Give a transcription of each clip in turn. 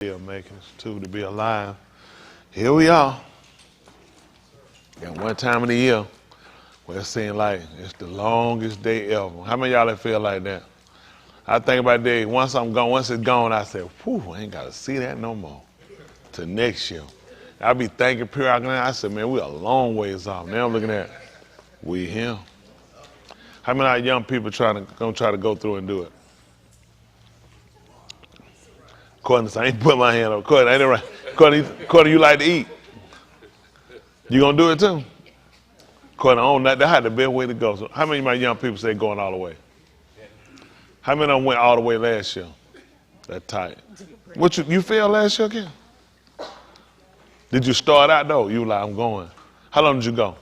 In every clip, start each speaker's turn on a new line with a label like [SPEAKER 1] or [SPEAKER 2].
[SPEAKER 1] Still making it too to be alive. Here we are. At one time of the year where it seems like it's the longest day ever. How many of y'all that feel like that? I think about that once I'm gone, once it's gone, I say, whew, I ain't gotta see that no more. Till next year. I be thinking periodically, I said, man, we a long ways off. Now I'm looking at we here. How many of our young people gonna try to go through and do it? Courtney, I ain't put my hand up. Courtney, ain't it right? Courtney, you like to eat. You gonna do it too? Courtney, on that had the best way to go. So how many of my young people say going all the way? How many of them went all the way last year? That tight. What you failed last year again? Did you start out though? You were like, I'm going. How long did you go?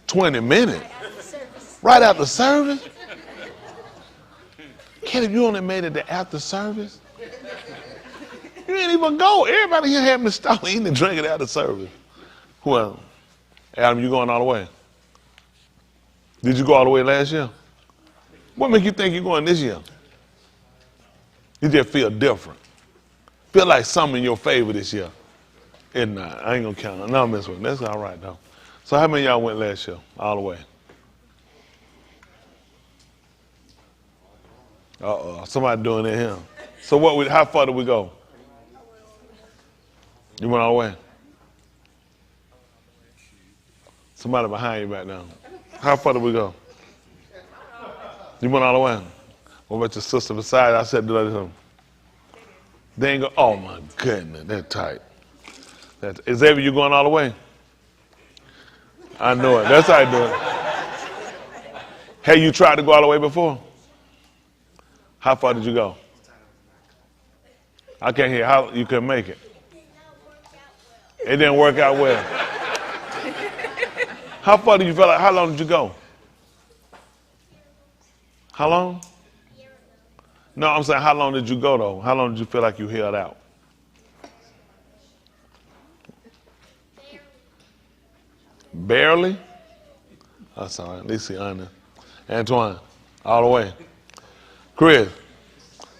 [SPEAKER 1] 20 minutes. Right after service? Kenneth, you only made it to after service? You ain't even go. Everybody here having to stop eating and drinking after service. Well, Adam, you going all the way? Did you go all the way last year? What make you think you're going this year? You just feel different. Feel like something in your favor this year. It's not. I ain't gonna count it. No, I'm messing with it. That's all right though. So how many of y'all went last year? All the way. Somebody doing it here. So how far did we go? You went all the way? Somebody behind you back now. How far did we go? You went all the way? What about your sister beside you? I said, do that. They ain't go, oh my goodness, they're tight. Xavier, you going all the way? I know it. That's how I do it. Hey, you tried to go all the way before? How far did you go? I can't hear. How you couldn't make it? It didn't work out well. How far did you feel like? How long did you go? How long? No, I'm saying how long did you go though? How long did you feel like you held out? Barely? That's all right. At least he's honest. Antoine, all the way. Chris,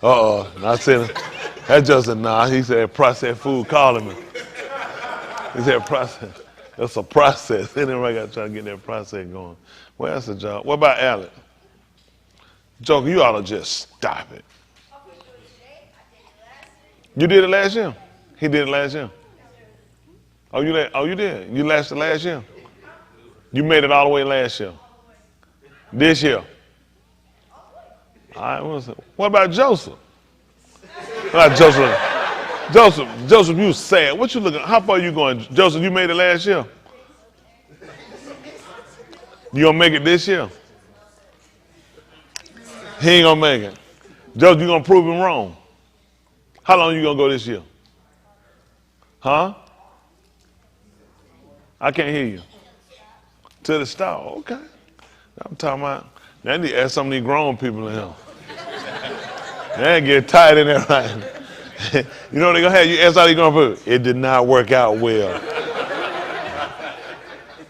[SPEAKER 1] I said, that's just a nah. He said processed food calling me. He said process. That's a process. Anyway, I got to try to get that process going. Well, that's a job. What about Alex? Joker, you ought to just stop it. You did it last year? He did it last year? Oh, you did? You lasted last year? You made it all the way last year? This year? All right, what about Joseph? What about Joseph? Joseph, you sad. What you looking? How far you going? Joseph, you made it last year? You gonna make it this year? He ain't gonna make it. Joseph, you gonna prove him wrong? How long you gonna go this year? Huh? I can't hear you. To the start. Okay. I'm talking about. Now I need to ask some of these grown people in here. They get tired in there, right? You know what they're gonna have? You ask how they gonna put it did not work out well.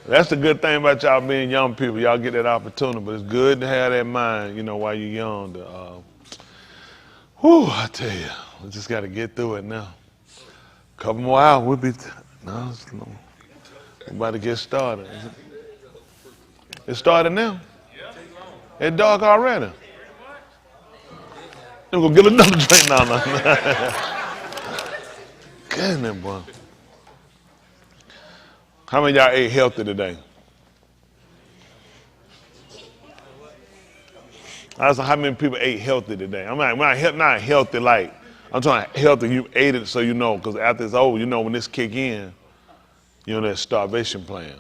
[SPEAKER 1] That's the good thing about y'all being young people. Y'all get that opportunity, but it's good to have that mind, while you're young. I tell you, we just got to get through it now. A couple more hours, we'll be. We're about to get started. It started now. It's dark already. We're going to get another drink now. Goodness, boy. How many of y'all ate healthy today? I was like, how many people ate healthy today? I'm not healthy like, I'm talking healthy, you ate it so you know, because after it's over, when this kick in, that starvation plan.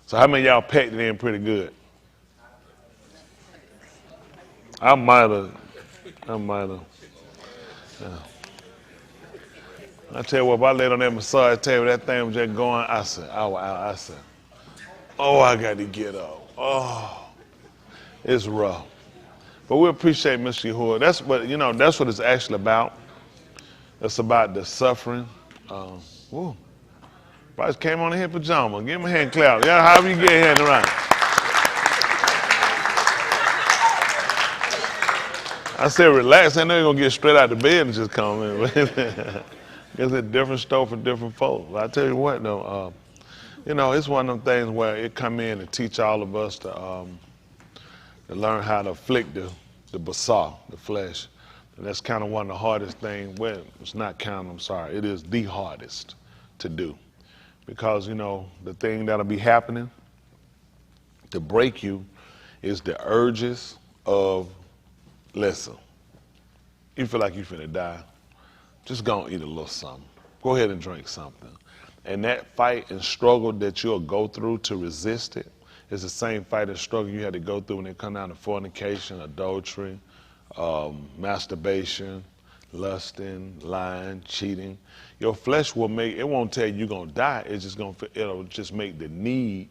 [SPEAKER 1] So how many of y'all packed it in pretty good? I might have. Yeah. I tell you what, if I laid on that massage table, that thing was just going, I said, I got to get up. Oh, it's rough. But we appreciate Mr. Yahuwah. That's what it's actually about. It's about the suffering. Bryce came on in here in pajamas. Give him a hand clap. Yeah, however you get a hand around. I said relax. I know you're going to get straight out of bed and just come in. It's a different story for different folks. But I tell you what, though, it's one of them things where it come in and teach all of us to learn how to afflict the basar, the flesh. And that's kind of one of the hardest things. Well, it's not kind of, I'm sorry. It is the hardest to do. Because, the thing that'll be happening to break you is the urges of, listen, you feel like you're finna die, just go and eat a little something. Go ahead and drink something. And that fight and struggle that you'll go through to resist it is the same fight and struggle you had to go through when it comes down to fornication, adultery, masturbation, lusting, lying, cheating. Your flesh it won't tell you you're gonna die. It'll just make the need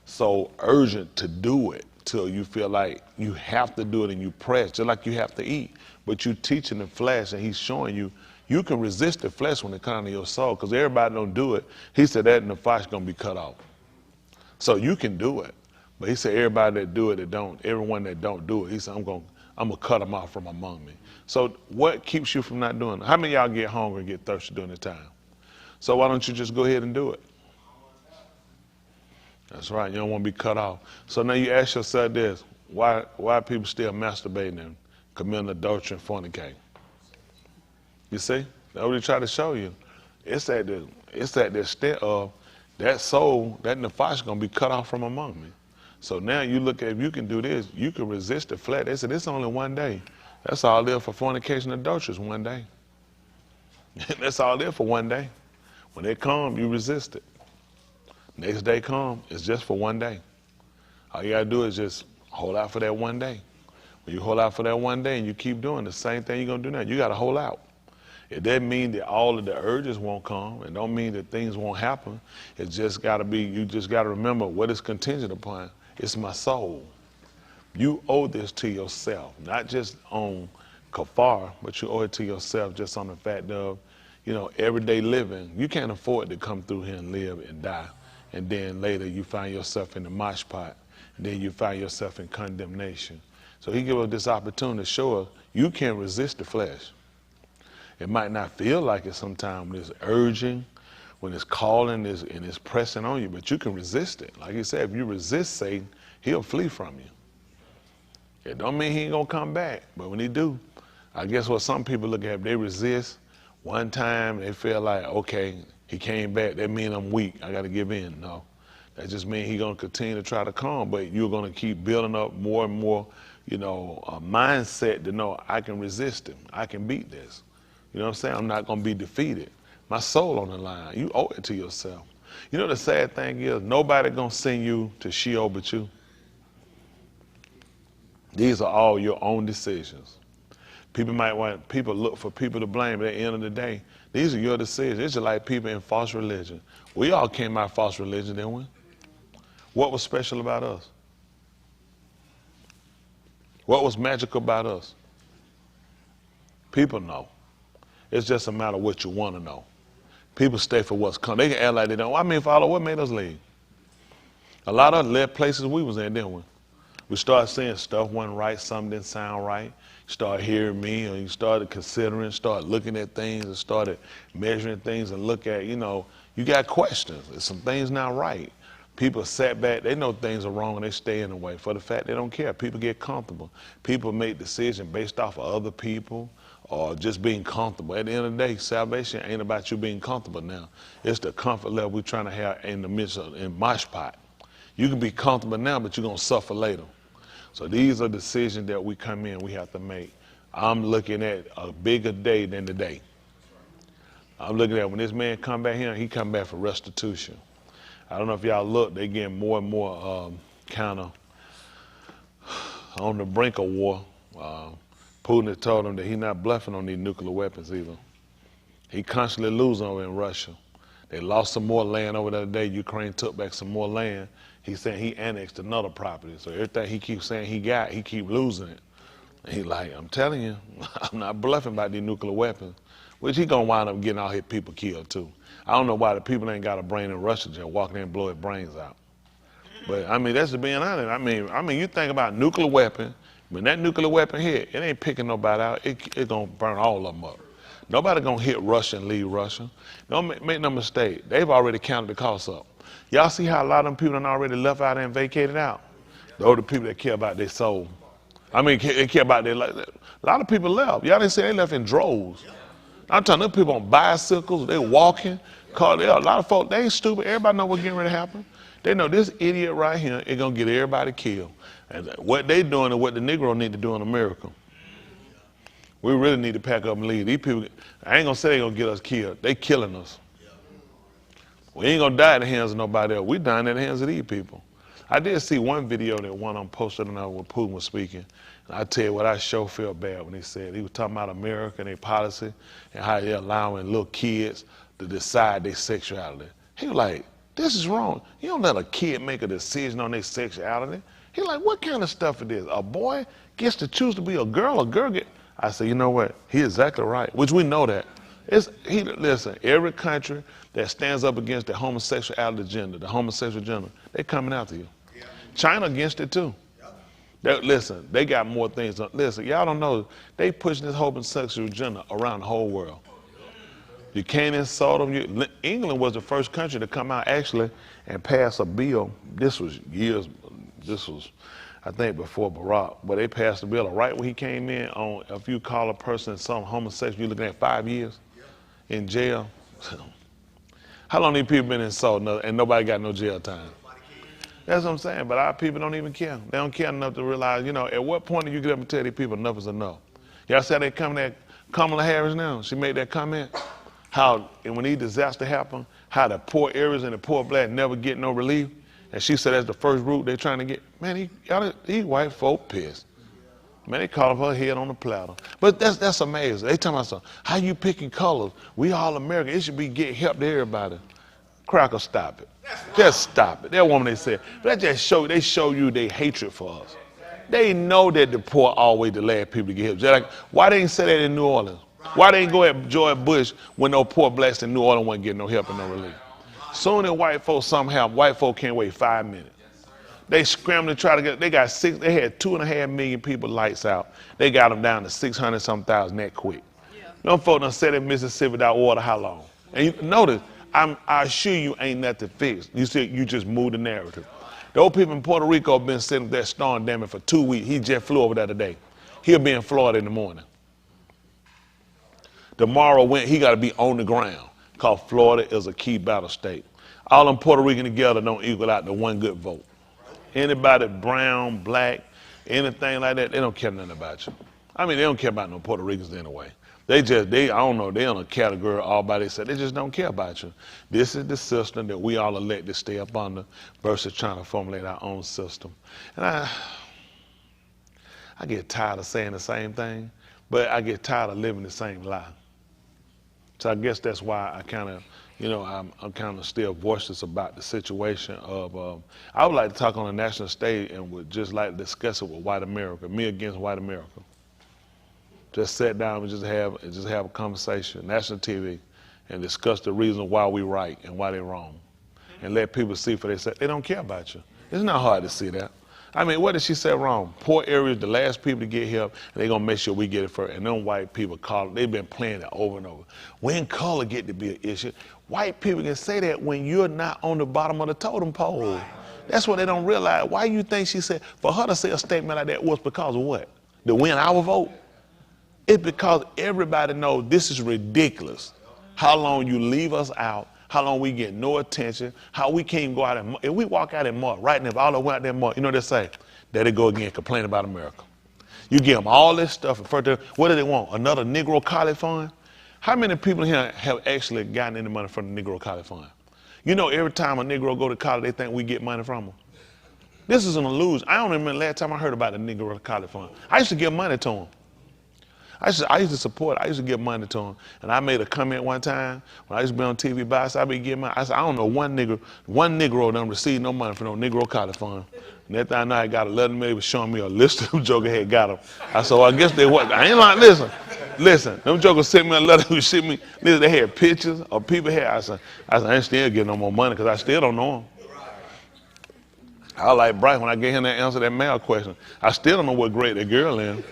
[SPEAKER 1] so urgent to do it till you feel like you have to do it and you press, just like you have to eat. But you teaching the flesh and he's showing you you can resist the flesh when it comes to your soul, because everybody don't do it. He said that and the flesh gonna be cut off. So you can do it. But he said everybody that do it, everyone that don't do it, he said I'm gonna cut them off from among me. So what keeps you from not doing it? How many of y'all get hungry and get thirsty during the time? So why don't you just go ahead and do it? That's right, you don't want to be cut off. So now you ask yourself this, why are people still masturbating and committing adultery and fornicating? You see? That's what he tried to show you. It's at the extent of that soul, that nefesh gonna be cut off from among me. So now you look at, if you can do this, you can resist the flesh. They said it's only one day. That's all there for fornication and adultery is one day. That's all there for one day. When they come, you resist it. Next day come, it's just for one day. All you gotta do is just hold out for that one day. When you hold out for that one day and you keep doing the same thing you're gonna do now, you gotta hold out. It doesn't mean that all of the urges won't come. It don't mean that things won't happen. It just gotta be, you just gotta remember what it's contingent upon. It's my soul. You owe this to yourself, not just on kafar, but you owe it to yourself just on the fact of, everyday living. You can't afford to come through here and live and die. And then later you find yourself in the mosh pot. And then you find yourself in condemnation. So he gives us this opportunity to show us you can resist the flesh. It might not feel like it sometimes when it's urging, when it's calling and it's pressing on you, but you can resist it. Like he said, if you resist Satan, he'll flee from you. It don't mean he ain't gonna come back, but when he do, I guess what some people look at, they resist one time, they feel like, okay, he came back, that means I'm weak, I gotta give in. No, that just means he's gonna continue to try to come, but you're gonna keep building up more and more, a mindset to know I can resist him, I can beat this. You know what I'm saying? I'm not gonna be defeated. My soul on the line, you owe it to yourself. You know the sad thing is, nobody gonna send you to Sheol but you. These are all your own decisions. People look for people to blame, but at the end of the day, these are your decisions. It's just like people in false religion. We all came out of false religion, didn't we? What was special about us? What was magical about us? People know. It's just a matter of what you want to know. People stay for what's coming. They can act like they don't. Father, what made us leave? A lot of us left places we was in, didn't we? We started seeing stuff wasn't right, something didn't sound right. You started hearing me, and you started considering, started looking at things, and started measuring things and look at, you got questions. There's some things not right. People sat back, they know things are wrong and they stay in the way for the fact they don't care. People get comfortable. People make decisions based off of other people or just being comfortable. At the end of the day, salvation ain't about you being comfortable now. It's the comfort level we're trying to have in the midst of, in mosh pot. You can be comfortable now, but you're going to suffer later. So these are decisions that we come in, we have to make. I'm looking at a bigger day than the day. I'm looking at when this man come back here, he come back for restitution. I don't know if y'all look, they getting more and more kind of on the brink of war. Putin has told him that he's not bluffing on these nuclear weapons either. He constantly losing over in Russia. They lost some more land over the other day. Ukraine took back some more land. He's saying he annexed another property. So everything he keeps saying he got, he keep losing it. And he's like, I'm telling you, I'm not bluffing about these nuclear weapons, which he gonna wind up getting all his people killed too. I don't know why the people ain't got a brain in Russia just walk in and blow his brains out. But I mean, that's just being honest. I mean, you think about nuclear weapon, When that nuclear weapon hit, it ain't picking nobody out. It gonna burn all of them up. Nobody gonna hit Russia and leave Russia. Don't make no mistake. They've already counted the cost up. Y'all see how a lot of them people done already left out and vacated out? Those are the people that care about their soul. I mean, they care about their life. A lot of people left. Y'all didn't say they left in droves. I'm telling them people on bicycles, they walking. A lot of folks, they ain't stupid. Everybody know what's getting ready to happen. They know this idiot right here is going to get everybody killed. And what they doing is what the Negro need to do in America. We really need to pack up and leave. These people, I ain't going to say they're going to get us killed. They killing us. We ain't going to die at the hands of nobody else. We dying at the hands of these people. I did see one video that one of them posted on where Putin was speaking. And I tell you what, I sure felt bad when he said, he was talking about America and their policy and how they're allowing little kids to decide their sexuality. He was like, this is wrong. You don't let a kid make a decision on their sexuality. He like, what kind of stuff it is? A boy gets to choose to be a girl get. I said, you know what? He's exactly right, which we know that. Listen, every country that stands up against the homosexuality agenda, the homosexual agenda, they coming after you. Yeah. China against it too. Yeah. Listen, they got more things. Listen, y'all don't know, they pushing this homosexual agenda around the whole world. You can't insult them. England was the first country to come out actually and pass a bill. This was I think before Barack, but they passed a bill right when he came in on if you call a person some homosexual, you're looking at 5 years in jail. How long these people been insulted and nobody got no jail time? That's what I'm saying, but our people don't even care. They don't care enough to realize, at what point do you get up and tell these people enough is enough? Y'all see how they coming at Kamala Harris now? She made that comment. How, and when these disasters happen, how the poor areas and the poor black never get no relief. And she said that's the first route they're trying to get. Man, these white folk pissed. Man, they called her head on the platter. But that's amazing. They talking about something. How you picking colors? We all American. It should be get help to everybody. Cracker, stop it. Just stop it. That woman they said. But that just they show you their hatred for us. They know that the poor always the last people to get help. Just like, why they ain't say that in New Orleans? Why they ain't go at George Bush when no poor blacks in New Orleans wasn't getting no help and no relief? Soon as white folks somehow, white folk can't wait 5 minutes. They scrambled to try to get, they had 2.5 million people lights out. They got them down to 600 some thousand that quick. Yeah. Them folks done sat in Mississippi without water how long? And you notice, I assure you ain't nothing fixed. You see, you just moved the narrative. Those people in Puerto Rico have been sitting there storm damage for 2 weeks. He just flew over there today. He'll be in Florida in the morning. Tomorrow he got to be on the ground because Florida is a key battle state. All them Puerto Rican together don't equal out to one good vote. Anybody brown, black, anything like that, they don't care nothing about you. I mean, they don't care about no Puerto Ricans anyway. I don't know, they're in a category all by themselves. They just don't care about you. This is the system that we all elect to stay up under versus trying to formulate our own system. And I get tired of saying the same thing, but I get tired of living the same lie. So I guess that's why I kind of, I'm kind of still voiceless about the situation of, I would like to talk on the national stage and would just like to discuss it with white America, me against white America. Just sit down and just have a conversation, national TV, and discuss the reason why we right and why they're wrong. And let people see for themselves. They don't care about you. It's not hard to see that. I mean, what did she say wrong? Poor areas, the last people to get help, and they're going to make sure we get it first. And them white people they've been playing it over and over. When color get to be an issue, white people can say that when you're not on the bottom of the totem pole. That's what they don't realize. Why you think she said, for her to say a statement like that was because of what? To win our vote? It's because everybody knows this is ridiculous. How long you leave us out, how long we get no attention, how we can't even go out and if we walk out in mud, right now, if all the way out there in mud, you know what they say? There they go again, complaining about America. You give them all this stuff, and further, what do they want? Another Negro College Fund? How many people here have actually gotten any money from the Negro College Fund? You know, every time a Negro go to college, they think we get money from them. This is an illusion. I don't remember the last time I heard about the Negro College Fund. I used to give money to them. I used to support it. I used to give money to him. And I made a comment one time when I used to be on TV by us, I be giving money. I said, I don't know one Negro don't receive no money from no Negro College Fund. And that time I got 11 million, was showing me a list of them jokers had got them. I said, well, I guess they what? I ain't like, listen, them jokers sent me a letter who sent me, listen, they had pictures of people here. I said, I ain't still getting no more money because I still don't know them. I was like Bryce when I gave him that answer, that mail question. I still don't know what grade that girl in.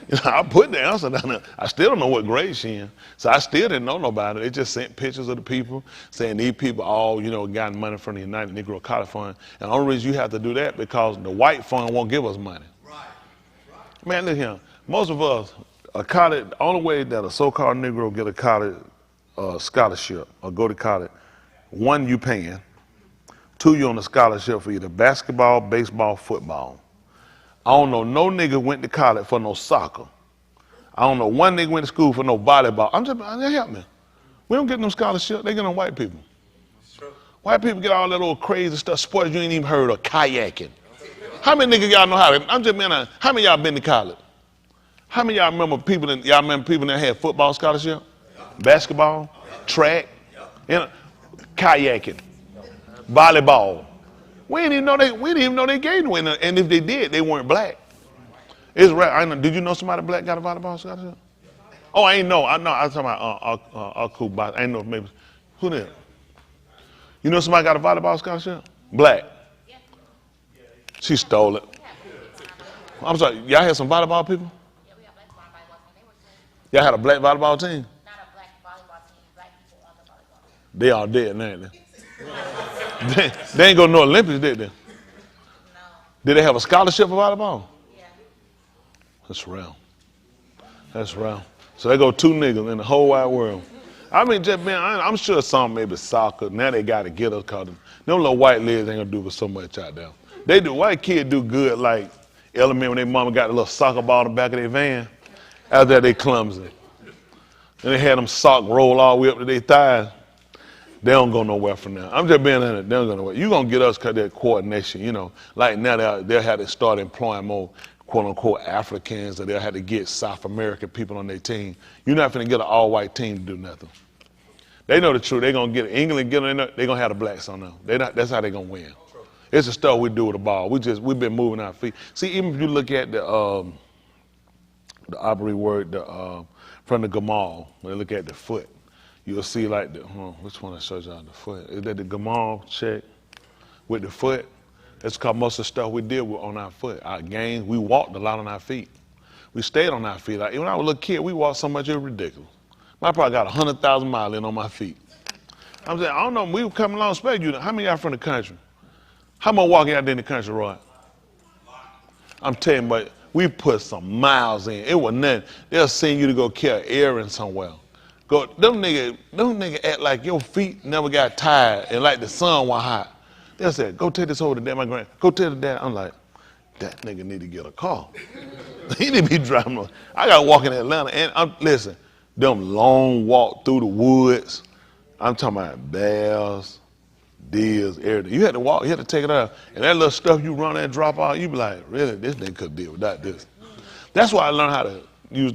[SPEAKER 1] You know, I put the answer down there. I still don't know what grade she in. So I still didn't know nobody. They just sent pictures of the people saying these people all, got money from the United Negro College Fund. And the only reason you have to do that because the white fund won't give us money. Right. Man, look here. Most of us, the only way that a so-called Negro get a college scholarship or go to college, one, you paying. Two, you on a scholarship for either basketball, baseball, football. I don't know no nigga went to college for no soccer. I don't know one nigga went to school for no volleyball. Help me. We don't get no scholarship. They get on white people. White people get all that old crazy stuff, sports you ain't even heard of, kayaking. How many niggas y'all know how to? How many y'all been to college? How many y'all remember people that had football scholarship, basketball, track, kayaking, volleyball? We didn't even know they gave them. And if they did, they weren't black. It's rare. Did you know somebody black got a volleyball scholarship? Oh, I ain't know. I was talking about cool boss. I ain't know if maybe who did. You know somebody got a volleyball scholarship? Black. She stole it. I'm sorry. Y'all had some volleyball people? Yeah, we had black volleyball team. Y'all had a black volleyball team? Not a black volleyball team. Black people on the volleyball team. They all dead now. They ain't go to no Olympics, did they? No. Did they have a scholarship for volleyball? Yeah. That's real. That's real. So they go two niggas in the whole wide world. I mean, I'm sure some maybe soccer. Now they got to get us because them little white legs ain't going to do so much out there. They do. White kids do good like elementary when their mama got a little soccer ball in the back of their van. After that, they clumsy. And they had them sock roll all the way up to their thighs. They don't go nowhere from now. I'm just being honest. They don't go nowhere. You're going to get us because that coordination, Like now they'll have to start employing more quote-unquote Africans, or they'll have to get South American people on their team. You're not going to get an all-white team to do nothing. They know the truth. They're going to get England, get in there, they're going to have the blacks on them. That's how they're going to win. It's the stuff we do with the ball. We've been moving our feet. See, even if you look at the Aubrey word from the Gamal, when you look at the foot, you'll see like which one I showed y'all the foot? Is that the Gamal check with the foot? That's because most of the stuff we did was on our foot. Our games, we walked a lot on our feet. We stayed on our feet. Like, when I was a little kid, we walked so much it was ridiculous. I probably got 100,000 miles in on my feet. I'm saying, I don't know, we were coming along, expect you. How many of y'all from the country? How much walking out there in the country, Roy? I'm telling you, but we put some miles in. It was nothing. They'll send you to go carry errands somewhere. Them niggas act like your feet never got tired and like the sun was hot. They'll say, go take this over to dad, my grand. Go tell the dad. I'm like, that nigga need to get a car. He need to be driving. I got to walk in Atlanta. And listen, them long walk through the woods. I'm talking about bears, deers, everything. You had to walk, you had to take it out. And that little stuff you run and drop out, you be like, really, this nigga could deal without this. That's why I learned how to use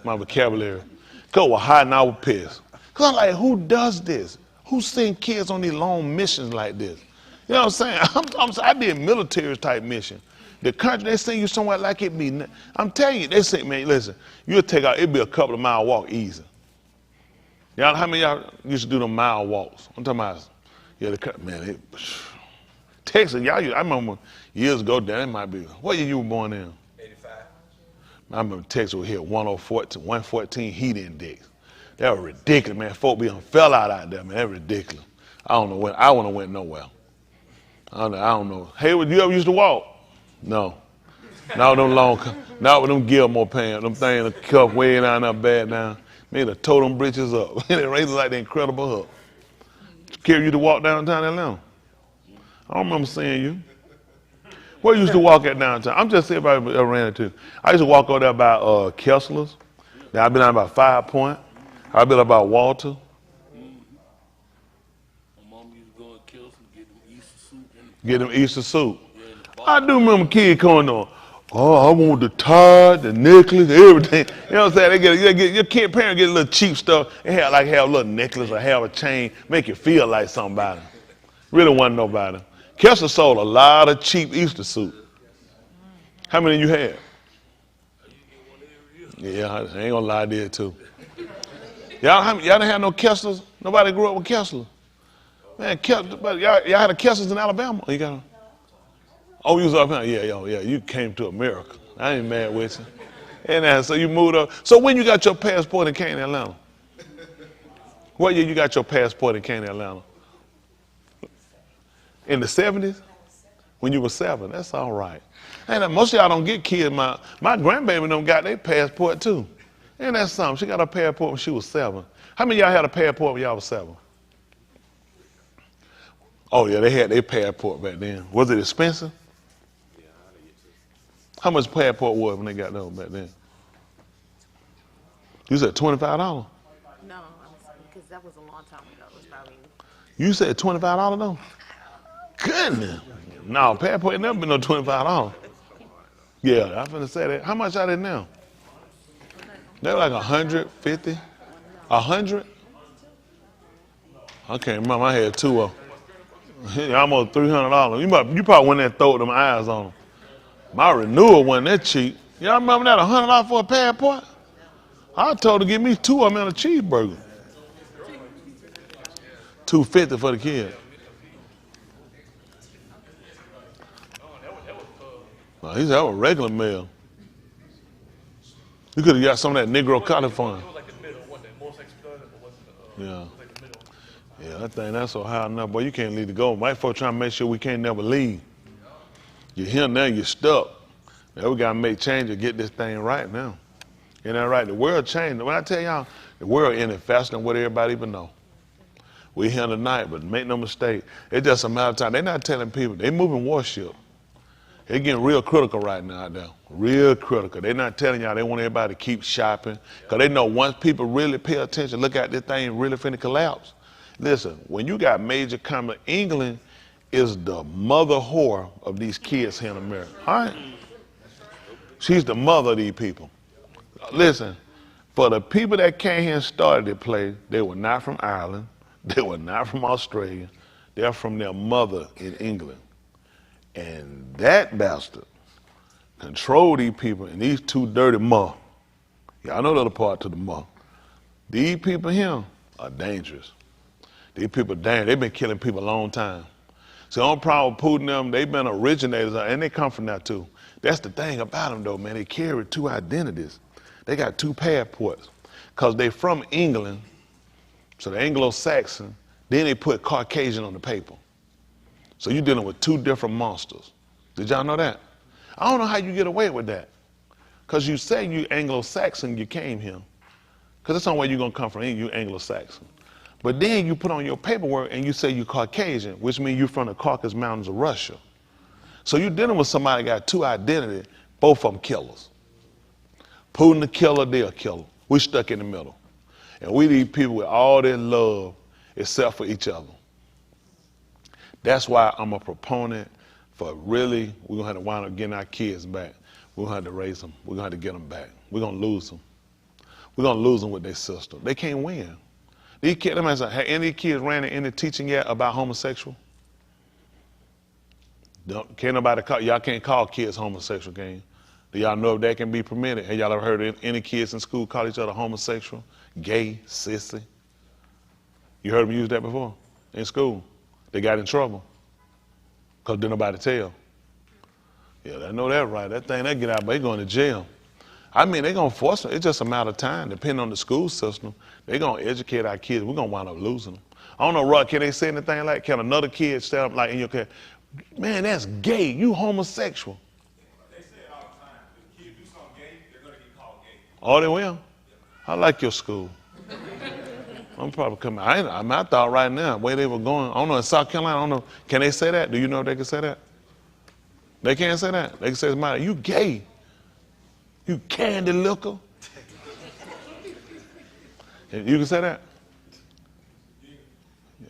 [SPEAKER 1] my vocabulary. Because I was hiding, I was pissed. Because I'm like, who does this? Who send kids on these long missions like this? You know what I'm saying? I did military type mission. The country, they send you somewhere like it be. I'm telling you, they say, man, listen, you'll take out, it'll be a couple of mile walk easy. Y'all, how many of y'all used to do them mile walks? I'm talking about, Texas, I remember years ago, it might be, what year you were born in? 85. I remember Texas would hit 114 heat index. That was ridiculous, man. Folk fell out there, man. That was ridiculous. I don't know when, I wouldn't have went nowhere. I don't know. Hey, you ever used to walk? No. Not with them Gilmore pants. Them things cuff way down there bad down. Made to tow them britches up. They raised like the Incredible Hulk. Carry you to walk downtown Atlanta? I don't remember seeing you. Where you used to walk at downtown? I'm just saying about around it too. I used to walk over there by Kessler's. Now I've been out about 5 Point. I've been about Walter. Get them Easter soup. I do remember kids coming on, I want the tie, the necklace, everything. You know what I'm saying? Your kid parents get a little cheap stuff and have a little necklace or have a chain, make you feel like somebody. Really wasn't nobody. Kessler sold a lot of cheap Easter soup. How many you had? Yeah, I ain't gonna lie, I did too. Y'all didn't have no Kesslers? Nobody grew up with Kessler? Man, y'all had a Kessler's in Alabama? You got them? Oh, you was up here? Yeah, yeah, yeah. You came to America. I ain't mad with you. And so you moved up. So when you got your passport and came to Atlanta? What year you got your passport and came to Atlanta? In the 70s? When you were 7? That's all right. And most of y'all don't get kids. My grandbaby them got their passport too. And that's something. She got her passport when she was 7. How many of y'all had a passport when y'all was 7? Oh yeah, they had their passport back then. Was it expensive? How much passport was when they got those back then? You said $25?
[SPEAKER 2] No, because that was a long time ago. It was probably.
[SPEAKER 1] You said $25 though? Goodness. No, passport ain't never been no $25. Yeah, I'm finna say that. How much are they now? They're like 150, 100. I can't remember. I had 2 of them. Almost $300. You probably went there and throw them eyes on them. My renewal wasn't that cheap. Y'all remember that $100 for a passport? I told her to give me 2 of them and a cheeseburger. $250 for the kid. No, he said that was regular mail. You could have got some of that Negro California.
[SPEAKER 3] It was like the middle, wasn't it? Most expedited, but wasn't
[SPEAKER 1] Yeah.
[SPEAKER 3] it was like the middle.
[SPEAKER 1] Yeah, that thing, that's so high enough. Boy, you can't leave to go. White folks trying to make sure we can't never leave. You're here now, you're stuck. Now we got to make change to get this thing right now. Isn't that right? The world changed. When I tell y'all, the world ended faster than what everybody even know. We here tonight, but make no mistake, it's just a matter of time. They're not telling people. They're moving warship. They're getting real critical right now out there. Real critical. They're not telling y'all they want everybody to keep shopping. Because they know once people really pay attention, look at this thing really finna collapse. Listen, when you got major commerce, England is the mother whore of these kids here in America. All right? She's the mother of these people. Listen, for the people that came here and started the place, they were not from Ireland. They were not from Australia. They're from their mother in England. And that bastard controlled these people and these 2 dirty muh. Y'all know the other part to the muh. These people here are dangerous. These people dangerous. They've been killing people a long time. So the only problem with Putin them, they've been originators, and they come from that too. That's the thing about them though, man. They carry 2 identities. They got 2 passports. Because they from England, so the Anglo-Saxon, then they put Caucasian on the paper. So you're dealing with 2 different monsters. Did y'all know that? I don't know how you get away with that. Because you say you Anglo-Saxon, you came here. Because that's the only way you're going to come from, you Anglo-Saxon. But then you put on your paperwork and you say you're Caucasian, which means you're from the Caucasus Mountains of Russia. So you're dealing with somebody that got 2 identities, both of them killers. Putin the killer, they're a killer. We're stuck in the middle. And we need people with all their love except for each other. That's why I'm a proponent for really, we're going to have to wind up getting our kids back. We're going to have to raise them. We're going to have to get them back. We're going to lose them. We're going to lose them with their system. They can't win. These kids, have any kids ran into teaching yet about homosexual? Can't nobody call, y'all can't call kids homosexual, can you? Do y'all know if that can be permitted? Have y'all ever heard of any kids in school call each other homosexual, gay, sissy? You heard them use that before in school? They got in trouble because didn't nobody tell. Yeah, I know that right. That thing, they get out, but they going to jail. I mean, they're going to force them. It's just a matter of time, depending on the school system. They're going to educate our kids. We're going to wind up losing them. I don't know, Rod, can they say anything like, can another kid stand up like in your class, man, that's gay, you homosexual?
[SPEAKER 4] They say it all the time. If kids do something gay, they're going to get called gay.
[SPEAKER 1] Oh, they will? I like your school. I'm probably coming. I thought right now, where they were going, I don't know, in South Carolina, I don't know. Can they say that? Do you know if they can say that? They can't say that. They can say, somebody, you gay. You candy liquor. You can say that?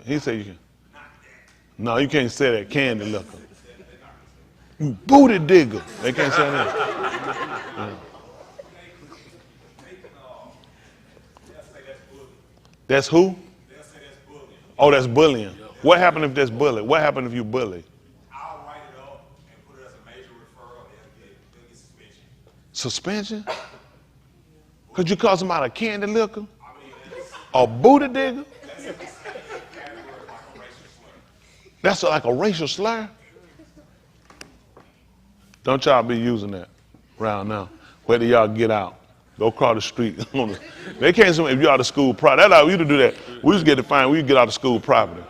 [SPEAKER 1] He said you can. No, you can't say that, candy liquor. You booty digger. They can't say that. Yeah. That's who? Oh, that's bullying. What happened if that's bully? What happened if you bully?
[SPEAKER 4] I'll write it up and put it as a major referral. They'll get suspension.
[SPEAKER 1] Suspension? Could you call somebody a candy liquor? A booty digger? That's like a racial slur? Don't y'all be using that around now. Where do y'all get out? Go across the street. They can't say if you're out of school property. That's how we used to do that. We used to get to find we get out of school property.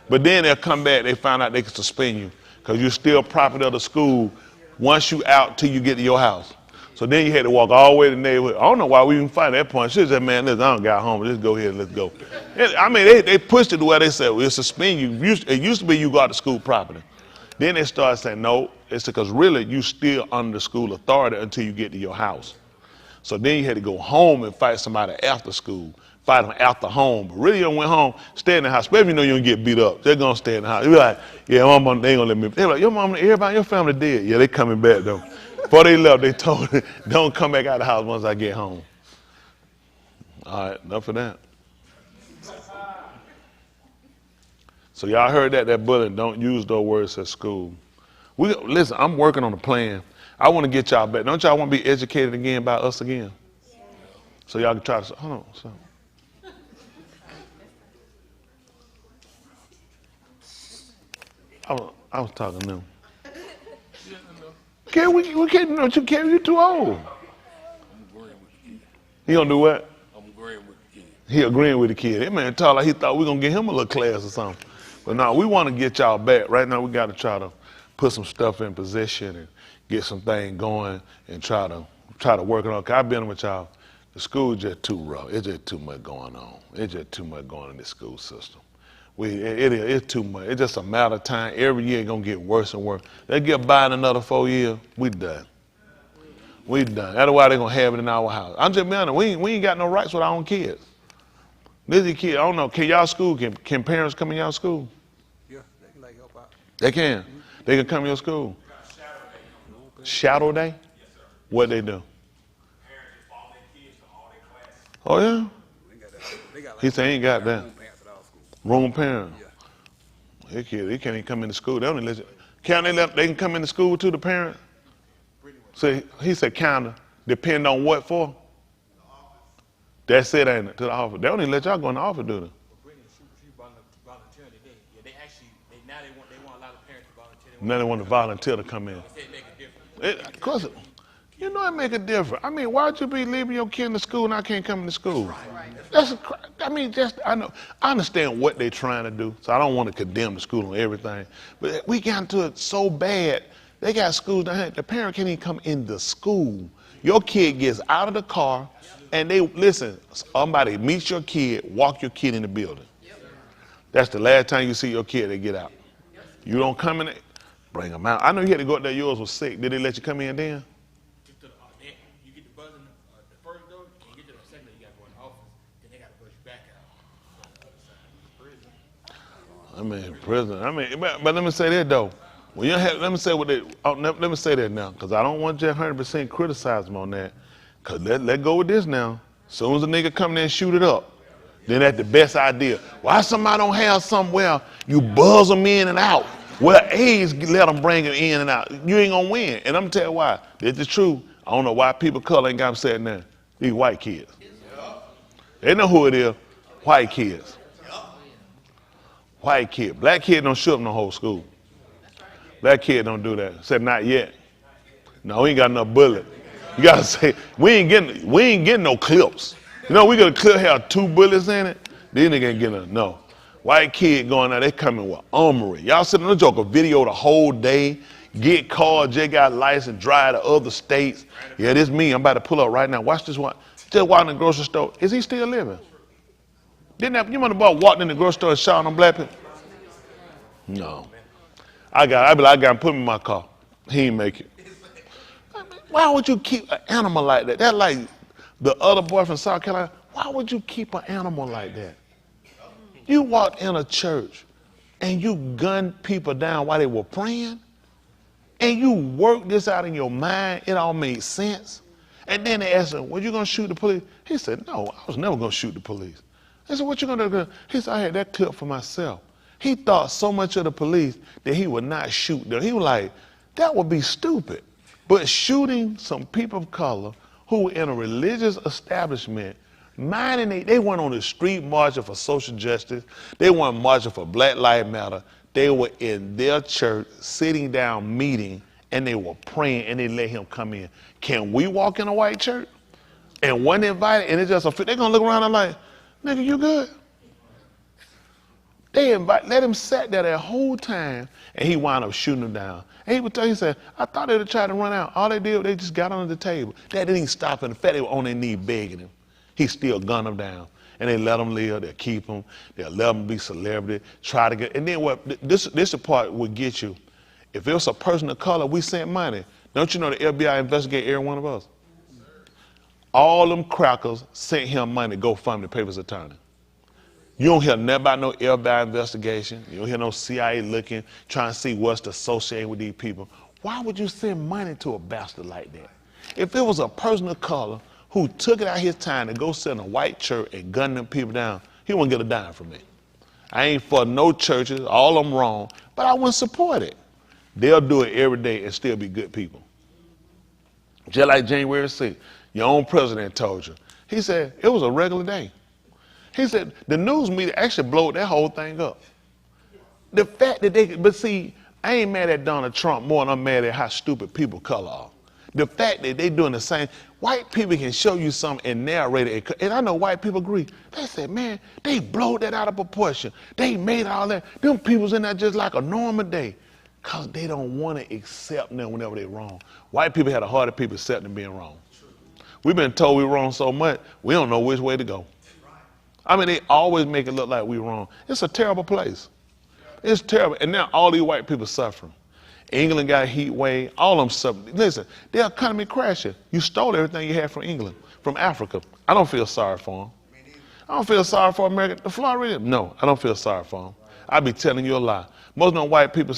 [SPEAKER 1] But then they'll come back, they find out they can suspend you because you're still property of the school once you out till you get to your house. So then you had to walk all the way to the neighborhood. I don't know why we even find that point. She said, man, listen, I don't got home. Let's go here and let's go. I mean, they pushed it to where they said, we'll suspend you. It used to be you go out to school property. Then they started saying, no, it's because really you still under the school authority until you get to your house. So then you had to go home and fight somebody after school, fight them after home. But really you went home, stay in the house, especially if you know you don't get beat up. They're going to stay in the house. You're like, yeah, my mom, they ain't going to let me. They're like, your mom, everybody, your family dead. Yeah, they coming back though. Before they left, they told me, don't come back out of the house once I get home. All right, enough of that. So y'all heard that bullet, don't use those words at school. Listen, I'm working on a plan. I want to get y'all back. Don't y'all want to be educated again by us again? So y'all can try to, hold on. So. I was talking to them. Can't we can't, don't you care? You too old. He gonna do what?
[SPEAKER 5] I'm agreeing with the kid.
[SPEAKER 1] He agreeing with the kid. That man talk like he thought we gonna get him a little class or something. But no, we want to get y'all back. Right now we got to try to put some stuff in position and get some things going and try to work it on. Cause I've been with y'all. The school just too rough. It's just too much going on. It's just too much going on in the school system. It's too much. It's just a matter of time. Every year it's gonna get worse and worse. They get by in another 4 years, we done. We done. That's why they're gonna have it in our house. I'm just being honest. We ain't got no rights with our own kids. This is kid. I don't know. Can y'all school? Can parents come in y'all school?
[SPEAKER 5] Yeah, they can like help out.
[SPEAKER 1] They can. They can come to your school. Shadow day?
[SPEAKER 4] Yes, sir.
[SPEAKER 1] What they do?
[SPEAKER 4] Parents just follow their kids to all their classes.
[SPEAKER 1] Oh yeah.
[SPEAKER 5] They got like
[SPEAKER 1] He said he ain't got that.
[SPEAKER 5] room pants at our school.
[SPEAKER 1] Wrong parent.
[SPEAKER 5] Yeah.
[SPEAKER 1] They can't even come into school. They only let you. Can they can come into school to the parent? So he said kinda. Depend on what for? That's it, ain't it? To the office. They don't even let y'all go in the office, do they?
[SPEAKER 6] She volunteered today. Yeah, they actually now they want a lot of parents to volunteer.
[SPEAKER 1] Now they want to volunteer to come in.
[SPEAKER 6] They say it make a difference.
[SPEAKER 1] Of course, you know it make a difference. I mean, why'd you be leaving your kid in the school and I can't come into school? I know. I understand what they're trying to do, so I don't want to condemn the school on everything. But we got into it so bad. They got schools down here. The parent can't even come in the school. Your kid gets out of the car, and they listen. Somebody meets your kid, walk your kid in the building. That's the last time you see your kid. They get out. You don't come in. Bring them out. I know you had to go up there. Yours was sick. Did they let you come in then?
[SPEAKER 6] You get the buzz in the first door, and you get to the second door, you got to go in the office. Then they got to push you back out.
[SPEAKER 1] I mean, prison. I mean, but let me say that though. When you have, let me say what they. Let me say that now, because I don't want you 100% criticize them on that. Cause let go with this now. Soon as a nigga come there and shoot it up, then that's the best idea. Why somebody don't have somewhere you buzz them in and out? Well, AIDS let them bring them in and out. You ain't gonna win. And I'm gonna tell you why. This is true. I don't know why people of color ain't got them sitting there. These white kids. They know who it is. White kids. White kid. Black kid don't shoot up no whole school. Black kid don't do that. Said not yet. No, we ain't got enough bullet. You gotta say we ain't getting no clips. You know, we got a clip have 2 bullets in it. These niggas ain't getting no. White kid going out, they coming with armory. Y'all sit on the joke, a video the whole day, get called, Jay got license, drive to other states. Yeah, this me. I'm about to pull up right now. Watch this one. Just walking in the grocery store. Is he still living? You remember about walking in the grocery store and shouting on black people? No. I got him, put him in my car. He ain't make it. Why would you keep an animal like that? That's like the other boy from South Carolina. Why would you keep an animal like that? You walked in a church and you gunned people down while they were praying, and you worked this out in your mind. It all made sense. And then they asked him, "Were you gonna shoot the police?" He said, "No, I was never gonna shoot the police." They said, "What you gonna do?" He said, "I had that clip for myself." He thought so much of the police that he would not shoot them. He was like, that would be stupid. But shooting some people of color who were in a religious establishment, they weren't on the street marching for social justice. They weren't marching for Black Lives Matter. They were in their church, sitting down, meeting, and they were praying and they let him come in. Can we walk in a white church and one invited and it's just they're gonna look around and like, nigga, you good? They let him sit there that whole time and he wound up shooting them down. And he would tell, he said, I thought they would try to run out. All they did, they just got under the table. That didn't even stop him. In fact, they were on their knee begging him. He still gunned them down. And they let them live, they'll keep them, they'll let them be celebrity, try to get, and then what, this part would get you. If it was a person of color, we sent money. Don't you know the FBI investigate every one of us? All them crackers sent him money to go fund the paper's attorney. You don't hear nothing about no FBI investigation. You don't hear no CIA looking, trying to see what's associated with these people. Why would you send money to a bastard like that? If it was a person of color who took it out his time to go sit in a white church and gun them people down, he wouldn't get a dime from me. I ain't for no churches, all of them wrong, but I wouldn't support it. They'll do it every day and still be good people. Just like January 6th, your own president told you. He said it was a regular day. He said the news media actually blowed that whole thing up. The fact that but see, I ain't mad at Donald Trump more than I'm mad at how stupid people color are. The fact that they doing the same, white people can show you something and narrate it, and I know white people agree. They said, man, they blowed that out of proportion. They made all that. Them people's in there just like a normal day, because they don't want to accept them whenever they're wrong. White people had a harder people accepting being wrong. We've been told we're wrong so much, we don't know which way to go. I mean, they always make it look like we're wrong. It's a terrible place. It's terrible. And now all these white people suffering. England got a heat wave, all of them suffering. Listen, their economy crashing. You stole everything you had from England, from Africa. I don't feel sorry for them. I don't feel sorry for America. The Floridians, no, I don't feel sorry for them. I be telling you a lie. Most of them white people,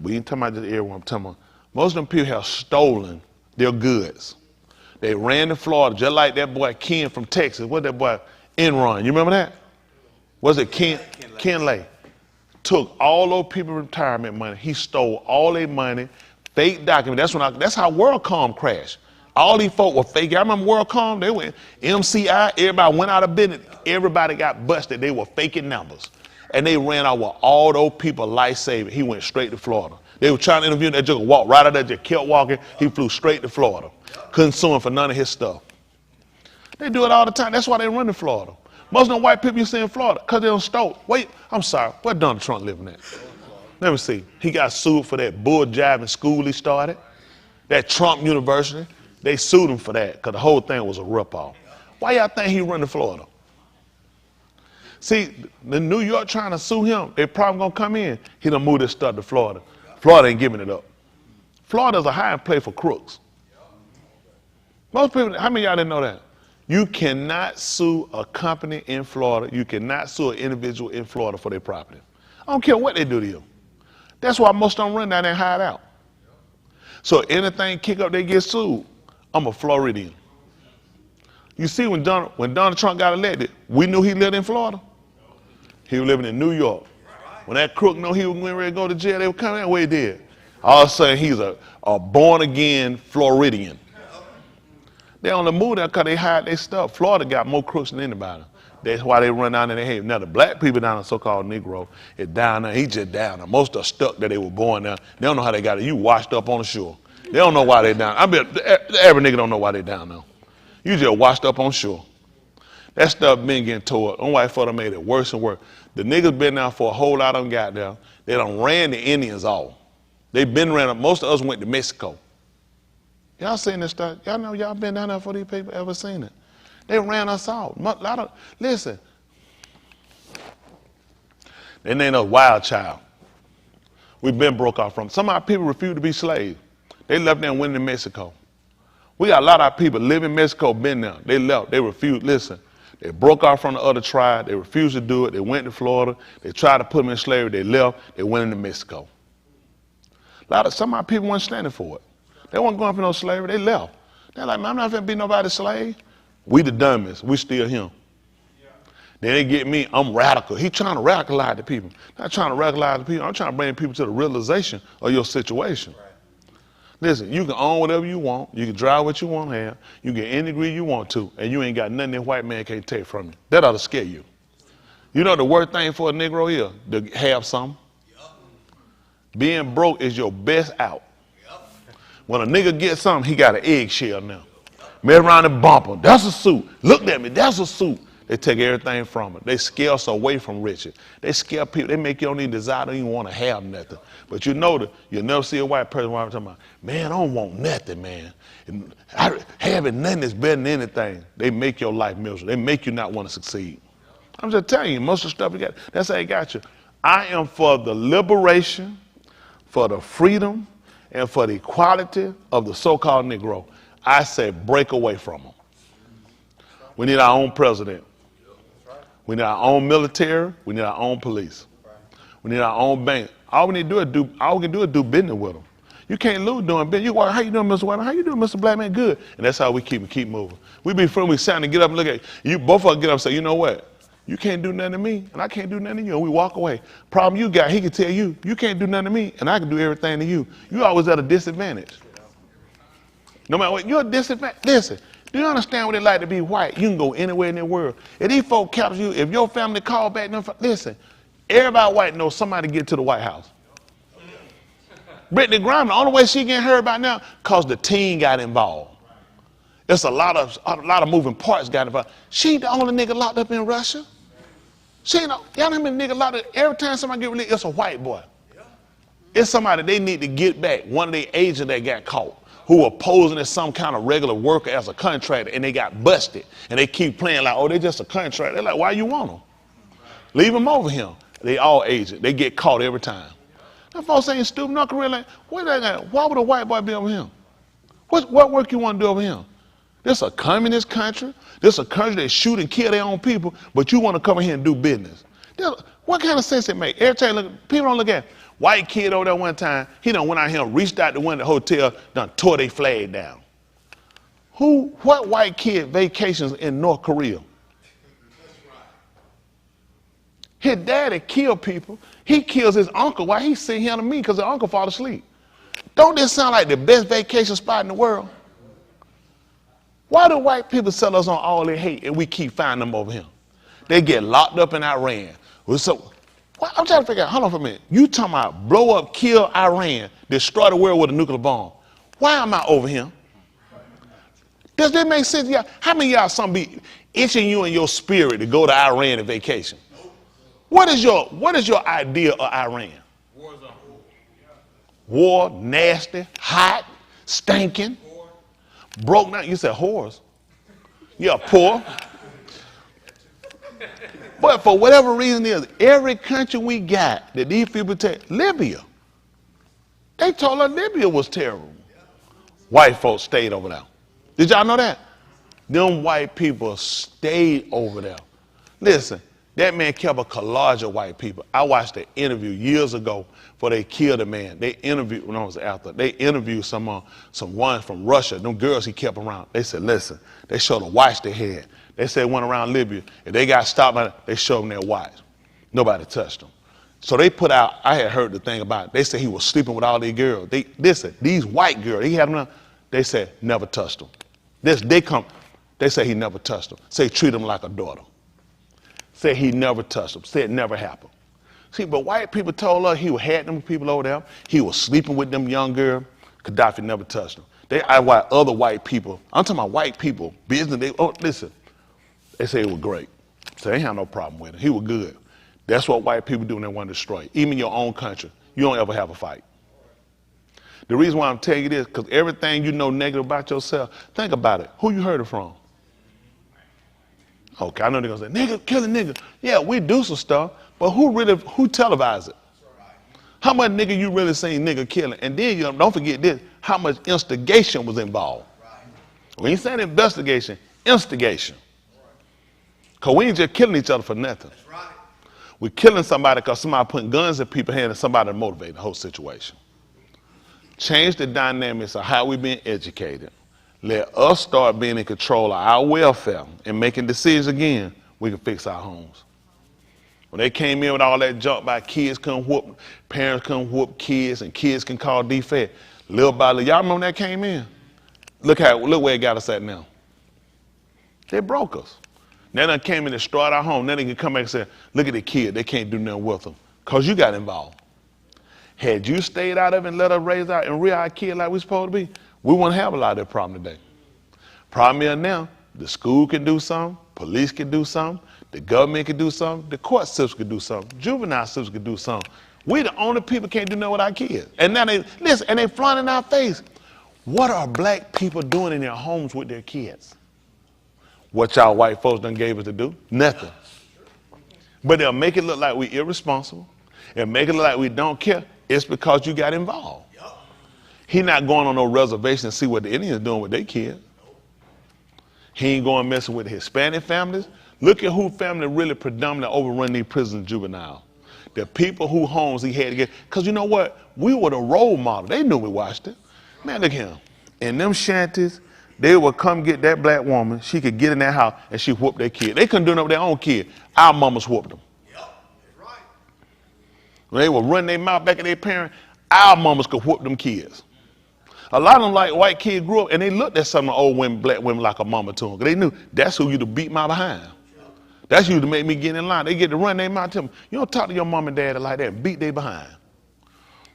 [SPEAKER 1] we ain't talking about this area, I'm talking about. Most of them people have stolen their goods. They ran to Florida, just like that boy Ken from Texas. What that boy, Enron, you remember that? Was it Ken Lay? Took all those people's retirement money. He stole all their money, fake documents. That's how WorldCom crashed. All these folk were fake. I remember WorldCom, they went MCI, everybody went out of business. Everybody got busted. They were faking numbers. And they ran out with all those people life-saving. He went straight to Florida. They were trying to interview him. That just walked right out there, just kept walking. He flew straight to Florida. Couldn't sue him for none of his stuff. They do it all the time. That's why they run to Florida. Most of them white people you see in Florida, because they don't stole. Wait, I'm sorry, where Donald Trump living at? Let me see. He got sued for that bull jiving school he started. That Trump University, they sued him for that because the whole thing was a ripoff. Why y'all think he run to Florida? See, the New York trying to sue him, they probably gonna come in. He done moved his stuff to Florida. Florida ain't giving it up. Florida's a high place for crooks. Most people, how many of y'all didn't know that? You cannot sue a company in Florida. You cannot sue an individual in Florida for their property. I don't care what they do to you. That's why most of them run down there and hide out. So anything kick up, they get sued. I'm a Floridian. You see, when Donald Trump got elected, we knew he lived in Florida. He was living in New York. When that crook knew he was getting ready to go to jail, they were coming out where he did. All of a sudden, he's a born-again Floridian. They on the move there because they hide their stuff. Florida got more crooks than anybody. That's why they run down there and they hate. Now, the black people down there, so-called Negro, is down there. He just down there. Most are stuck that they were born there. They don't know how they got it. You washed up on the shore. They don't know why they down. I bet every nigga don't know why they down there. You just washed up on shore. That stuff been getting tore up. Them white folk made it worse and worse. The niggas been down for a whole lot of them got there. They done ran the Indians off. They been ran up. Most of us went to Mexico. Y'all seen this stuff? Y'all know y'all been down there for these people ever seen it? They ran us out. Listen, they named us Wild Child. We've been broke off from. Some of our people refuse to be slaves. They left there and went to Mexico. We got a lot of our people live in Mexico, been there. They left. They refused. Listen, they broke off from the other tribe. They refused to do it. They went to Florida. They tried to put them in slavery. They left. They went into Mexico. Some of our people weren't standing for it. They weren't going for no slavery. They left. They're like, man, I'm not going to be nobody's slave. We the dumbest. We still him. Yeah. Then they get me, I'm radical. He trying to radicalize the people. Not trying to radicalize the people. I'm trying to bring people to the realization of your situation. Right. Listen, you can own whatever you want. You can drive what you want to have. You can get any degree you want to. And you ain't got nothing that white man can't take from you. That ought to scare you. You know the worst thing for a Negro is to have something. Yep. Being broke is your best out. Yep. When a nigga gets something, he got an eggshell now. Made around the bumper. That's a suit. Looked at me. That's a suit. They take everything from it. They scare us away from riches. They scare people. They make you don't even desire, don't even want to have nothing. But you know that you'll never see a white person talking about, man, I don't want nothing, man. Having nothing is better than anything. They make your life miserable. They make you not want to succeed. I'm just telling you, most of the stuff you got, that's how they got you. I am for the liberation, for the freedom, and for the equality of the so-called Negro. I say break away from them. We need our own president. We need our own military. We need our own police. We need our own bank. All we need to do is do business with them. You can't lose doing business. You, how you doing, Mr. White? How you doing, Mr. Black Man? Good. And that's how we keep moving. We be friends. We sound and get up and look at you. Both of us get up and say, you know what? You can't do nothing to me, and I can't do nothing to you. And we walk away. Problem you got, he can tell you, you can't do nothing to me, and I can do everything to you. You always at a disadvantage. No matter what, you're a disadvantage. Listen, do you understand what it's like to be white? You can go anywhere in the world. If these folk capture you, if your family call back, listen, everybody white knows somebody get to the White House. Brittany Griner, the only way she getting heard about now, because the team got involved. It's a lot of moving parts got involved. She ain't the only nigga locked up in Russia. She ain't, y'all know how many niggas locked up? Every time somebody get released, it's a white boy. It's somebody they need to get back. One of their agents that got caught, who were posing as some kind of regular worker as a contractor, and they got busted. And they keep playing like, oh, they just a contractor. They're like, why you want them? Leave them over here. They all agents. They get caught every time. That folks ain't stupid. No, really, why would a white boy be over here? What work you want to do over here? This a communist country. This a country that shoot and kill their own people, but you want to come in here and do business. What kind of sense it make? Every time people don't look at it. White kid over there one time, he done went out here and reached out the window of the hotel, done tore their flag down. What white kid vacations in North Korea? His daddy killed people. He kills his uncle while he's sitting here to me because his uncle fall asleep. Don't this sound like the best vacation spot in the world? Why do white people sell us on all their hate and we keep finding them over here? They get locked up in Iran. So, I'm trying to figure out, hold on for a minute. You talking about blow up, kill Iran, destroy the world with a nuclear bomb. Why am I over here? Does that make sense? Y'all? How many of y'all something be itching you in your spirit to go to Iran on vacation? What is your idea of Iran?
[SPEAKER 6] War zone.
[SPEAKER 1] War, nasty, hot, stinking, broke down. You said whores. Yeah, poor. But for whatever reason is, every country we got that these people take, Libya. They told us Libya was terrible. White folks stayed over there. Did y'all know that? Them white people stayed over there. Listen, that man kept a collage of white people. I watched an interview years ago before they killed a man. They interviewed, when I was after, they interviewed some ones from Russia, them girls he kept around. They said, listen, they showed a watch they had. They said went around Libya. If they got stopped, they showed them their watch. Nobody touched them. So they put out, I had heard the thing about it. They said he was sleeping with all these girls. Listen, these white girls, he had them, they said never touched them. They say he never touched them. Say treat them like a daughter. Say he never touched them. Say it never happened. See, but white people told us he had them people over there. He was sleeping with them young girls. Gaddafi never touched them. Other white people, I'm talking about white people, business, listen, they say it was great. So they ain't have no problem with it. He was good. That's what white people do when they want to destroy. Even your own country, you don't ever have a fight. The reason why I'm telling you this, because everything you know negative about yourself, think about it. Who you heard it from? Okay, I know they're going to say, nigga, killing nigga. Yeah, we do some stuff, but who televised it? How much nigga you really seen nigga killing? And then don't forget this, how much instigation was involved. We ain't saying investigation, instigation. Because we ain't just killing each other for nothing. We're killing somebody because somebody putting guns in people's hands and somebody to motivate the whole situation. Change the dynamics of how we're being educated. Let us start being in control of our welfare and making decisions again. We can fix our homes. When they came in with all that junk about kids couldn't whoop, parents couldn't whoop kids, and kids can call defect. Little by little, y'all remember when that came in? Look where it got us at now. They broke us. Now they came in and destroyed our home. Then they can come back and say, look at the kid, they can't do nothing with them. Because you got involved. Had you stayed out of it and let us raise our and rear our kid like we're supposed to be, we wouldn't have a lot of that problem today. Problem is now, the school can do something, police can do something, the government can do something, the court system can do something, juvenile system can do something. We the only people can't do nothing with our kids. And now they, listen, and they flying in our face. What are black people doing in their homes with their kids? What y'all white folks done gave us to do? Nothing. But they'll make it look like we irresponsible and make it look like we don't care. It's because you got involved. He not going on no reservation to see what the Indians doing with their kids. He ain't going messing with the Hispanic families. Look at who family really predominantly overrun these prisons and juveniles. The people who homes he had to get. Because you know what? We were the role model. They knew we watched it. Man, look at him. In them shanties, they would come get that black woman. She could get in that house and she whooped their kid. They couldn't do nothing with their own kid. Our mamas whooped them.
[SPEAKER 6] Yep, that's right.
[SPEAKER 1] When they would run their mouth back at their parents, our mamas could whoop them kids. A lot of them like white kids grew up and they looked at some of the old women, black women like a mama to them. They knew that's who you to beat my behind. That's you to make me get in line. They get to run their mouth to them. You don't talk to your mom and dad like that and beat their behind.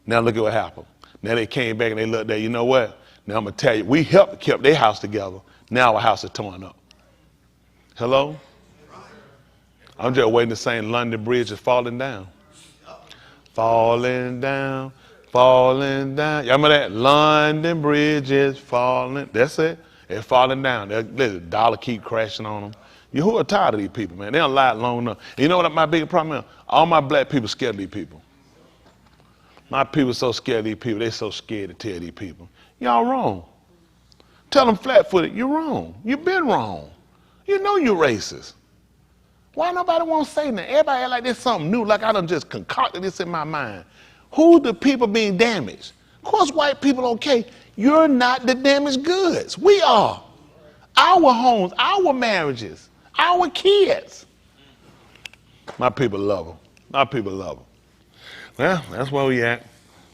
[SPEAKER 1] Now look at what happened. Now they came back and they looked at, you know what? Now I'm going to tell you, we helped keep their house together. Now our house is torn up. Hello? I'm just waiting to say London Bridge is falling down. Falling down, falling down. Y'all remember that? London Bridge is falling. That's it. It's falling down. The dollar keep crashing on them. You who are tired of these people, man. They don't lie long enough. And you know what my biggest problem is? All my black people scared of these people. My people so scared of these people. They so scared to tell these people. Y'all wrong. Tell them flat-footed, you're wrong. You've been wrong. You know you're racist. Why nobody won't say nothing? Everybody act like there's something new, like I done just concocted this in my mind. Who the people being damaged? Of course white people okay. You're not the damaged goods. We are. Our homes, our marriages, our kids. My people love them. My people love them. Well, that's where we at.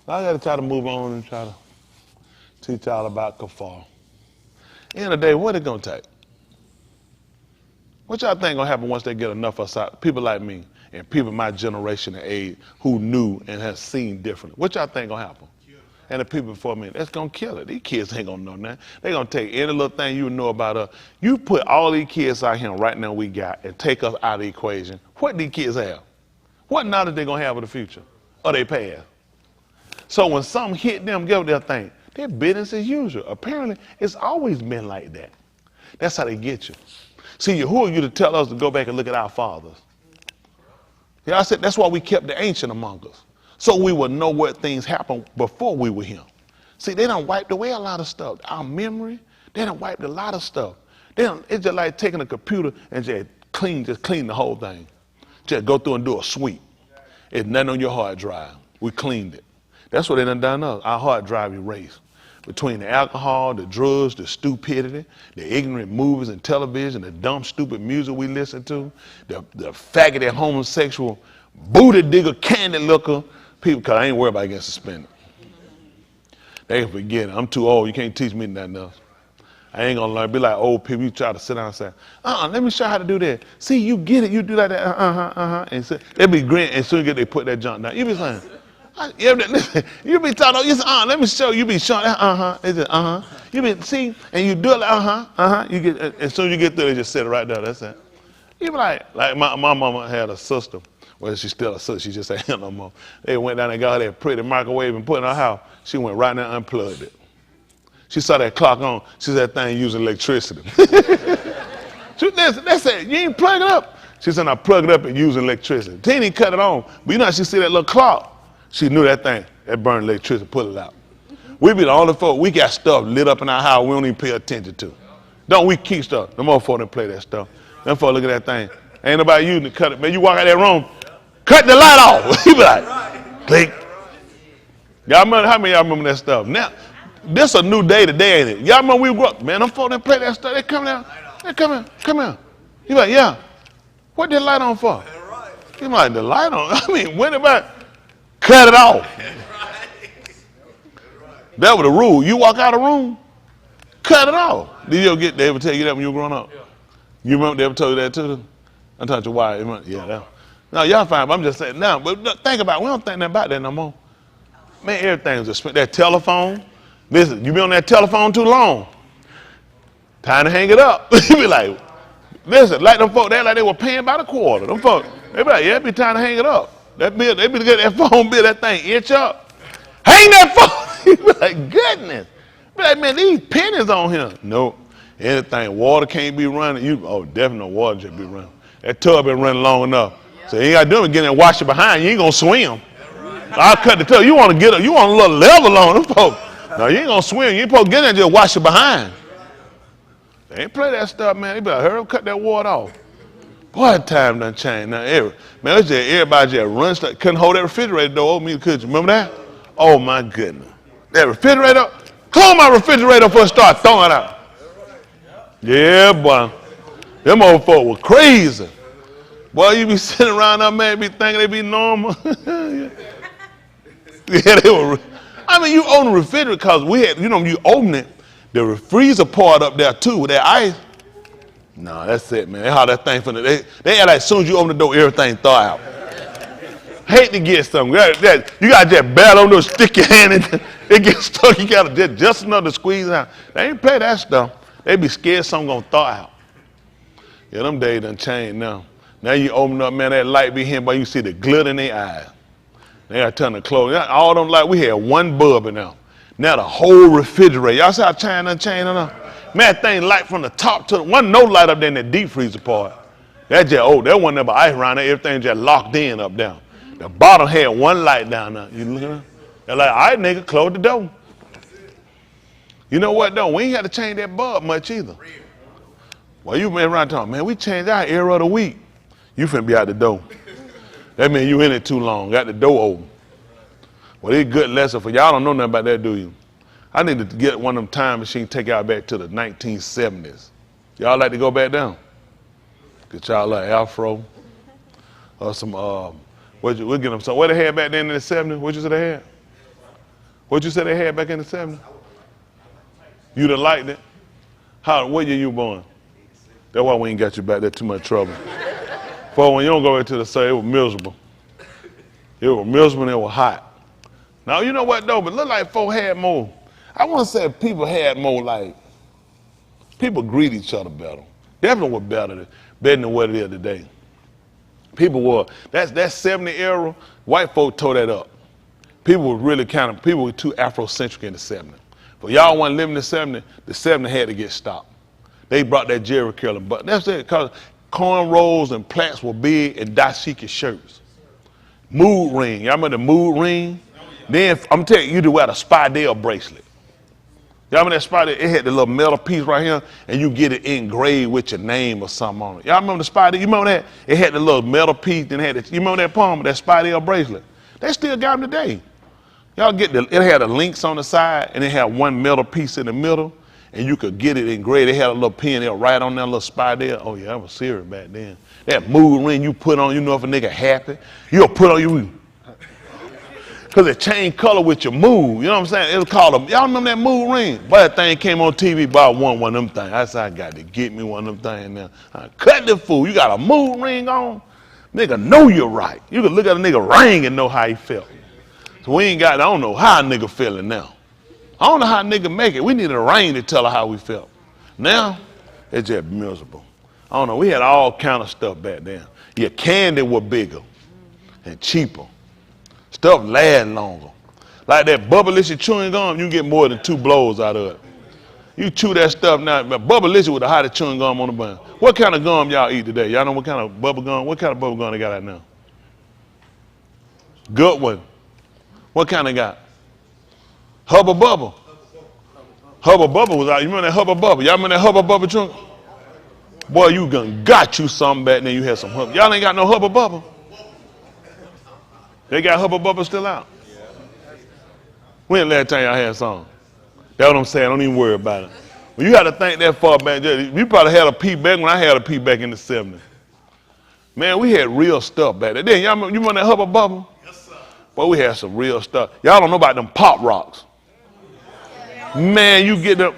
[SPEAKER 1] I got to try to move on and try to teach y'all about kafar. End of the day, what it gonna take? What y'all think gonna happen once they get enough of us, people like me and people my generation and age who knew and have seen differently? What y'all think gonna happen? And the people before me, that's gonna kill it. These kids ain't gonna know nothing. They gonna take any little thing you know about us. You put all these kids out here right now we got and take us out of the equation. What these kids have? What knowledge they gonna have of the future or they past? So when something hit them, get what they'll think. Their business as usual. Apparently, it's always been like that. That's how they get you. See, who are you to tell us to go back and look at our fathers? Yeah, I said that's why we kept the ancient among us. So we would know what things happened before we were him. See, they done wiped away a lot of stuff. Our memory, they done wiped a lot of stuff. It's just like taking a computer and just clean the whole thing. Just go through and do a sweep. It's nothing on your hard drive. We cleaned it. That's what they done us. Our hard drive erased. Between the alcohol, the drugs, the stupidity, the ignorant movies and television, the dumb, stupid music we listen to, the faggoty, homosexual, booty digger, candy looker people, because I ain't worried about getting suspended. They can forget it. I'm too old. You can't teach me nothing else. I ain't going to learn. Be like old people. You try to sit down and say, let me show you how to do that. See, you get it. You do like that. And so, they be grinning. And soon as they put that junk down. You be saying, you be talking, you say, let me show you. You be showing, You be, see, and you do it like, You get, as soon as you get through, they just sit right there. That's it. You be like my mama had a sister. Well, she's still a sister. She just ain't here no more. They went down and got her that pretty microwave and put it in her house. She went right there and unplugged it. She saw that clock on. She said that thing using electricity. That's it. You ain't plug it up. She said, I plug it up and use electricity. She didn't cut it on. But you know how she see that little clock? She knew that thing. That burned electricity, pull it out. We be the only folk, we got stuff lit up in our house we don't even pay attention to. Don't we keep stuff? The more folk didn't play that stuff. Them folk look at that thing. Ain't nobody using to cut it. Man, you walk out that room, cut the light off. You be like, click. Y'all remember, how many of y'all remember that stuff? Now, this a new day today, ain't it? Y'all remember we grew up, man, them folk didn't play that stuff. They come down. They come here. You like, yeah. What that light on for? You like, the light on? I mean, when about cut it off? That was the rule. You walk out of the room, cut it off. Did you ever they ever tell you that when you were growing up? Yeah. You remember they ever told you that too? I'm talking to why? Yeah, that. No, y'all fine, but I'm just saying now. But think about it. We don't think nothing about that no more. Man, everything was expensive. That telephone. Listen, you be on that telephone too long. Time to hang it up. You be like, listen, like them folks, they like they were paying by the quarter. Them folks, they be like, yeah, it be time to hang it up. That bill, they be get that phone bill, that thing itch up. Hang that phone. You be like, goodness. Be like, man, these pennies on here. Nope. Anything, water can't be running. Definitely no water just be running. That tub been running long enough. So you ain't got to do it, get in there and wash it behind. You ain't going to swim. I'll cut the tub. You want to get up, you want a little level on them folks. No, you ain't going to swim. You ain't supposed to get in there and just wash it behind. They ain't play that stuff, man. They better hurry up, cut that water off. Boy, time done changed. Now, man, it's just everybody just run stuff. Couldn't hold that refrigerator door open, could you? Remember that? Oh, my goodness. That refrigerator, close my refrigerator before I start throwing it out. Yeah, boy. Them old folk were crazy. Boy, you be sitting around there, man, be thinking they be normal. Yeah, they were. I mean, you own the refrigerator because we had, you open it, the freezer part up there too with that ice. No, that's it, man. They how that thing from they act like as soon as you open the door, everything thaw out. Hate to get something. You got to just battle on those, stick your hand in it gets stuck. You got to just enough to squeeze out. They ain't play that stuff. They be scared something going to thaw out. Yeah, them days done changed now. Now you open up, man, that light be here, but you see the glitter in their eyes. They got to turn the clothes. All them lights, we had one bulb in there. Now the whole refrigerator. Y'all see how China done changed on there? Man, that thing light from the top to the, wasn't no light up there in the deep freezer part. That just, that wasn't ever ice around there. Everything just locked in up down. The bottom had one light down there. You look at that? They're like, all right, nigga, close the door. You know what, though? We ain't had to change that bulb much either. Well, you been around talking, man, we changed our era of the week. You finna be out the door. That means you in it too long. Got the door open. Well, it's a good lesson for y'all. Don't know nothing about that, do you? I need to get one of them time machines, take y'all back to the 1970s. Y'all like to go back down? Get y'all like afro or some, we'll get them some. What they had back then in the 70s? What you said they had? What you said they had back in the 70s? You done liked it? What year you born? That's why we ain't got you back there, too much trouble. For when you don't go into the sun, it was miserable. It was miserable and it was hot. Now, you know what, though? But look like folk had more. I want to say people had more like, people greet each other better. Definitely were better than what it is today. People were, that 70 era, white folk tore that up. People were really people were too Afrocentric in the 70s. But y'all wasn't living in the 70s had to get stopped. They brought that Jerry Curl, but that's it, because cornrows and plaits were big and dashiki shirts. Mood ring, y'all remember the mood ring? Then, I'm telling you, you wear the Spidell bracelet. Y'all remember that Spidell? It had the little metal piece right here, and you get it engraved with your name or something on it. Y'all remember the Spidell? You remember that? It had the little metal piece, then it had you remember that palm, that Spidell bracelet? They still got them today. Y'all it had the links on the side, and it had one metal piece in the middle, and you could get it engraved. They had a little pin there right on that little Spidell. Oh yeah, that was serious back then. That mood ring you put on, you know if a nigga happy, you'll put on you. Because it changed color with your mood. You know what I'm saying? It was called y'all remember that mood ring? Boy, that thing came on TV, but I want one of them things. I said, I got to get me one of them things now. I cut the fool. You got a mood ring on? Nigga know you're right. You can look at a nigga ring and know how he felt. So we ain't got, I don't know how a nigga feeling now. I don't know how a nigga make it. We needed a ring to tell her how we felt. Now, it's just miserable. I don't know. We had all kind of stuff back then. Your candy was bigger and cheaper. Stuff last longer. Like that Bubblicious chewing gum, you can get more than 2 blows out of it. You chew that stuff now, but Bubblicious with the hottest chewing gum on the bun. What kind of gum y'all eat today? Y'all know what kind of bubble gum? What kind of bubble gum they got out now? Good one. What kind they got? Hubba Bubba. Hubba Bubba was out. You remember that Hubba Bubba? Y'all remember that Hubba Bubba chewing? Boy, you got you something back then. You had some Hubba. Y'all ain't got no Hubba Bubba. They got Hubba Bubba still out. When the last time y'all had some? That's what I'm saying. Don't even worry about it. Well, you got to think that far back. You probably had a pee back when I had a pee back in the 70s. Man, we had real stuff back then. Y'all remember, you remember that Hubba Bubba? Yes, sir. Boy, we had some real stuff. Y'all don't know about them Pop Rocks. Man, you get them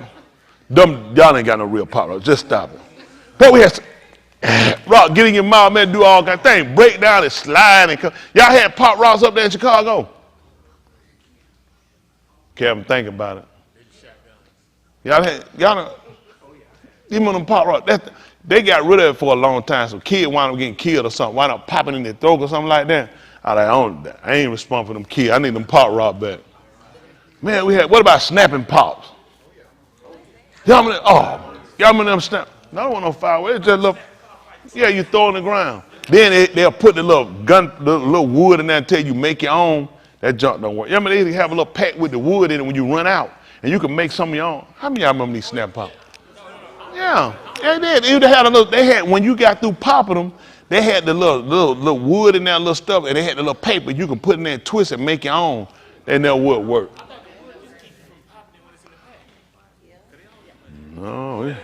[SPEAKER 1] y'all ain't got no real Pop Rocks. Just stop it. But we had some, rock, get in your mouth, man, do all kind of things. Break down and slide and come. Y'all had Pop Rocks up there in Chicago? Kevin, think about it. Y'all, even them pop rock, they got rid of it for a long time. So kids wind up getting killed or something, wind up popping in their throat or something like that. I ain't responsible for them kids. I need them pop rock back. Man, what about snapping pops? Y'all remember them snap? No, I don't want no fireworks. It's just little, yeah, you throw on the ground. Then they'll put the little little wood in there and tell you make your own. That junk don't work. You remember they have a little pack with the wood in it when you run out, and you can make some of your own. How many of y'all remember these snap pops? Yeah, they did. They had when you got through popping them, they had the little wood in that little stuff, and they had the little paper you can put in there and twist and make your own. They never would work. No,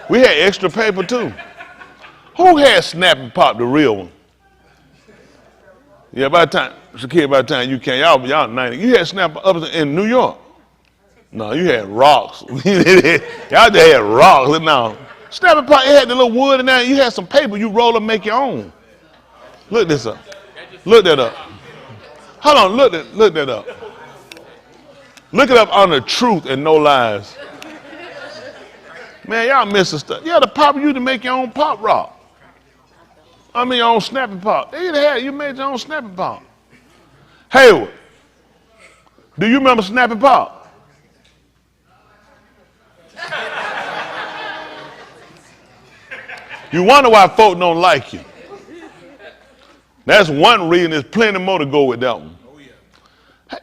[SPEAKER 1] we had extra paper too. Who had snapping pop, the real one? Yeah, by the time you came, y'all 90. You had snap up in New York. No, you had rocks. Y'all just had rocks. No, snapping pop, it had the little wood in there. You had some paper. You roll and make your own. Look this up. Look that up. Hold on, look that up. Look it up on the Truth and No Lies. Man, y'all missing stuff. Yeah, the pop you to make your own pop rock. I mean your own snapping pop. You made your own snapping pop. Hayward, do you remember snapping pop? You wonder why folk don't like you. That's one reason. There's plenty more to go with that one.
[SPEAKER 6] Oh, yeah.
[SPEAKER 1] Hey,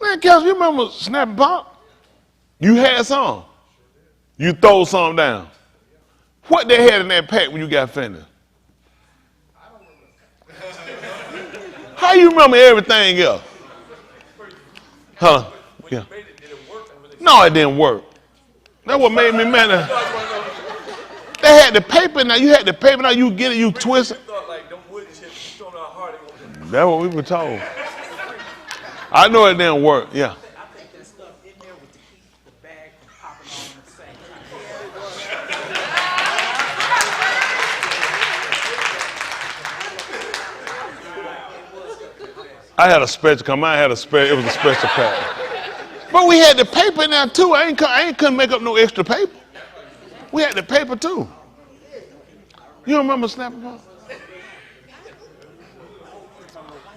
[SPEAKER 1] man, Kelsey, you remember snapping pop? You had some. You throw some down. What they had in that pack when you got finished? How you remember everything else? Huh? Yeah. No, it didn't work. That's what made me mad. They had the paper now. You had the paper now. You get it, you twist it. That's what we were told. I know it didn't work. Yeah.
[SPEAKER 5] I think that stuff in there was to keep the bag from popping on at the same time.
[SPEAKER 1] I had a special. It was a special pack. But we had the paper in there too. I ain't couldn't make up no extra paper. We had the paper too. You don't remember snapping pop?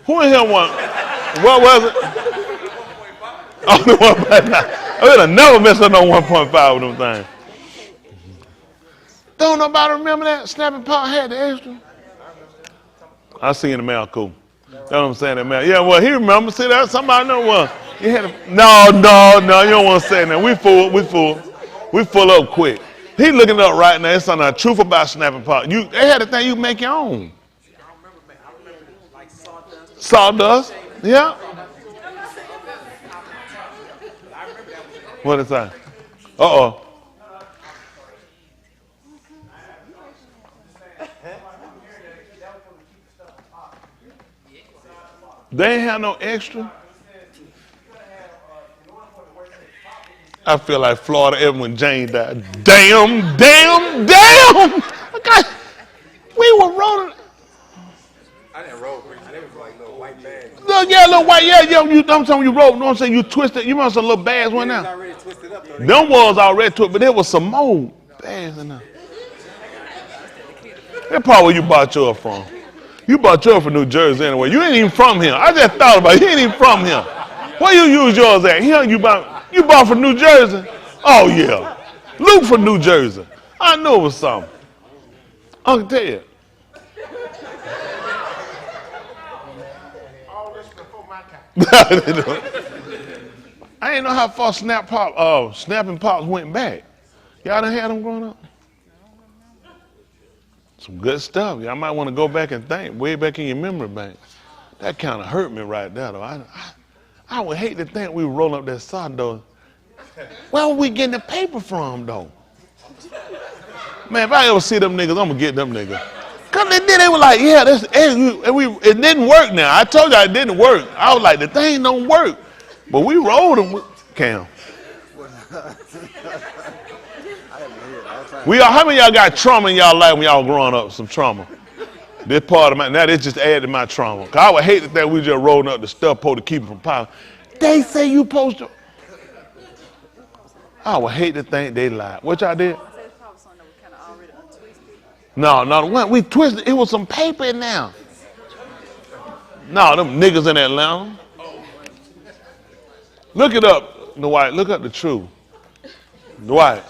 [SPEAKER 1] Who in here won? What was it? Oh, the 1.5. I would have never messed up no 1.5 with them things. Don't nobody remember that? Snapping pop had the extra? I seen the mail cool. That's what I'm saying, that mail. Yeah, well, he remembers. See that? Somebody know what? No, you don't want to say that. We full up quick. He looking it up right now. It's on the Truth about snapping pop. They had a thing you make your own.
[SPEAKER 5] I remember like sawdust.
[SPEAKER 1] Sawdust? Yeah. What is that? Uh-oh. They ain't have no extra. I feel like Florida ever when Jane died. Damn. Okay. We were rolling.
[SPEAKER 5] I didn't roll with it. They was like little white bags.
[SPEAKER 1] Little white, I'm telling you roll. You know what I'm saying? You twisted. You remember some little bags went
[SPEAKER 5] It was
[SPEAKER 1] out?
[SPEAKER 5] already twisted up though.
[SPEAKER 1] Them was already twisted, but there was some more bags in there. That's probably where you bought yours from. You bought yours from New Jersey anyway. You ain't even from here. I just thought about it. You ain't even from here. Where you use yours at? Here you bought from New Jersey? Oh yeah. Luke from New Jersey. I knew it was something. Uncle Ted.
[SPEAKER 7] All this before my time.
[SPEAKER 1] I didn't know how far snapping pops went back. Y'all done had them growing up? Some good stuff. Y'all might want to go back and think way back in your memory bank. That kind of hurt me right there, though. I would hate to think we were rolling up that sawdust. Where were we getting the paper from, though? Man, if I ever see them niggas, I'm going to get them niggas. Because they were like, yeah, it didn't work now. I told you it didn't work. I was like, the thing don't work. But we rolled them with Cam. How many of y'all got trauma in y'all life when y'all growing up? Some trauma. This part of now this just added to my trauma. Cause I would hate that we just rolling up the stuff to keep it from popping. they say you supposed to. I would hate to think they lied. What y'all did?
[SPEAKER 2] I said it's probably something that was kind of already untwisted.
[SPEAKER 1] No, we twisted. It was some paper in there. No, them niggas in Atlanta. Look it up, Dwight. Look up the truth. Dwight.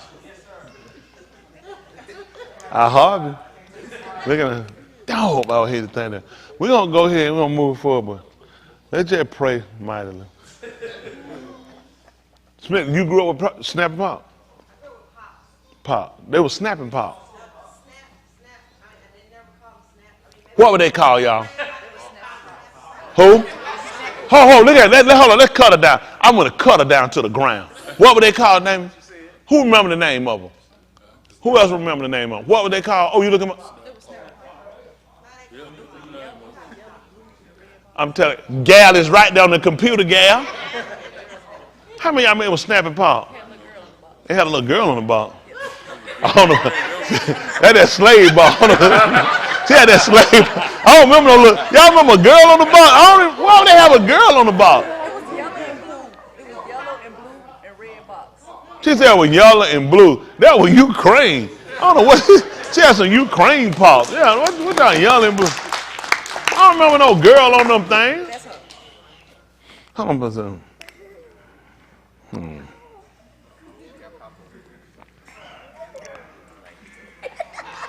[SPEAKER 1] I Harvey. Look at that. Dog, I would hate to think that. We're going to go ahead and we're going to move forward. Let's just pray mightily. Smith, you grew up with snapping pop? Pop. They were snapping pop. What would they call y'all? Who? Hold, look at that. Hold on, let's cut her down. I'm going to cut her down to the ground. What would they call the name? Who remember the name of them? Who else remember the name of them? What would they call? Oh, you looking up? I'm telling you, Gal is right there on the computer, Gal. How many of y'all men was snapping pop? They had a little girl on the ball. I don't know. That slave ball. She had that slave. I don't remember no little. Y'all remember a girl on the ball? Why would they have a girl on the ball?
[SPEAKER 2] It was yellow and blue. It was yellow and blue and red box.
[SPEAKER 1] She said it was yellow and blue. That was Ukraine. I don't know what. She had some Ukraine pop. Yeah, what that yellow and blue? I don't remember no girl on them things.
[SPEAKER 2] That's her.
[SPEAKER 1] Hold on for a second.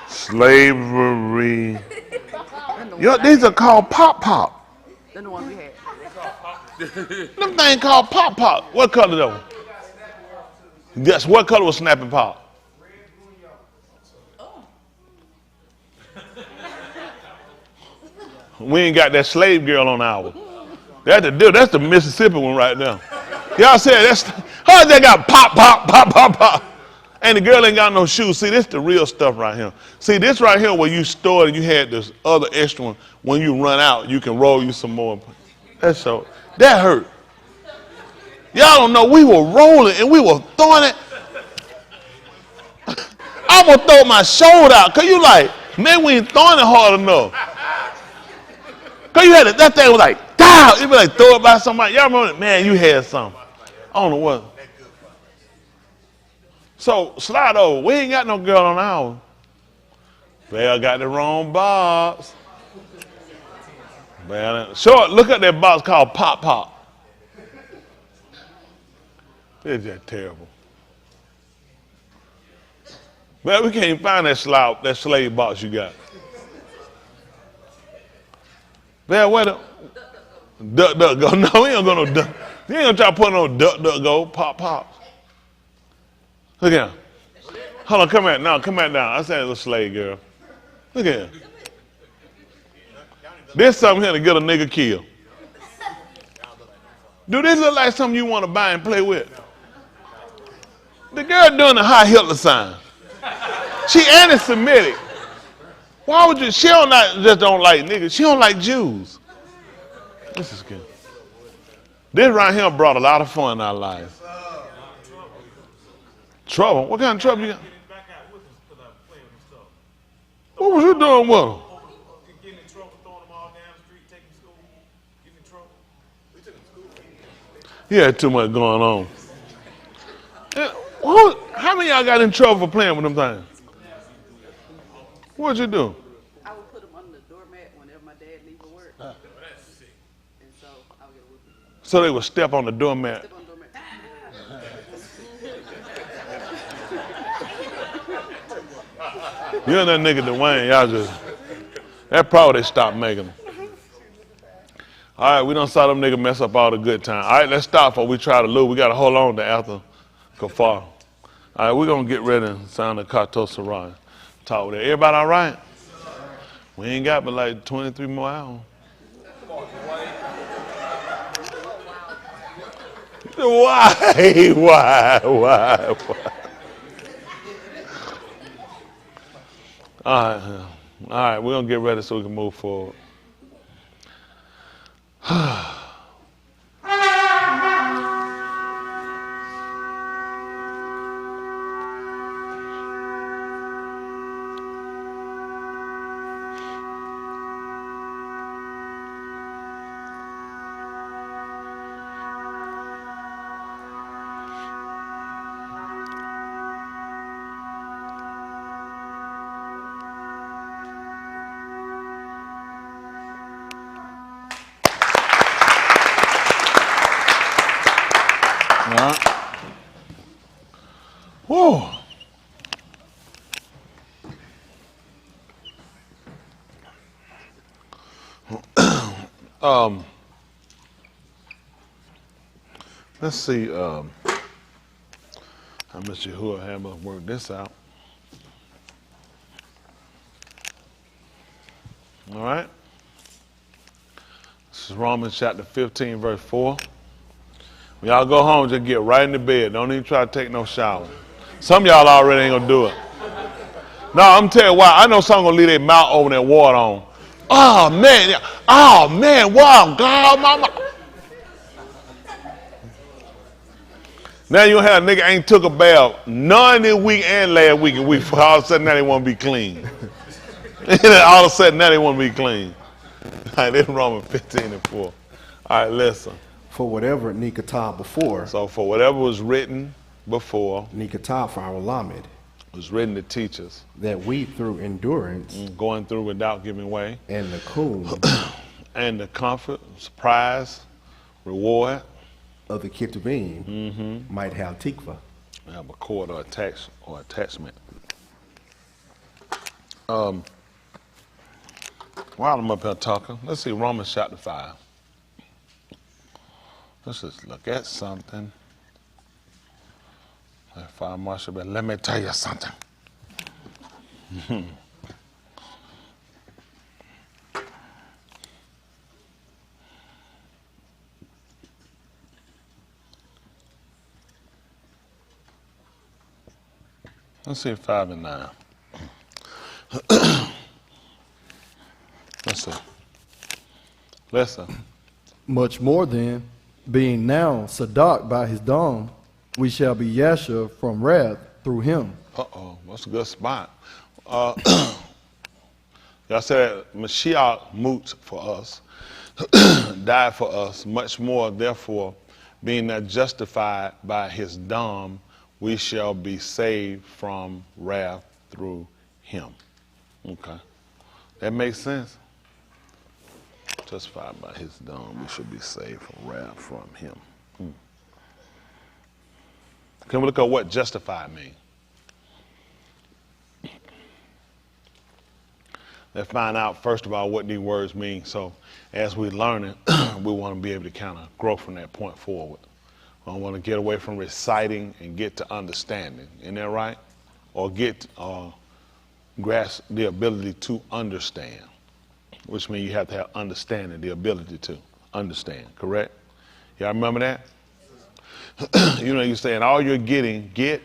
[SPEAKER 1] Slavery. Yo, these are called pop.
[SPEAKER 2] They're the ones we had.
[SPEAKER 1] Them things called pop. What color though? Yes, what color was snapping pop? We ain't got that slave girl on our. That's the deal. That's the Mississippi one right there. Y'all said that's how they got pop. And the girl ain't got no shoes. See, this the real stuff right here. See, this right here where you stored and you had this other extra one. When you run out, you can roll you some more. That's so. That hurt. Y'all don't know. We were rolling and we were throwing it. I'm gonna throw my shoulder out. Cause you like, man, we ain't throwing it hard enough. Cause you had it, that thing was like, down. It be like throw it by somebody. Y'all remember, man, you had something. I don't know what. So slide over. We ain't got no girl on ours. Bell got the wrong box. Bell, sure, look at that box called Pop. It's just terrible. Man, we can't find that slave box you got. Man, where the duck go? No, we ain't gonna no duck. You ain't gonna try to put no duck go. Pop. Look at him. Hold on, come back. No, come back down. I said little slave girl. Look at him. This something here to get a nigga killed. Do this look like something you want to buy and play with? The girl doing the high Hitler sign. She anti-Semitic. Why would you? She just don't like niggas. She don't like Jews. This is good. This right here brought a lot of fun in our lives. Trouble? What kind of trouble you got? What was you doing with them?
[SPEAKER 4] Getting in trouble, throwing them all down the street, taking school, getting in trouble. We took them to school.
[SPEAKER 1] You had too much going on. How many of y'all got in trouble for playing with them things? What'd you do?
[SPEAKER 2] I would put them under the doormat whenever my dad leave for work. And so I would get a whooping.
[SPEAKER 1] So they would step on the doormat.
[SPEAKER 2] Step on the doormat.
[SPEAKER 1] You and that nigga Dwayne, y'all just, that probably they stopped making them. All right, we done saw them niggas mess up all the good time. All right, let's stop before we try to lose. We got to hold on to after Kafar. All right, we're going to get ready and sound the Kato Sarai. Talk with it. Everybody all right? We ain't got but like 23 more hours. Why? All right, we're going to get ready so we can move forward. right. Whoa. Let's see how much Yahuwah have us work this out. All right. This is Romans chapter 15, verse 4. When y'all go home, just get right in the bed. Don't even try to take no shower. Some of y'all already ain't gonna do it. No, I'm telling you why. I know some gonna leave their mouth over that water on. Oh man, wow, God, mama. Now you have a nigga ain't took a bath none this week and last week and week. All of a sudden now they want to be clean. All of a sudden now they want to be clean. All right, this is Romans 15 and 4. All right, listen.
[SPEAKER 8] For whatever nikatah before,
[SPEAKER 1] So for whatever was written before,
[SPEAKER 8] nikatah for our lamed,
[SPEAKER 1] was written to teach us,
[SPEAKER 8] that we through endurance
[SPEAKER 1] going through without giving way,
[SPEAKER 8] and the kum
[SPEAKER 1] and the comfort, surprise, reward,
[SPEAKER 8] of the ketuvim might have tikva.
[SPEAKER 1] have a cord or attachment. While I'm up here talking, let's see Romans chapter 5. Let's just look at something. Fire Marshal, but let me tell you something. Let's see 5 and 9. Let's see. Listen.
[SPEAKER 9] Much more then, being now sadak by his dom, we shall be yasha from wrath through him.
[SPEAKER 1] Uh-oh, that's a good spot. Y'all said Mashiach moot for us, died for us, much more, therefore, being not justified by his dom, we shall be saved from wrath through him. Okay. That makes sense? Justified by his dom, we should be saved from wrath from him. Can we look at what justified means? Let's find out, first of all, what these words mean. So as we learn it, we want to be able to kind of grow from that point forward. I want to get away from reciting and get to understanding. Isn't that right? Or grasp the ability to understand, which means you have to have understanding, the ability to understand, correct? Y'all remember that? You know, you're saying all you're getting, get,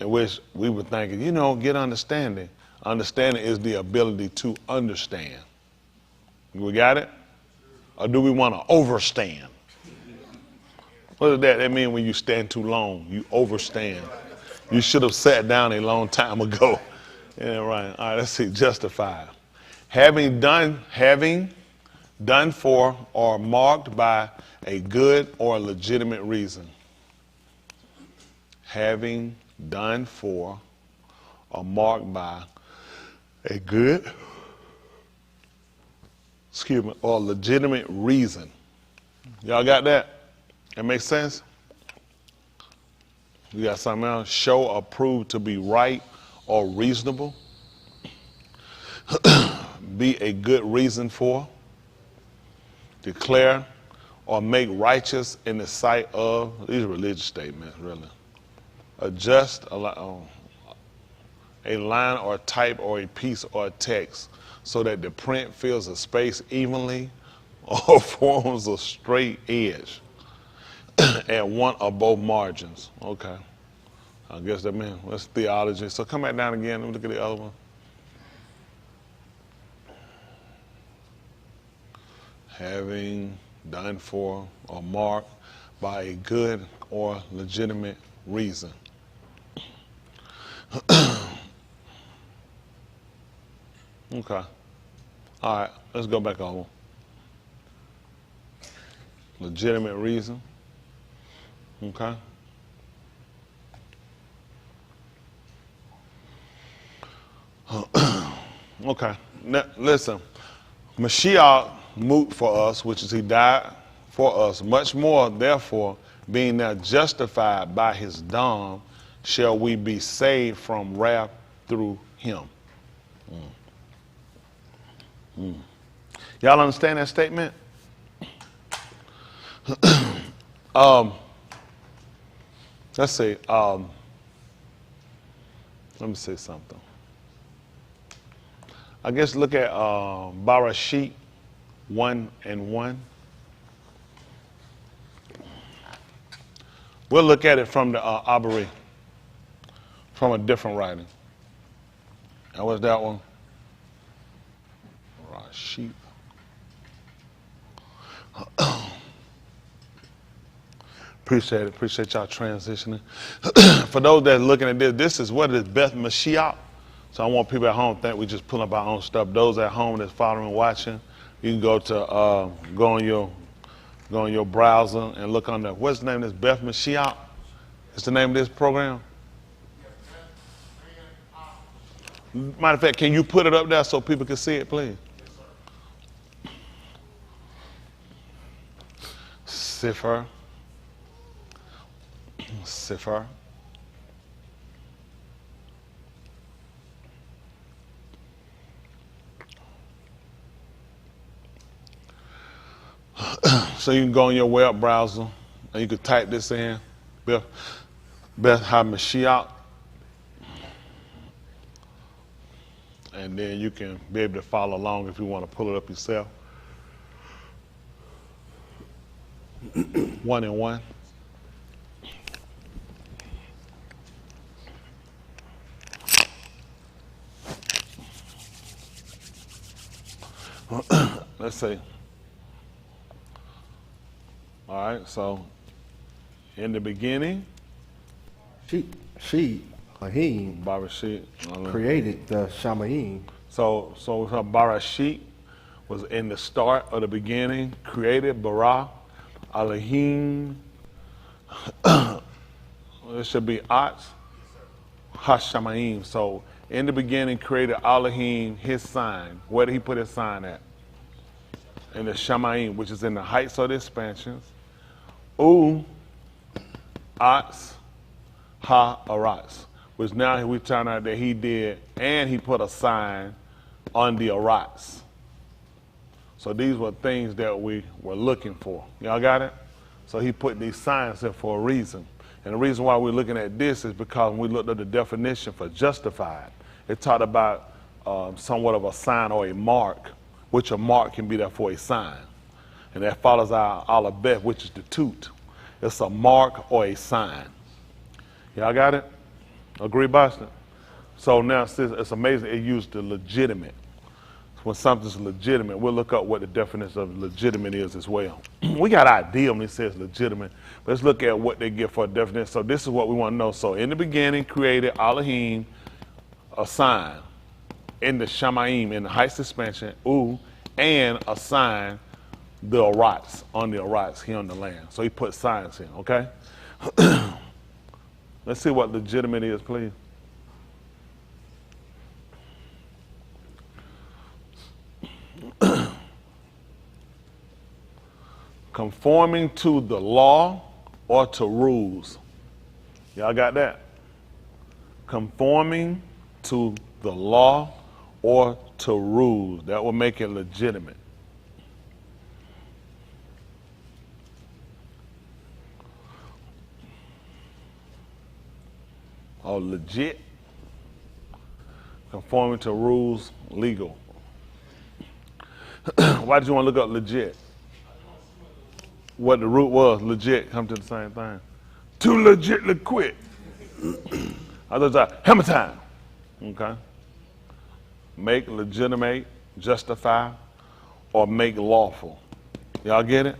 [SPEAKER 1] in which we were thinking, get understanding. Understanding is the ability to understand. We got it? Or do we want to overstand? What does that mean when you stand too long? You overstand. You should have sat down a long time ago. Yeah, right. All right, let's see. Justified. Having done for or marked by a good or legitimate reason. Having done for or marked by a good, or legitimate reason. Y'all got that? That makes sense? You got something else? Show or prove to be right or reasonable. Be a good reason for. Declare or make righteous in the sight of. These are religious statements, really. Adjust a line or type or a piece or a text so that the print fills a space evenly or forms a straight edge at one or both margins. Okay. I guess that means that's theology. So come back down again and look at the other one. Having done for or marked by a good or legitimate reason. Okay. All right, let's go back over. Legitimate reason. Okay. Okay. Now, listen. Mashiach moot for us, which is he died for us, much more, therefore, being now justified by his dom, shall we be saved from wrath through him. Y'all understand that statement? Let's see. Let me say something. I guess look at Barashit 1:1. We'll look at it from the Abari, from a different writing. And what's that one? Rashid. Appreciate it. Appreciate y'all transitioning. For those that are looking at this, this is what is Beth Mashiach. So I want people at home to think we just pull up our own stuff. Those at home that's following, watching, you can go to go on your browser and look on the, what's the name of this? Beth Mashiach? It's the name of this program? Matter of fact, can you put it up there so people can see it, please? Siffer. Siffer. So you can go on your web browser and you can type this in, Beth HaMashiach, and then you can be able to follow along if you want to pull it up yourself. 1:1. Let's see. All right, so in the beginning,
[SPEAKER 8] She, Ahim,
[SPEAKER 1] Barashit
[SPEAKER 8] created the Shamaim.
[SPEAKER 1] So her Barashit was in the start of the beginning, created Bara, Elohim. It should be Atz, Hashamayim. So in the beginning, created Elohim, his sign. Where did he put his sign at? In the Shamayim, which is in the heights of the expansions. Atz, Ha-Aratz, which now we found out that he did, and he put a sign on the Aratz. So these were things that we were looking for. Y'all got it? So he put these signs in for a reason. And the reason why we're looking at this is because when we looked at the definition for justified, it talked about somewhat of a sign or a mark, which a mark can be there for a sign. And that follows our alphabet, which is the toot. It's a mark or a sign. Y'all got it? Agree, Boston? So now it's amazing it used the legitimate. When something's legitimate, we'll look up what the definition of legitimate is as well. We got an idea when it says legitimate, but let's look at what they give for a definition. So this is what we want to know. So in the beginning, created Elohim, a sign. In the Shamayim, in the heights expansion, and a sign, the Aratz, on the Aratz, here on the land. So he put signs in, okay? Let's see what legitimate is, please. Conforming to the law or to rules. Y'all got that? Conforming to the law or to rules. That will make it legitimate. Or legit. Conforming to rules, legal. Why did you want to look up legit? What the root was, legit, come to the same thing. Too legit to quit. Others are hammer time. Okay. Make legitimate, justify, or make lawful. Y'all get it?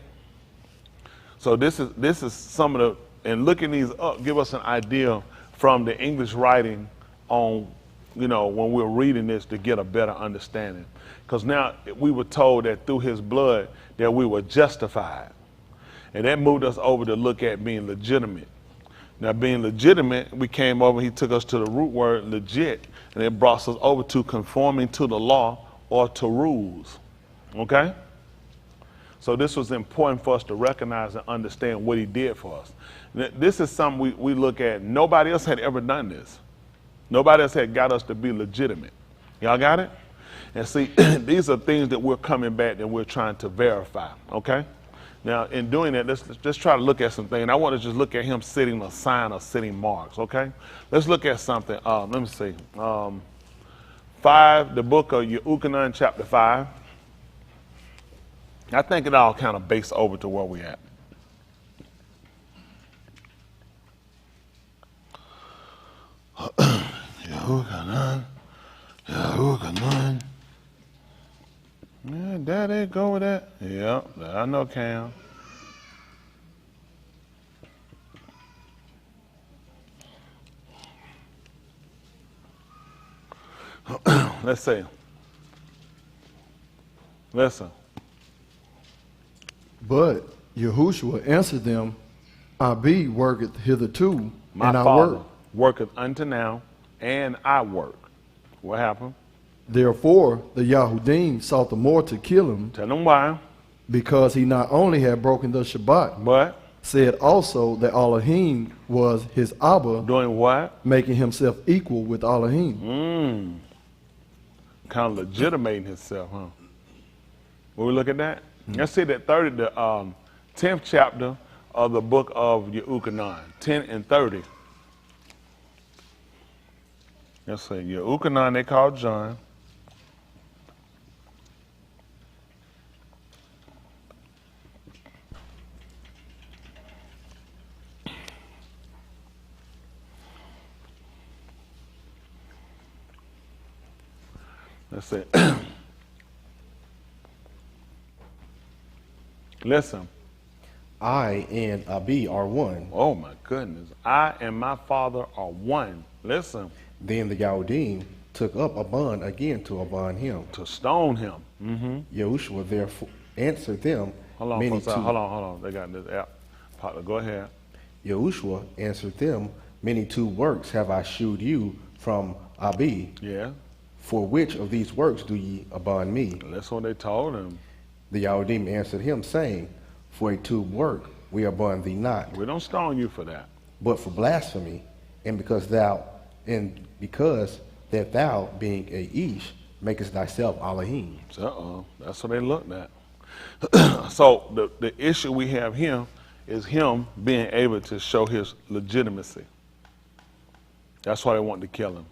[SPEAKER 1] So this is some of the, and looking these up, give us an idea from the English writing on, when we're reading this to get a better understanding. Because now we were told that through his blood that we were justified. And that moved us over to look at being legitimate. Now being legitimate, we came over, he took us to the root word legit, and it brought us over to conforming to the law or to rules. Okay? So this was important for us to recognize and understand what he did for us. This is something we look at. Nobody else had ever done this. Nobody else had got us to be legitimate. Y'all got it? And see, these are things that we're coming back and we're trying to verify, okay? Now, in doing that, let's just try to look at some things. I want to just look at him sitting a sign or sitting marks, okay? Let's look at something. Let me see. 5, the book of Yehukanan, chapter 5. I think it all kind of based over to where we at. Yehukanan, Yehukanan. Yeah, Daddy, go with that. Yep, I know Cam. Let's see. Listen.
[SPEAKER 9] But Yahushua answered them, I be worketh hitherto,
[SPEAKER 1] My
[SPEAKER 9] and I
[SPEAKER 1] Father
[SPEAKER 9] work.
[SPEAKER 1] worketh unto now, and I work. What happened?
[SPEAKER 9] Therefore the Yahudim sought the more to kill him,
[SPEAKER 1] Tell them why.
[SPEAKER 9] because he not only had broken the Shabbat,
[SPEAKER 1] But
[SPEAKER 9] said also that Elohim was his Abba,
[SPEAKER 1] doing what?
[SPEAKER 9] making himself equal with Elohim.
[SPEAKER 1] Kind of legitimating himself, huh? Will we look at that? Let's see that 10th chapter of the book of Yehukanan, 10 and 30. Let's see, Yehukanan, they called John. Let's see. Listen.
[SPEAKER 8] I and Abi are one.
[SPEAKER 1] Oh my goodness. I and my Father are one. Listen.
[SPEAKER 8] Then the Yahudim took up a bond again to abond him.
[SPEAKER 1] To stone him.
[SPEAKER 8] Yahushua therefore answered them.
[SPEAKER 1] Hold on,
[SPEAKER 8] many
[SPEAKER 1] folks.
[SPEAKER 8] two-
[SPEAKER 1] Hold on. They got this app. Partner, go ahead.
[SPEAKER 8] Yahushua answered them, many two works have I shewed you from Abi.
[SPEAKER 1] Yeah.
[SPEAKER 8] For which of these works do ye abond me?
[SPEAKER 1] That's what they told him.
[SPEAKER 8] The Yahudim answered him, saying, For a two work we abond thee not,
[SPEAKER 1] We don't stone you for that.
[SPEAKER 8] but for blasphemy, and because that thou, being a Ish, makest thyself Elohim.
[SPEAKER 1] So that's what they looked at. So the issue we have here is him being able to show his legitimacy. That's why they wanted to kill him.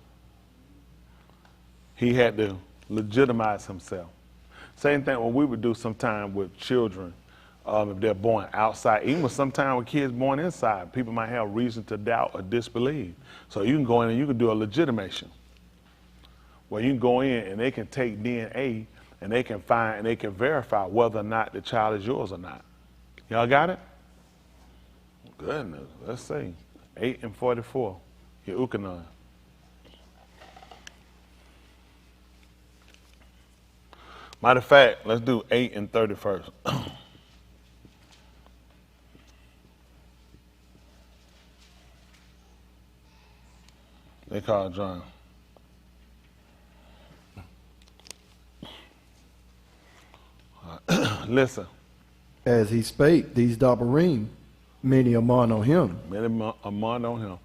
[SPEAKER 1] He had to legitimize himself. Same thing what we would do sometime with children if they're born outside. Even sometimes with kids born inside, people might have reason to doubt or disbelieve. So you can go in and you can do a legitimation. Where you can go in and they can take DNA and they can find and they can verify whether or not the child is yours or not. Y'all got it? Goodness, let's see. 8 and 44, Yehukanan. Matter of fact, let's do 8 and 30 first. They call John. Listen.
[SPEAKER 9] As he spake these dabarim, many among on him.
[SPEAKER 1] Many among on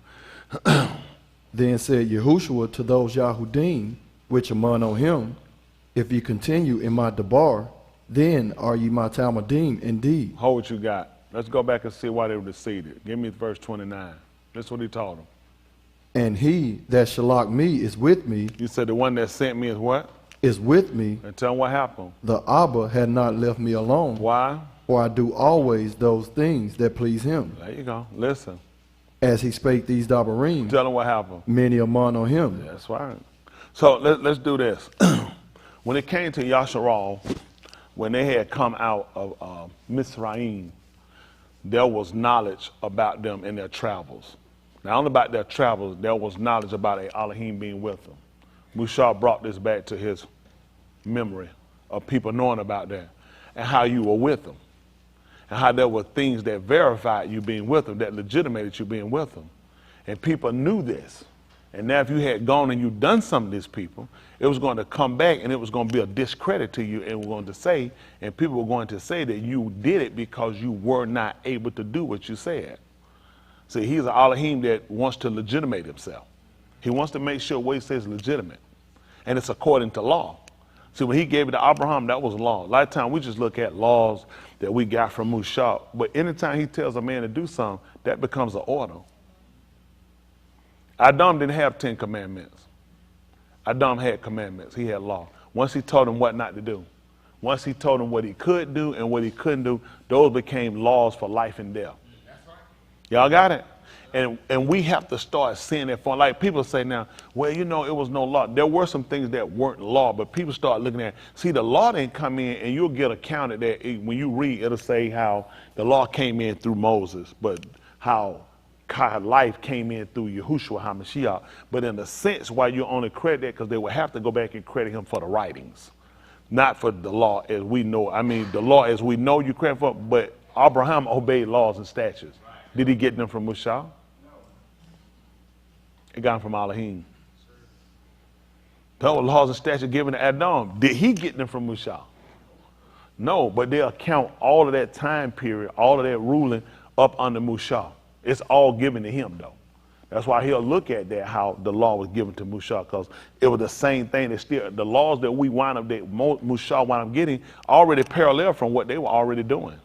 [SPEAKER 1] him.
[SPEAKER 9] Then said Yahushua to those Yahudim, which among on him, if ye continue in my debar, then are ye my Talmudim indeed.
[SPEAKER 1] Hold what you got. Let's go back and see why they were deceived. Give me verse 29. That's what he told them.
[SPEAKER 9] And he that shalak me is with me,
[SPEAKER 1] You said the one that sent me is what?
[SPEAKER 9] is with me.
[SPEAKER 1] And tell them what happened.
[SPEAKER 9] The Abba had not left me alone,
[SPEAKER 1] Why?
[SPEAKER 9] for I do always those things that please him.
[SPEAKER 1] There you go. Listen.
[SPEAKER 9] As he spake these dabarim,
[SPEAKER 1] Tell them what happened.
[SPEAKER 9] many among on him.
[SPEAKER 1] That's right. So let's do this. When it came to Yasharal, when they had come out of Mizraim, there was knowledge about them in their travels. Not only about their travels, there was knowledge about a Elohim being with them. Mushar brought this back to his memory of people knowing about that and how you were with them and how there were things that verified you being with them, that legitimated you being with them. And people knew this. And now if you had gone and you done something to these people, it was going to come back and it was going to be a discredit to you, and we're going to say, and people were going to say that you did it because you were not able to do what you said. See, he's an Elohim that wants to legitimate himself. He wants to make sure what he says is legitimate. And it's according to law. See, when he gave it to Abraham, that was law. A lot of times we just look at laws that we got from Mushak. But anytime he tells a man to do something, that becomes an order. Adam didn't have 10 commandments. Adam had commandments. He had law. Once he told him what not to do, once he told him what he could do and what he couldn't do, those became laws for life and death. Y'all got it? And we have to start seeing it for, like people say now, well, you know, it was no law. There were some things that weren't law, but people start looking at, see, the law didn't come in, and you'll get accounted that when you read, it'll say how the law came in through Moses, but how life came in through Yahushua HaMashiach. But in a sense, why you only credit that, because they would have to go back and credit him for the writings, not for the law as we know. I mean, the law as we know you credit for, but Abraham obeyed laws and statutes. Did he get them from Mushak? He got them from Elohim. Those laws and statutes given to Adam. Did he get them from Mushak? No, but they'll count all of that time period, all of that ruling up under Mushak. It's all given to him, though. That's why he'll look at that, how the law was given to Mushak, because it was the same thing. That still, the laws that we wind up, that Mushak wound up getting, already parallel from what they were already doing.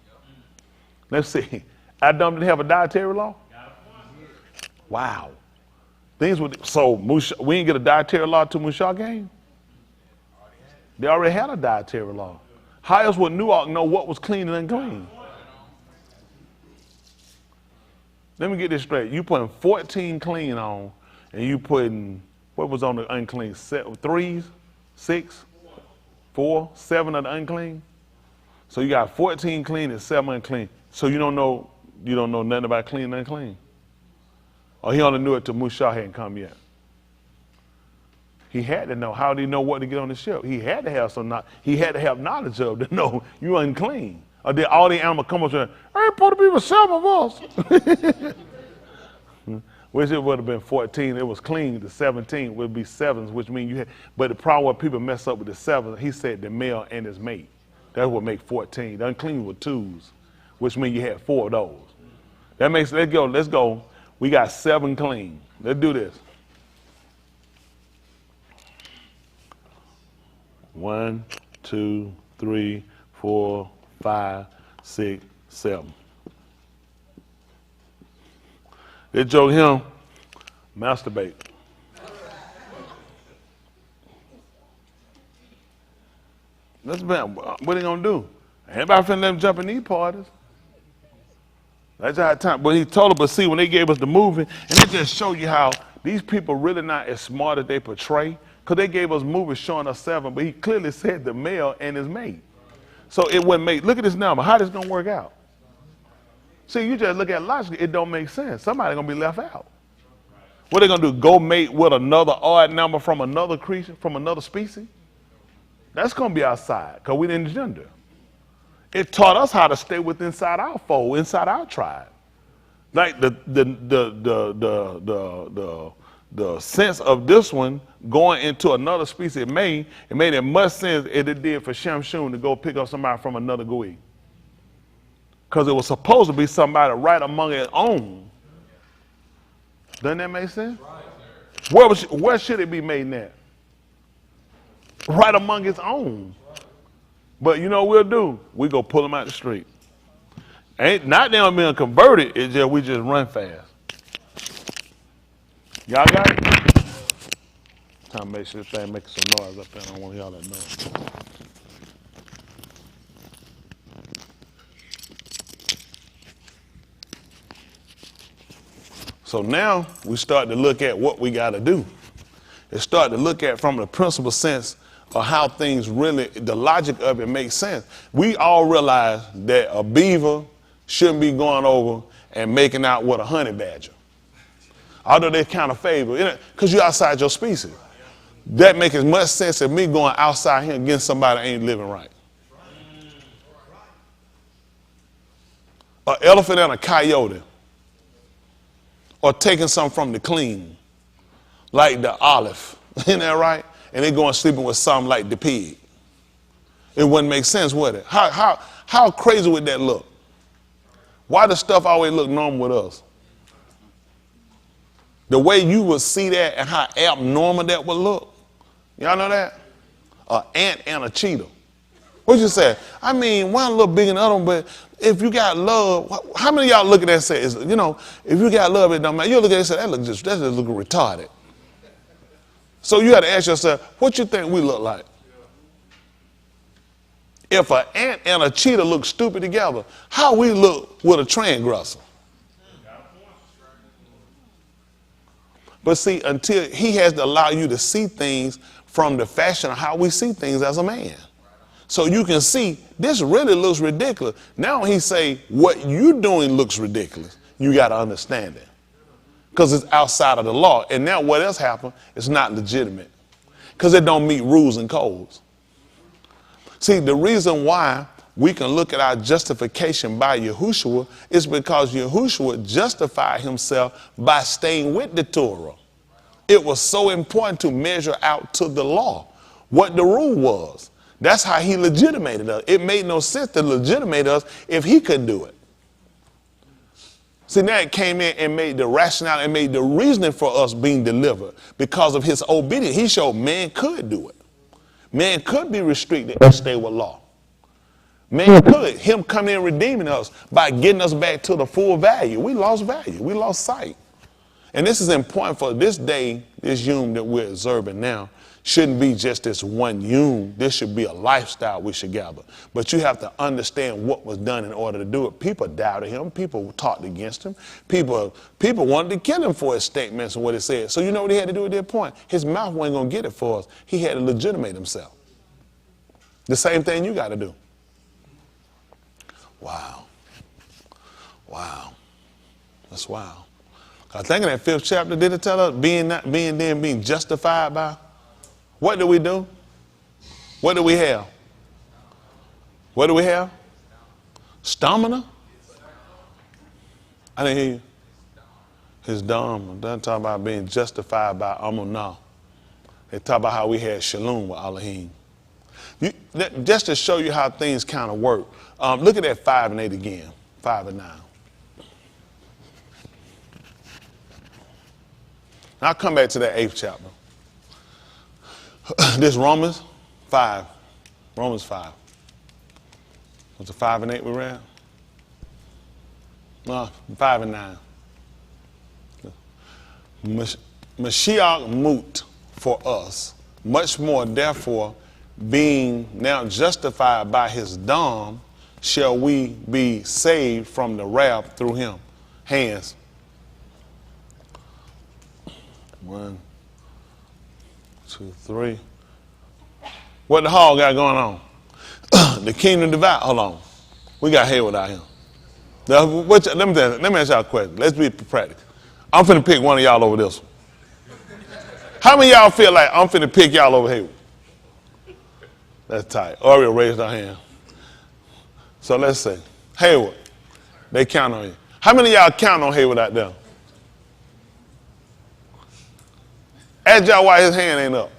[SPEAKER 1] Let's see. Adam didn't have a dietary law? Wow. So we didn't get a dietary law till Mushak came? They already had a dietary law. How else would Nuach know what was clean and unclean? Let me get this straight. You putting 14 clean on, and you putting, what was on the unclean? 3, 6, 4, 7 of the unclean? So you got 14 clean and 7 unclean. So you don't know nothing about clean and unclean? Or he only knew it till Mushak hadn't come yet? He had to know. How did he know what to get on the ship? He had to have he had to have knowledge of to know you unclean. Or did all the animals come up and say, I ain't supposed to be with 7 of us? Which it would have been 14. It was clean. The 17 would be 7s, which means you had. But the problem where people mess up with the 7, he said the male and his mate. That's what make 14. The unclean were 2s, which means you had 4 of those. That makes, let's go. We got 7 clean. Let's do this. 1, 2, 3, 4, 5, 6, 7. They joke him, masturbate. That's bad. What are they gonna do? Everybody finna let them jump in these parties. That's how time. But he told her, but see, when they gave us the movie, and it just show you how these people really not as smart as they portray, because they gave us movies showing us 7, but he clearly said the male and his mate. So it wouldn't make, look at this number, how this gonna work out? See, you just look at logically, it don't make sense. Somebody gonna be left out. What they gonna do, go mate with another odd number from another creature, from another species? That's gonna be outside, because we didn't gender. It taught us how to stay within inside our fold, inside our tribe. Like the sense of this one going into another species, it made as much sense as it did for Shamshun to go pick up somebody from another Gui. Because it was supposed to be somebody right among its own. Doesn't that make sense? Where should it be made at? Right among its own. But you know what we'll do? We go pull them out the street. Ain't not them being converted, it's just we just run fast. Y'all got it? Time to make sure this thing makes some noise up there. I don't want y'all that noise. So now we start to look at what we got to do. It start to look at from the principle sense of how things really, the logic of it makes sense. We all realize that a beaver shouldn't be going over and making out with a honey badger. Although they're kind of favored, because you're outside your species. That makes as much sense as me going outside here against somebody that ain't living right. An elephant and a coyote, or taking something from the clean. like the olive. Isn't that right? And they going sleeping with something like the pig. It wouldn't make sense, would it? How crazy would that look? Why does stuff always look normal with us? The way you would see that and how abnormal that would look. Y'all know that? An ant and a cheetah. What you say? I mean, one a little bigger than the other one, but if you got love, how many of y'all look at that and say, you know, if you got love, it don't matter. You look at it and say, that just looking retarded. So you got to ask yourself, what you think we look like? If an ant and a cheetah look stupid together, how we look with a transgressor? But see, until he has to allow you to see things from the fashion of how we see things as a man. So you can see, this really looks ridiculous. Now he say, what you doing looks ridiculous. You got to understand it. Because it's outside of the law. And now what else happened? It's not legitimate. Because it don't meet rules and codes. See, the reason why we can look at our justification by Yahushua is because Yahushua justified himself by staying with the Torah. It was so important to measure out to the law what the rule was. That's how he legitimated us. It made no sense to legitimate us if he couldn't do it. See, now it came in and made the rationale and made the reasoning for us being delivered because of his obedience. He showed man could do it. Man could be restricted and stay with law. Man could. Him coming in redeeming us by getting us back to the full value. We lost value. We lost sight. And this is important for this day, this Yom that we're observing now. Shouldn't be just this one Yom. This should be a lifestyle we should gather. But you have to understand what was done in order to do it. People doubted him. People talked against him. People wanted to kill him for his statements and what he said. So you know what he had to do at that point? His mouth wasn't going to get it for us. He had to legitimate himself. The same thing you got to do. Wow. Wow. That's wow. I think in that 5th chapter, did it tell us being justified by? What do we do? What do we have? What do we have? Stamina? I didn't hear you. His dharma. Doesn't talk about being justified by amunah. They talk about how we had shalom with Elohim. Just to show you how things kind of work. Look at that 5 and 8 again. 5 and 9. Now I'll come back to that 8th chapter. This Romans 5. Romans 5. Was it 5 and 8 we read? No, 5 and 9. Mashiach moot for us. Much more, therefore, being now justified by his dam, shall we be saved from the wrath through him. Hands. 1, 2, 3. What the hog got going on? The kingdom divide. Hold on. We got Hayward out here. Now, let me ask y'all a question. Let's be practical. I'm finna pick one of y'all over this one. How many of y'all feel like I'm finna pick y'all over Hayward? That's tight. Oriel raised her hand. So let's say, Hayward, they count on you. How many of y'all count on Hayward out there? Ask y'all why his hand ain't up.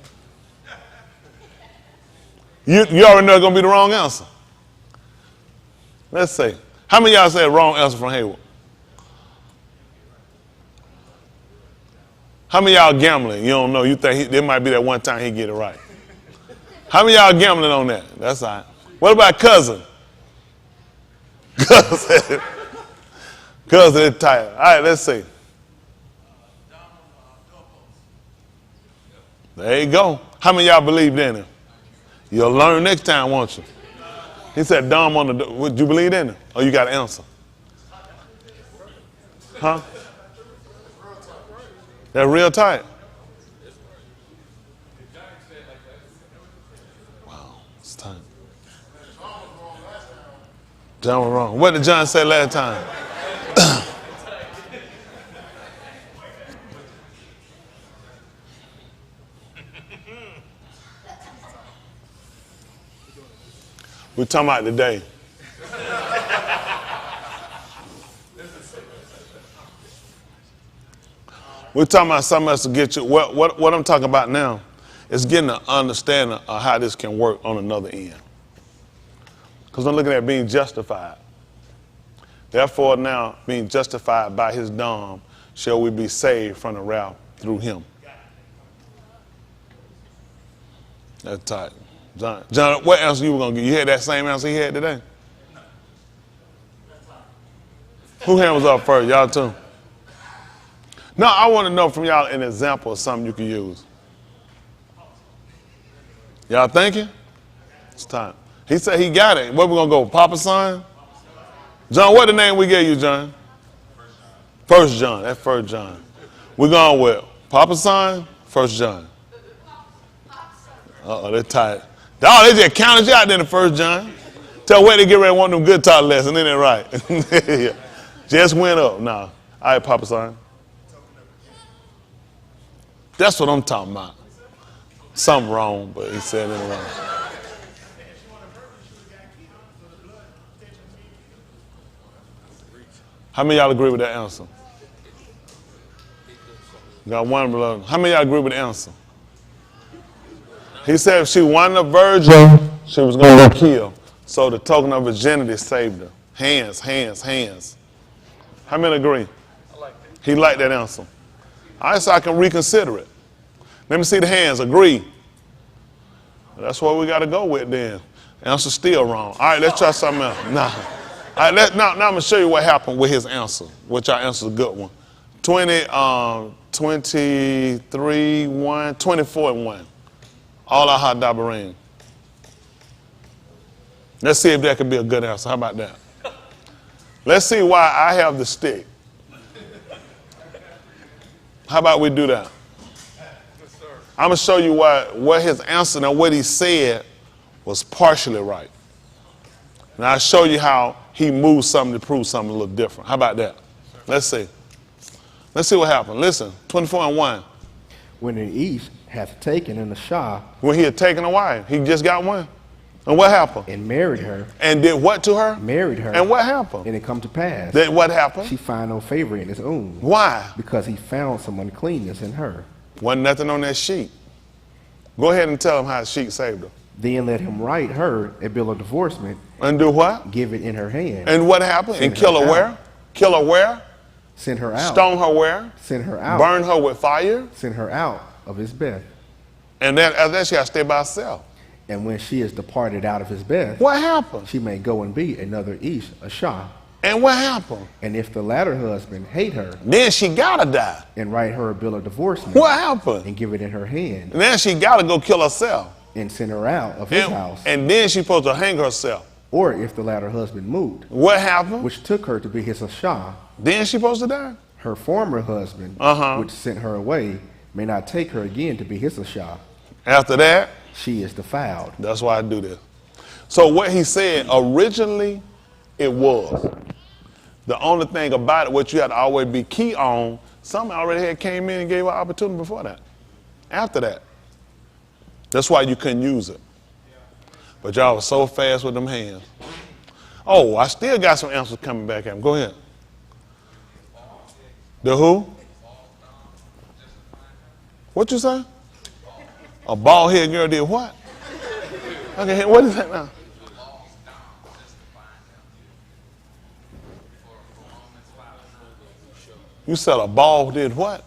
[SPEAKER 1] You already know it's going to be the wrong answer. Let's say, how many of y'all said wrong answer from Hayward? How many of y'all gambling? You don't know. You think there might be that one time he get it right. How many of y'all gambling on that? That's all right. What about cousin? Cousin is tired. All right, let's see. There you go. How many of y'all believed in him? You'll learn next time, won't you? He said, Dom on the door. Would you believe in him? Oh, you got to answer. Huh? They're real tight. Wow, it's tight. John was wrong. What did John say last time? We're talking about today. We're talking about something else to get you. What I'm talking about now is getting an understanding of how this can work on another end. Because I'm looking at being justified. Therefore now, being justified by his dom, shall we be saved from the wrath through him. That's tight. John, what answer you were going to get? You had that same answer he had today? Who hand was up first? Y'all too? No, I want to know from y'all an example of something you can use. Y'all thinking? It's time. He said he got it. Where we going to go? Papa Son? John, what the name we gave you, John? First John. That's First John. We're going with Papa Son, First John. Uh-oh, they're tight. Dog, they just counted you out there in the First John. Tell where they get ready to want them good talk lessons, isn't it right? Yeah. Just went up. Nah. All right, Papa Son. That's what I'm talking about. Something wrong, but he said it wrong. How many of y'all agree with that answer? Got one below. How many of y'all agree with the answer? He said if she wasn't a virgin, she was going to be killed. So the token of virginity saved her. Hands, hands, hands. How many agree? He liked that answer. All right, so I can reconsider it. Let me see the hands. Agree. That's what we got to go with then. Answer's still wrong. All right, let's try something else. Nah. All right, now I'm going to show you what happened with his answer, which our answer is a good one. 23, 1, 24 and 1. All our hadabarim. Let's see if that could be a good answer. How about that? Let's see why I have the stick. How about we do that? I'm going to show you what his answer and what he said was partially right. And I'll show you how he moved something to prove something a little different. How about that? Let's see. Let's see what happened. Listen, 24 and 1.
[SPEAKER 8] When the east hath taken in the Shah
[SPEAKER 1] When he had taken a wife, he just got one. And what happened?
[SPEAKER 8] and married her,
[SPEAKER 1] And did what to her?
[SPEAKER 8] married her,
[SPEAKER 1] And what happened?
[SPEAKER 8] and it come to pass,
[SPEAKER 1] That what happened?
[SPEAKER 8] she find no favor in his own,
[SPEAKER 1] Why?
[SPEAKER 8] because he found some uncleanness in her.
[SPEAKER 1] Wasn't nothing on that sheet. Go ahead and tell him how the sheet saved her.
[SPEAKER 8] Then let him write her a bill of divorcement,
[SPEAKER 1] And do what?
[SPEAKER 8] give it in her hand,
[SPEAKER 1] And what happened?
[SPEAKER 8] Send
[SPEAKER 1] And kill
[SPEAKER 8] her
[SPEAKER 1] her where?
[SPEAKER 8] out.
[SPEAKER 1] Kill her where?
[SPEAKER 8] send her out,
[SPEAKER 1] Stone her where?
[SPEAKER 8] send her out,
[SPEAKER 1] Burn her with fire?
[SPEAKER 8] send her out of his bed.
[SPEAKER 1] And then after that, she got to stay by herself.
[SPEAKER 8] And when she is departed out of his bed,
[SPEAKER 1] What happened?
[SPEAKER 8] she may go and be another ish, a Shah.
[SPEAKER 1] And what happened?
[SPEAKER 8] And if the latter husband hate her,
[SPEAKER 1] Then she got to die.
[SPEAKER 8] and write her a bill of divorcement,
[SPEAKER 1] What happened?
[SPEAKER 8] and give it in her hand,
[SPEAKER 1] And then she got to go kill herself.
[SPEAKER 8] and send her out of his house.
[SPEAKER 1] And then she's supposed to hang herself.
[SPEAKER 8] Or if the latter husband moved,
[SPEAKER 1] What happened?
[SPEAKER 8] which took her to be his Shah,
[SPEAKER 1] Then she's supposed to die.
[SPEAKER 8] her former husband, which sent her away, may not take her again to be his Shah.
[SPEAKER 1] After that,
[SPEAKER 8] She is defiled.
[SPEAKER 1] that's why I do this. So what he said, originally, it was. The only thing about it, what you had to always be key on, somebody already had came in and gave her opportunity before that. After that. That's why you couldn't use it. But y'all was so fast with them hands. Oh, I still got some answers coming back at him. Go ahead. The who? What you say? A bald head girl did what? Okay, what is that now? You said a bald did what?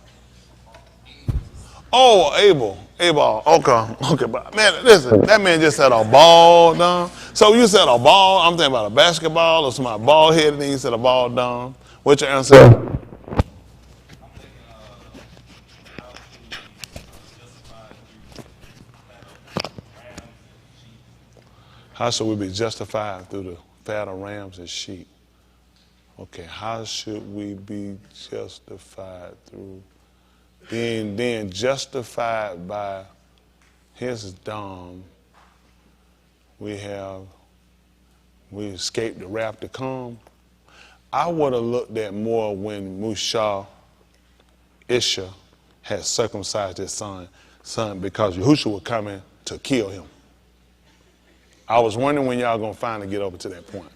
[SPEAKER 1] Oh, Abel. Okay, but man, listen, that man just said a ball down. So you said a ball, I'm thinking about a basketball or somebody bald headed, and then you said a ball down. What's your answer? How should we be justified through the fat of rams and sheep? Okay, how should we be justified through being justified by his dom? We escaped the wrath to come. I would have looked at more when Mushah Isha had circumcised his son because Yahushua was coming to kill him. I was wondering when y'all gonna finally get over to that point.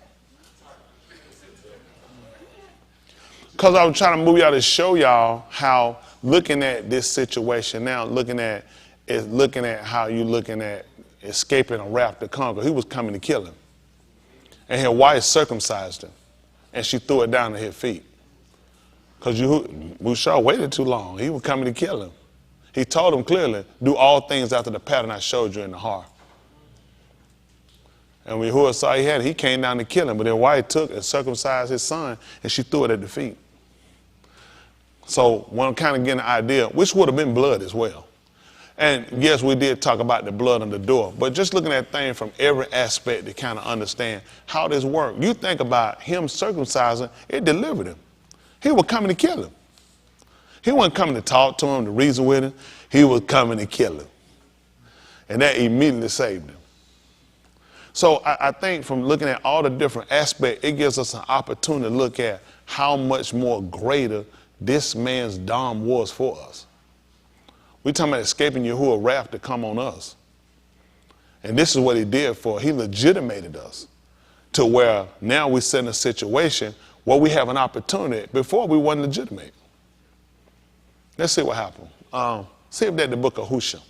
[SPEAKER 1] Because I was trying to move y'all to show y'all how looking at this situation now, looking at how you looking at escaping a wrath to conquer. He was coming to kill him. And his wife circumcised him. And she threw it down at his feet. Because Yahushua waited too long. He was coming to kill him. He told him clearly, do all things after the pattern I showed you in the heart. And when Yahuwah saw he had it, he came down to kill him. But then wife took and circumcised his son, and she threw it at the feet. So when I'm kind of getting an idea, which would have been blood as well. And yes, we did talk about the blood on the door, but just looking at things from every aspect to kind of understand how this worked. You think about him circumcising, it delivered him. He was coming to kill him. He wasn't coming to talk to him, to reason with him. He was coming to kill him. And that immediately saved him. So I think from looking at all the different aspects, it gives us an opportunity to look at how much more greater this man's dom was for us. We're talking about escaping Yahuwah's wrath to come on us. And this is what he did for. He legitimated us to where now we sit in a situation where we have an opportunity. Before we wasn't legitimate. Let's see what happened. See if that's the book of Hosea.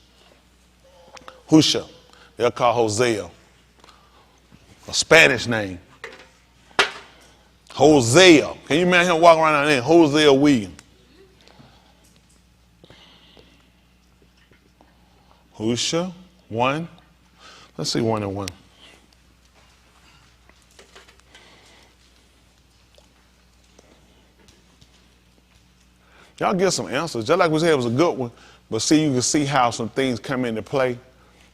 [SPEAKER 1] Hosea. They'll call Hosea. A Spanish name. Hosea. Can you imagine him walking around there? Hosea Williams. Hosea 1. Let's see 1 and 1. Y'all get some answers. Just like we said, it was a good one. But see, you can see how some things come into play.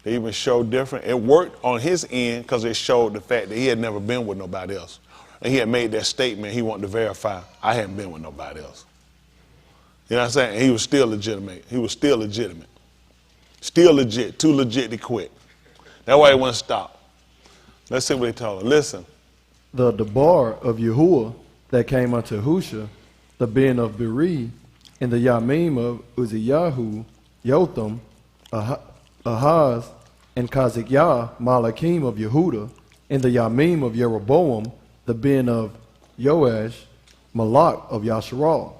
[SPEAKER 1] They even show different. It worked on his end because it showed the fact that he had never been with nobody else. And he had made that statement he wanted to verify, I hadn't been with nobody else. You know what I'm saying? And he was still legitimate. He was still legitimate. Still legit. Too legit to quit. That's why he wouldn't stop. Let's see what he told him. Listen.
[SPEAKER 9] The debar of Yahuwah that came unto Husha, the Ben of Beri, and the Yamim of Uzziyahu, Jotham, Ahaz, and Kazikyah, Malakim of Yehuda, and the Yamim of Jeroboam, the Ben of Joash, Malak of Yasharal.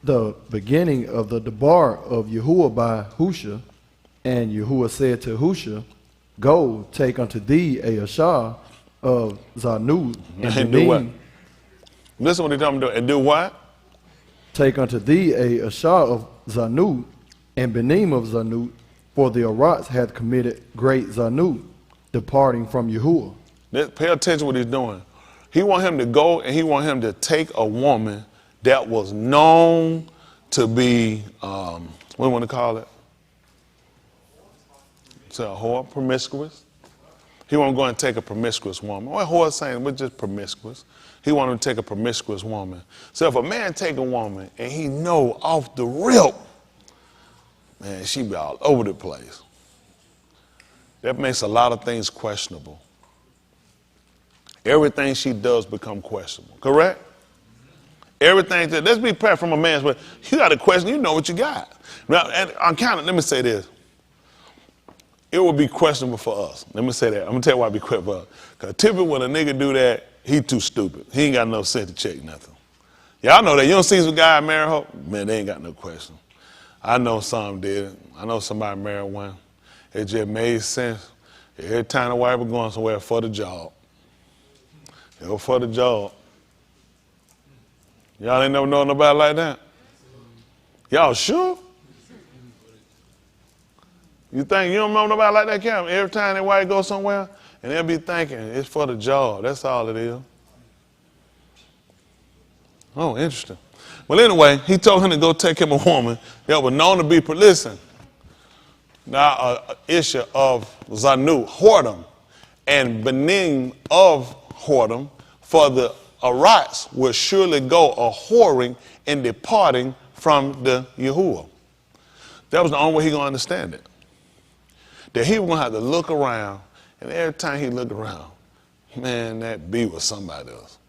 [SPEAKER 9] The beginning of the debar of Yahuwah by Husha, and Yahuwah said to Husha, go, take unto thee a Ashah of Zanud and
[SPEAKER 1] do what?
[SPEAKER 9] Benin.
[SPEAKER 1] Listen what he told him to do. And do what?
[SPEAKER 9] Take unto thee a Ashah of Zanud and Benim of Zanud, for the Arats hath committed great Zanud, departing from Yahuwah. Pay
[SPEAKER 1] attention to what he's doing. He want him to go and he want him to take a woman that was known to be, what do you want to call it? It's a whore, promiscuous. He want to go and take a promiscuous woman. What whore is saying? We're just promiscuous. He want to take a promiscuous woman. So if a man take a woman and he know off the rip, man, she be all over the place. That makes a lot of things questionable. Everything she does become questionable, correct? Everything, let's be prepared from a man's way. You got a question, you know what you got. Now, and on count, let me say this. It would be questionable for us. Let me say that. I'm going to tell you why it'd be questionable for us. Because typically when a nigga do that, he too stupid. He ain't got no sense to check nothing. Y'all know that. You don't see some guy marry her, man, they ain't got no question. I know some did. I know somebody married one. It just made sense. Every time the wife was going somewhere for the job. It was for the job. Y'all ain't never know nobody like that? Y'all sure? You think you don't know nobody like that, Cam? Every time that wife goes somewhere, and they'll be thinking it's for the job. That's all it is. Oh, interesting. Well, anyway, he told him to go take him a woman that was known to be, listen, now issue of Zanu, whoredom, and Benin of whoredom, for the Arats will surely go a whoring and departing from the Yahuwah. That was the only way he gonna understand it. That he was gonna have to look around, and every time he looked around, man, that bee was somebody else.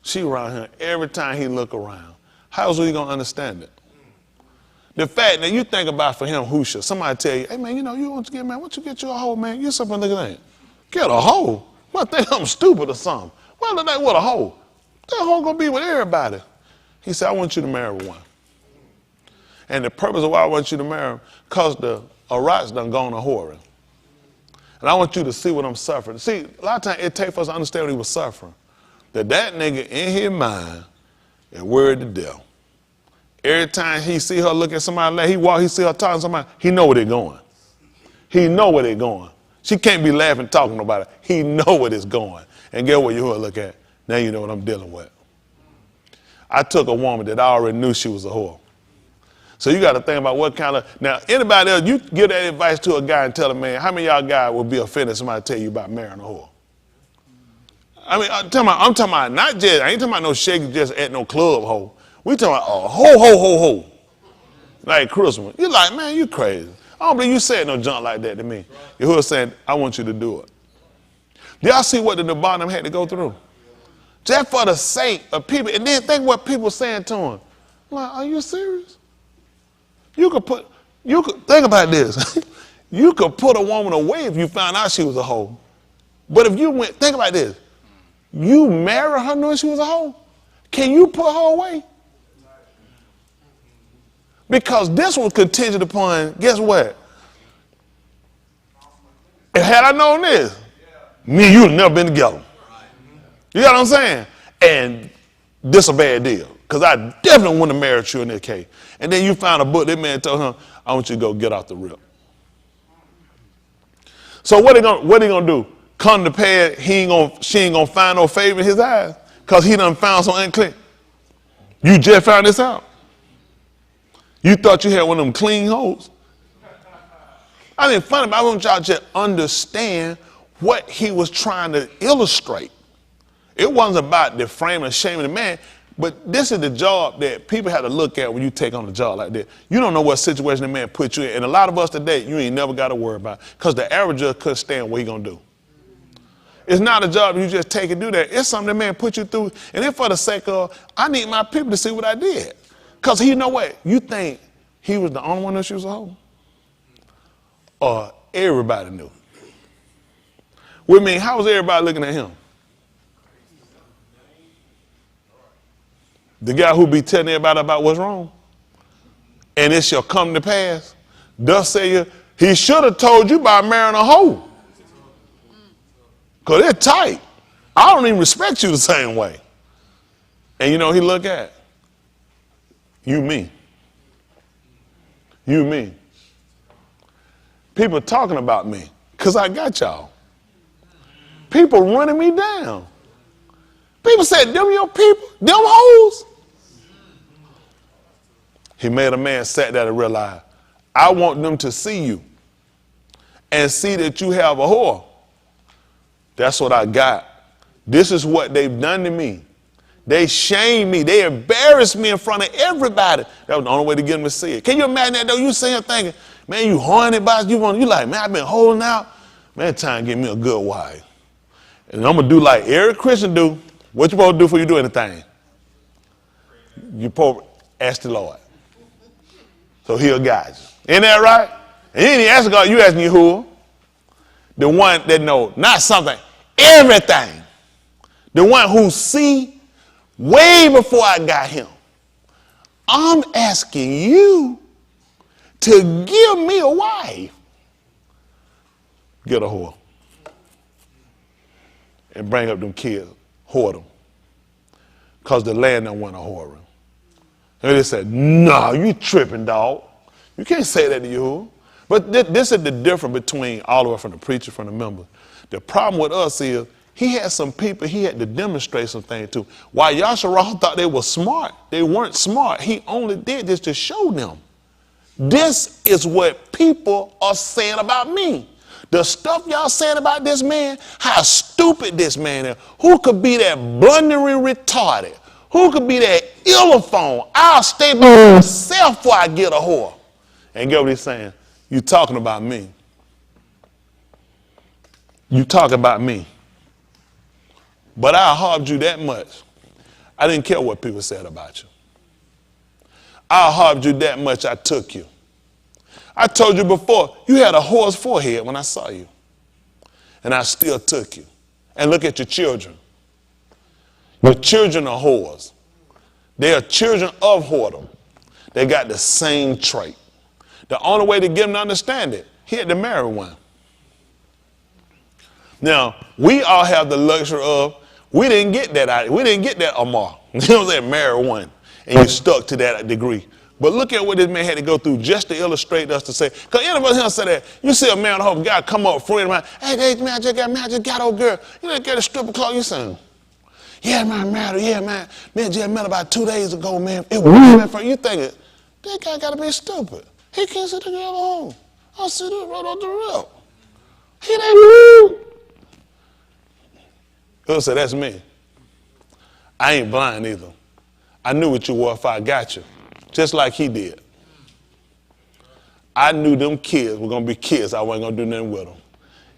[SPEAKER 1] She around him every time he look around. How else was he gonna understand it? The fact that you think about for him, Husha, somebody tell you, hey man, you know, you want to get, man, why don't you get you a hoe, man? You're something looking at it. Get a hoe? Well, I think I'm stupid or something. Well, like, what a hoe? That hoe gonna be with everybody. He said, I want you to marry one. And the purpose of why I want you to marry him, because the Iraq's done gone a whoring. And I want you to see what I'm suffering. See, a lot of times it takes for us to understand what he was suffering. That nigga in his mind is worried to death. Every time he see her look at somebody, he see her talking to somebody, he know where they're going. He know where they're going. She can't be laughing, talking about it. He know where it's going. And get what you look at. Now you know what I'm dealing with. I took a woman that I already knew she was a whore. So you got to think about what kind of, now anybody else, you give that advice to a guy and tell him, man, how many of y'all guys will be offended if somebody tell you about marrying a whore? I mean, I'm talking about not just, I ain't talking about no shaking just at no club hoe. We talking about a ho. Like Christmas. You're like, man, you crazy. I don't believe you said no junk like that to me. Yahuwah saying, I want you to do it. Do y'all see what the Nebanim had to go through? Just for the sake of people. And then think what people saying to him. I'm like, are you serious? You could think about this. You could put a woman away if you found out she was a hoe. But if you went, think about this. You married her knowing she was a hoe? Can you put her away? Because this was contingent upon, guess what? And had I known this, me and you would have never been together. You got what I'm saying? And this a bad deal. Because I definitely wouldn't have married you in that case. And then you found a book, that man told him, I want you to go get off the rip. So what he gonna do? Come to pass, she ain't gonna find no favor in his eyes because he done found some unclean. You just found this out. You thought you had one of them clean hoes. I mean, funny, but I want y'all to just understand what he was trying to illustrate. It wasn't about defaming and shaming the man, but this is the job that people have to look at when you take on a job like that. You don't know what situation the man put you in. And a lot of us today, you ain't never got to worry about because the average just couldn't stand what he gonna do. It's not a job you just take and do that. It's something the man put you through. And then for the sake of, I need my people to see what I did. Because you know what? You think he was the only one that she was a hoe? Or everybody knew? We mean, how was everybody looking at him? The guy who be telling everybody about what's wrong. And it shall come to pass. Thus say you, he should have told you about marrying a hoe. Because they're tight. I don't even respect you the same way. And you know he look at? You me. You me. People talking about me because I got y'all. People running me down. People said, them your people? Them hoes? He made a man sat there to realize, I want them to see you and see that you have a whore. That's what I got. This is what they've done to me. They shamed me. They embarrassed me in front of everybody. That was the only way to get them to see it. Can you imagine that though? You sitting here thinking, man, you horny about you like, man, I've been holding out. Man, it's time to get me a good wife. And I'm going to do like every Christian do. What you supposed to do before you do anything? You supposed to ask the Lord. So he'll guide you. Ain't that right? And you ain't asking God, you asking Yahuwah. The one that knows not something, everything. The one who see way before I got him. I'm asking you to give me a wife. Get a whore. And bring up them kids, whore them. Because the land don't want a whoring. And they said, no, you tripping, dog. You can't say that to Yahuwah. But this is the difference between all of us, from the preacher, from the member. The problem with us is he had some people he had to demonstrate some things to. While Yasharal thought they were smart, they weren't smart. He only did this to show them. This is what people are saying about me. The stuff y'all saying about this man, how stupid this man is. Who could be that blundering retarded? Who could be that illophone? I'll stay by myself before I get a whore. And get what he's saying? You talking about me. You talking about me. But I harbored you that much. I didn't care what people said about you. I harbored you that much, I took you. I told you before, you had a whore's forehead when I saw you. And I still took you. And look at your children. Your children are whores. They are children of whoredom. They got the same trait. The only way to get them to understand it, he had to marry one. Now, we all have the luxury of, we didn't get that. We didn't get that Amar. You know what I'm saying? Marry one. And you stuck to that degree. But look at what this man had to go through just to illustrate us to say, because any of us here say that, you see a man or a guy come up, friend of mine, hey, man, I just got old girl. You know, get a stripper club, you saying, yeah, man, I'm married, yeah, man. Man, just met about 2 days ago, man. It was for you thinking, that guy got to be stupid. He can't sit the girl at home. I'll sit it right off the rail. He ain't rude. He'll say, that's me. I ain't blind either. I knew what you were if I got you, just like he did. I knew them kids were going to be kids. I wasn't going to do nothing with them.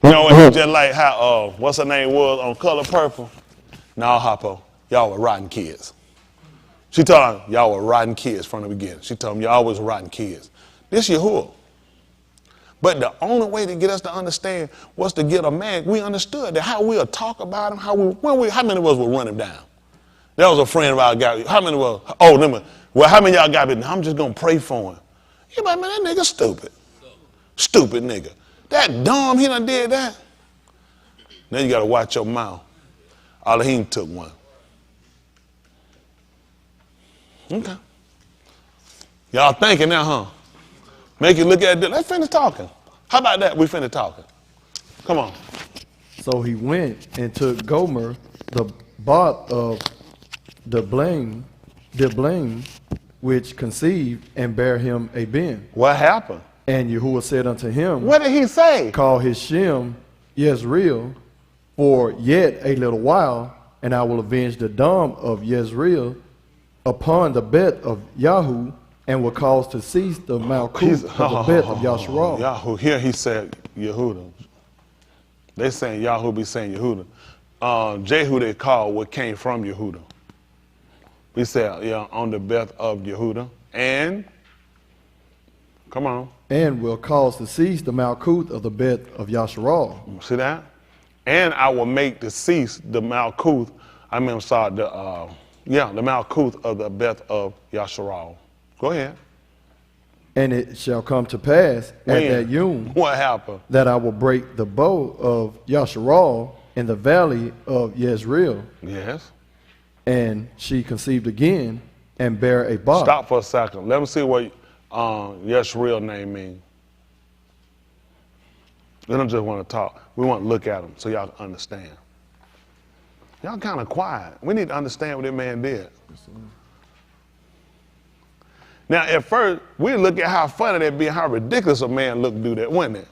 [SPEAKER 1] You know, and just like how, what's her name was on Color Purple? No, Hoppo, y'all were rotten kids. She told them, y'all were rotten kids from the beginning. She told them, y'all was rotten kids. This Yahuwah. But the only way to get us to understand was to get a man. We understood that how we'll talk about him, how many of us will run him down? That was a friend of our guy. How many was, well, how many of y'all got it? I'm just going to pray for him. You like, man, that nigga stupid. Stupid nigga. That dumb, he done did that. Now you got to watch your mouth. Elohim took one. Okay. Y'all thinking now, huh? Make you look at it. Let's finish talking. How about that? We finish talking. Come on.
[SPEAKER 9] So he went and took Gomer, the bot of Diblaim, which conceived and bare him a ben.
[SPEAKER 1] What happened?
[SPEAKER 9] And Yahuwah said unto him,
[SPEAKER 1] what did he say?
[SPEAKER 9] Call his Shem Yezreel, for yet a little while, and I will avenge the dam of Yezreel upon the bet of Yahu, and will cause to cease the malchut of the bet of Yasharal.
[SPEAKER 1] Yahu, here he said Yehuda. They saying Yahu be saying Yehuda. Jehu they call what came from Yehuda. We said, yeah, on the bet of Yehuda. And, come on.
[SPEAKER 9] And will cause to cease the malchut of the bet of Yasharal.
[SPEAKER 1] See that? And I will make to cease the malchut, the malchut of the bet of Yasharal. Go ahead.
[SPEAKER 9] And it shall come to pass at that Yom,
[SPEAKER 1] what happened?
[SPEAKER 9] That I will break the bow of Yasharal in the valley of Yezreel.
[SPEAKER 1] Yes.
[SPEAKER 9] And she conceived again and bare a bot.
[SPEAKER 1] Stop for a second. Let me see what Yezreel name means. We don't just want to talk. We want to look at them so y'all can understand. Y'all kind of quiet. We need to understand what that man did. Now, at first, we look at how funny that be, how ridiculous a man looked do that, wasn't it?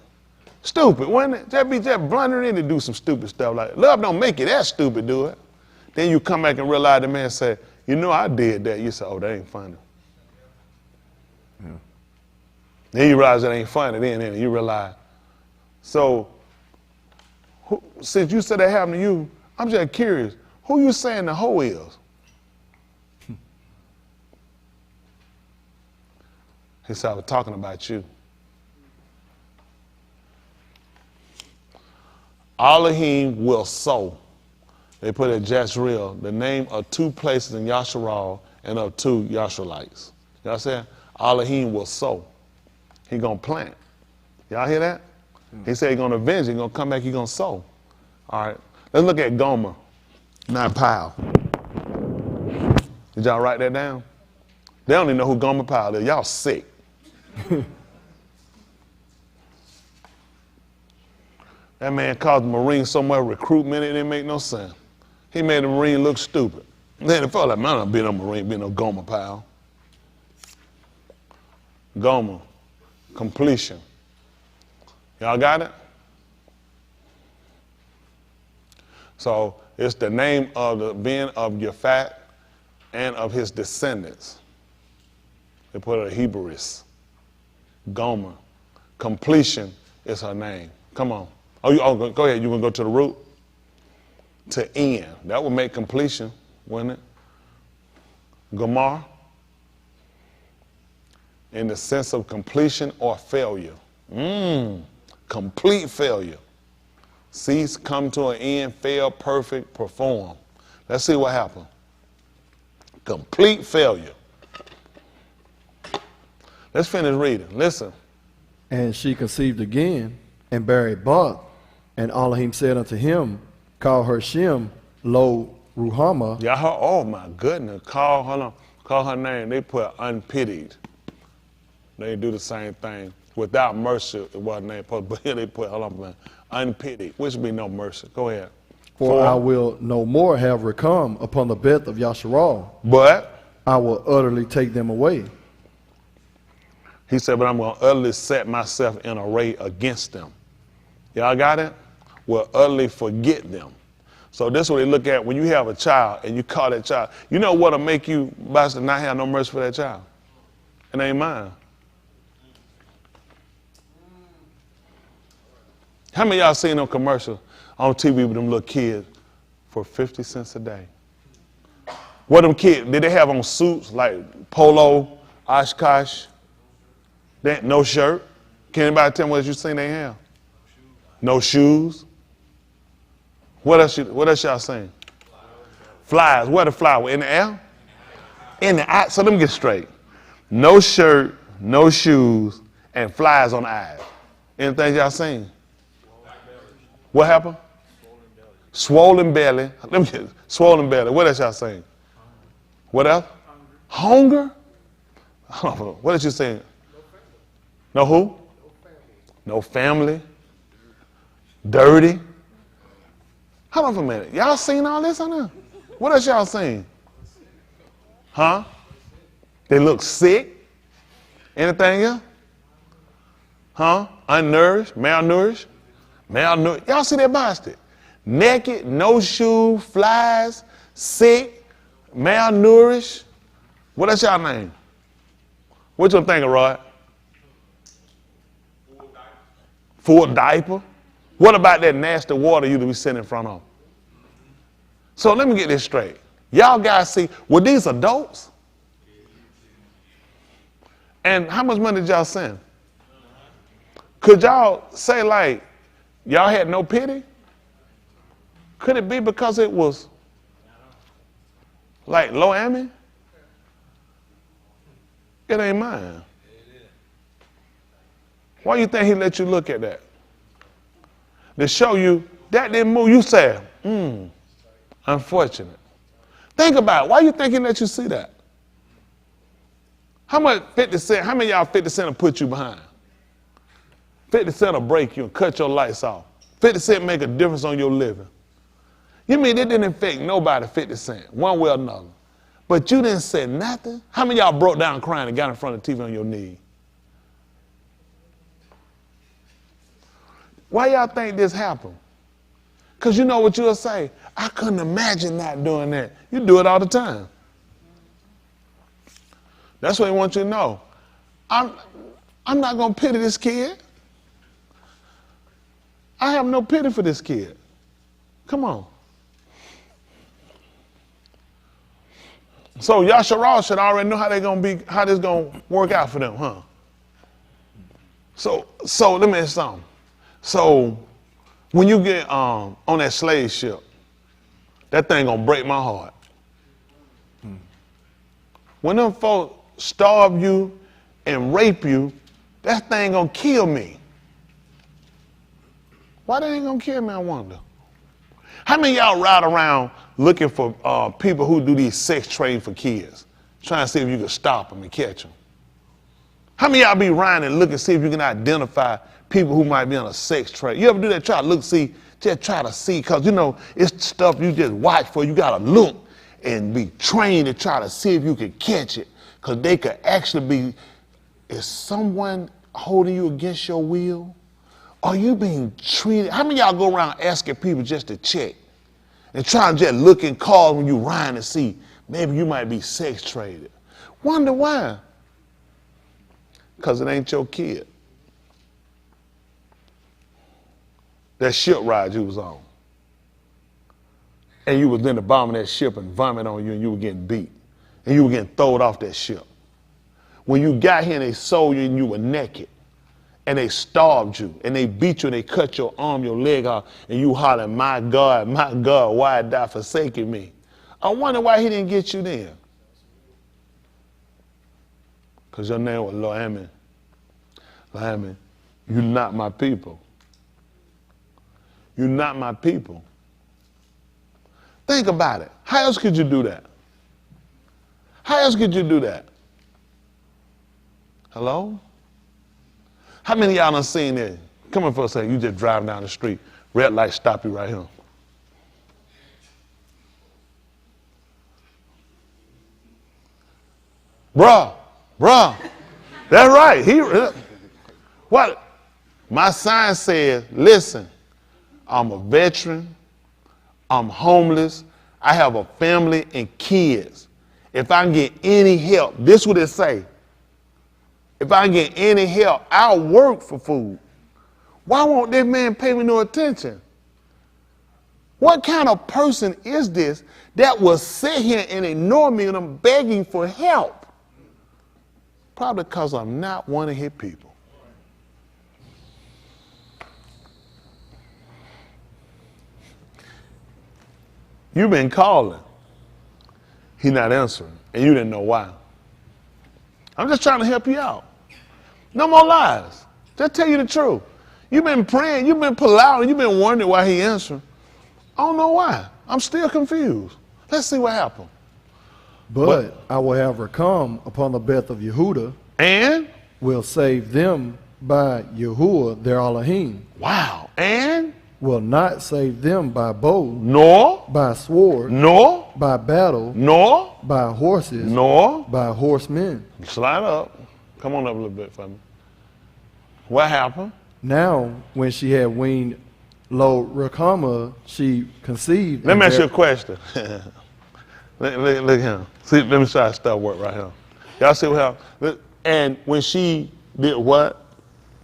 [SPEAKER 1] Stupid, wasn't it? Just blundering in to do some stupid stuff like that. Love don't make you that stupid, do it. Then you come back and realize the man said, you know, I did that. You say, oh, that ain't funny. Yeah. Then you realize it ain't funny. Then you realize. So, since you said that happened to you, I'm just curious. Who you saying the hoe is? He said, I was talking about you. Elohim will sow. They put at Jezreel the name of 2 places in Yasharal and of 2 Yasharites. Y'all saying? Elohim will sow. He gonna plant. Y'all hear that? He said he's gonna avenge. He's gonna come back. He's gonna sow. All right. Let's look at Gomer, not Powell. Did y'all write that down? They don't even know who Gomer Powell is. Y'all sick. That man caused the Marines so much recruitment, it didn't make no sense. He made the Marine look stupid. Then it felt like, man, I'm not being no Marine, being no Gomer Powell. Gomer, completion. Y'all got it? So it's the name of the being of Yafat and of his descendants. They put it a Hebrews. Gomer. Completion is her name. Come on. Go ahead. You want to go to the root? To end. That would make completion, wouldn't it? Gomar. In the sense of completion or failure. Complete failure. Cease, come to an end, fail, perfect, perform. Let's see what happened. Complete failure. Let's finish reading. Listen.
[SPEAKER 9] And she conceived again and bare a Bath. And Elohim said unto him, call her Shem, Lo Ruhama.
[SPEAKER 1] Yeah, her, oh my goodness. Call her name. They put unpitied. They do the same thing. Without mercy, it wasn't named, but here they put, hold on, man, unpitied, which would be no mercy. Go ahead.
[SPEAKER 9] For I will no more have recome upon the bed of Yasharal.
[SPEAKER 1] But
[SPEAKER 9] I will utterly take them away.
[SPEAKER 1] He said, but I'm going to utterly set myself in array against them. Y'all got it? Will utterly forget them. So this is what they look at when you have a child and you call that child. You know what'll make you, Buster, not have no mercy for that child? It ain't mine. How many of y'all seen them commercials on TV with them little kids for 50 cents a day? What them kids, did they have on suits like polo, Oshkosh? No shirt? Can anybody tell me what you seen they have? No shoes. What else y'all seen? Flies. Where the fly? In the air? In the eye. So let me get straight. No shirt, no shoes, and flies on the eyes. Anything y'all seen? What happened? Swollen belly. Let me get swollen belly. What else y'all saying? What else? Hunger? What else you saying? No who? No family. Dirty. Hold on for a minute. Y'all seen all this on there? What else y'all seen? Huh? They look sick. Anything else? Huh? Unnourished, malnourished. Y'all see that bastard? Naked, no shoe, flies, sick, malnourished. What else y'all name? What you thinking, Rod? Full diaper. What about that nasty water you to be sitting in front of? So let me get this straight. Y'all guys see, were these adults? And how much money did y'all send? Could y'all say like, y'all had no pity? Could it be because it was like low ammy? It ain't mine. Why you think he let you look at that? To show you that didn't move. You said, unfortunate. Think about it. Why you think he let you see that? How much 50 cent, how many of y'all 50 cent will put you behind? 50 cent will break you and cut your lights off. 50 cent make a difference on your living. You mean it didn't affect nobody 50 cent, one way or another. But you didn't say nothing? How many of y'all broke down crying and got in front of the TV on your knee? Why y'all think this happened? Because you know what you'll say? I couldn't imagine not doing that. You do it all the time. That's what he wants you to know. I'm not going to pity this kid. I have no pity for this kid. Come on. So Yasharal should already know how they're going to be, how this going to work out for them, huh? So let me ask something. So when you get on that slave ship, that thing gonna break my heart. When them folks starve you and rape you, that thing gonna kill me. Why they ain't gonna kill me, I wonder? How many of y'all ride around looking for people who do these sex trade for kids, trying to see if you can stop them and catch them? How many of y'all be riding and looking to see if you can identify people who might be on a sex trade? You ever do that? Try to look, see, just try to see, because you know, it's stuff you just watch for. You got to look and be trained to try to see if you can catch it, because they could actually be, is someone holding you against your will? Are you being treated? How many of y'all go around asking people just to check and try to just look in cars when you ride and see maybe you might be sex traded? Wonder why? Because it ain't your kid. That ship ride you was on. And you was in the bottom of that ship and vomit on you and you were getting beat. And you were getting thrown off that ship. When you got here and they sold you and you were naked. And they starved you and they beat you and they cut your arm, your leg off, and you hollering, my God, why thou forsaken me? I wonder why he didn't get you then. Because your name was Lo-Ami. Lo-Ami, you're not my people. You're not my people. Think about it. How else could you do that? How else could you do that? Hello? How many of y'all done seen it? Come on for a second. You just driving down the street. Red light stop you right here. Bruh. That's right. What? My sign says, listen, I'm a veteran. I'm homeless. I have a family and kids. If I can get any help, this is what it say. If I can get any help, I'll work for food. Why won't this man pay me no attention? What kind of person is this that will sit here and ignore me when I'm begging for help? Probably because I'm not one of his people. You've been calling. He's not answering, and you didn't know why. I'm just trying to help you out. No more lies. Just tell you the truth. You've been praying, you've been polite, and you've been wondering why he answering. I don't know why. I'm still confused. Let's see what happened.
[SPEAKER 9] But I will have her come upon the Beth of Yehuda,
[SPEAKER 1] and
[SPEAKER 9] will save them by Yahuwah their Elohim.
[SPEAKER 1] Wow. And
[SPEAKER 9] will not save them by bow,
[SPEAKER 1] nor
[SPEAKER 9] by sword,
[SPEAKER 1] nor
[SPEAKER 9] by battle,
[SPEAKER 1] nor
[SPEAKER 9] by horses,
[SPEAKER 1] nor
[SPEAKER 9] by horsemen.
[SPEAKER 1] Slide up. Come on up a little bit for me. What happened?
[SPEAKER 9] Now, when she had weaned Lo Ruhamah, she conceived.
[SPEAKER 1] Let me ask you a question. look here. See, let me try to start work right here. Y'all see what happened? And when she did what?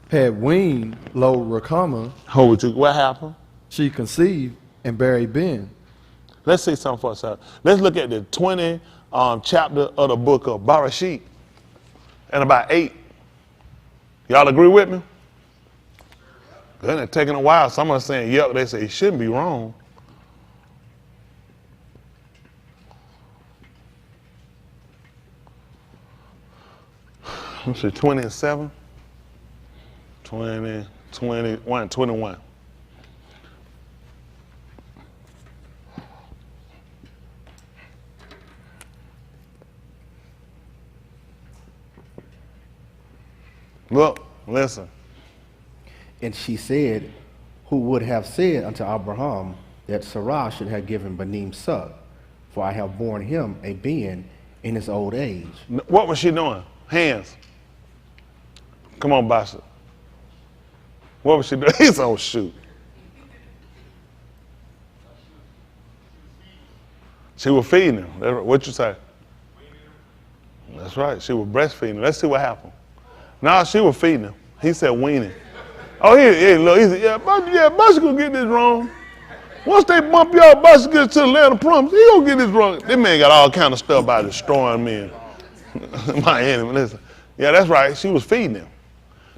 [SPEAKER 9] Had weaned Lo Ruhamah.
[SPEAKER 1] What happened?
[SPEAKER 9] She conceived and bare Ben.
[SPEAKER 1] Let's see something for us. Let's look at the 20 chapter of the book of Barashit and about 8. Y'all agree with me? Then it's taking a while. Some are saying, yep. They say it shouldn't be wrong. Let's see, 20 and 7. 20, 21, 21. Look, listen.
[SPEAKER 8] And she said, who would have said unto Abraham that Sarah should have given Benim suck, for I have borne him a Ben in his old age.
[SPEAKER 1] What was she doing? Hands. Come on, Basha. What was she doing? He's on shoot. She was feeding him. What you say? That's right. She was breastfeeding him. Let's see what happened. No, she was feeding him. He said weaning. Oh, look, he said, Basha gonna get this wrong. Once they bump y'all, Basha gets to the land of promise, he gonna get this wrong. This man got all kind of stuff about destroying men. My enemy, listen. Yeah, that's right. She was feeding him.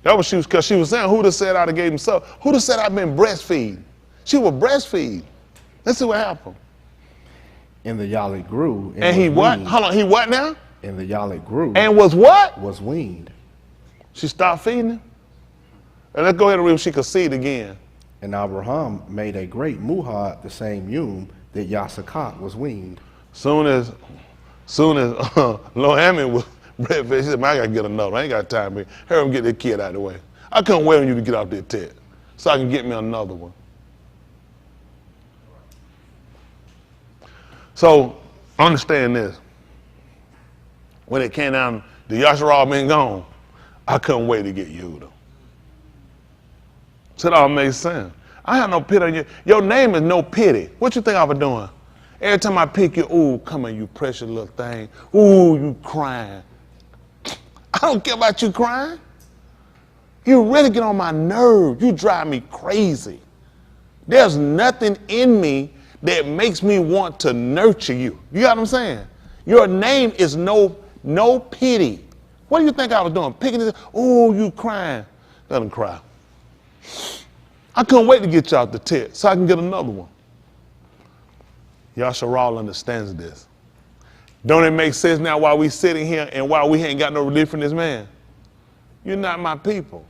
[SPEAKER 1] That was because she was saying, who'd have said I'd have gave him so? Who'd have said I've been breastfeeding? She was breastfeeding. Let's see what happened.
[SPEAKER 8] And the Yali grew.
[SPEAKER 1] And he what?
[SPEAKER 8] Weaned.
[SPEAKER 1] Hold on, he what now?
[SPEAKER 8] And the Yali grew.
[SPEAKER 1] And was what?
[SPEAKER 8] Was weaned.
[SPEAKER 1] She stopped feeding him? And let's go ahead and read if she conceived again.
[SPEAKER 8] And Abraham made a great muhad the same yom that Yasakat was weaned.
[SPEAKER 1] Soon as Lo-Ami was breastfed, she said, man, I gotta get another. I ain't got time to hurry and get this kid out of the way. I couldn't wait on you to get off this tent so I can get me another one. So understand this. When it came down, the Yasharal been gone, I couldn't wait to get Yehuda. So it all makes sense. I have no pity on you. Your name is no pity. What you think I was doing? Every time I pick you, ooh, come on, you precious little thing. Ooh, you crying. I don't care about you crying. You really get on my nerves. You drive me crazy. There's nothing in me that makes me want to nurture you. You got what I'm saying? Your name is no pity. What do you think I was doing? Picking this, ooh, you crying. Let him cry. I couldn't wait to get you out the tent so I can get another one. Yasharal understands this. Don't it make sense now while we sitting here and while we ain't got no relief from this man? You're not my people.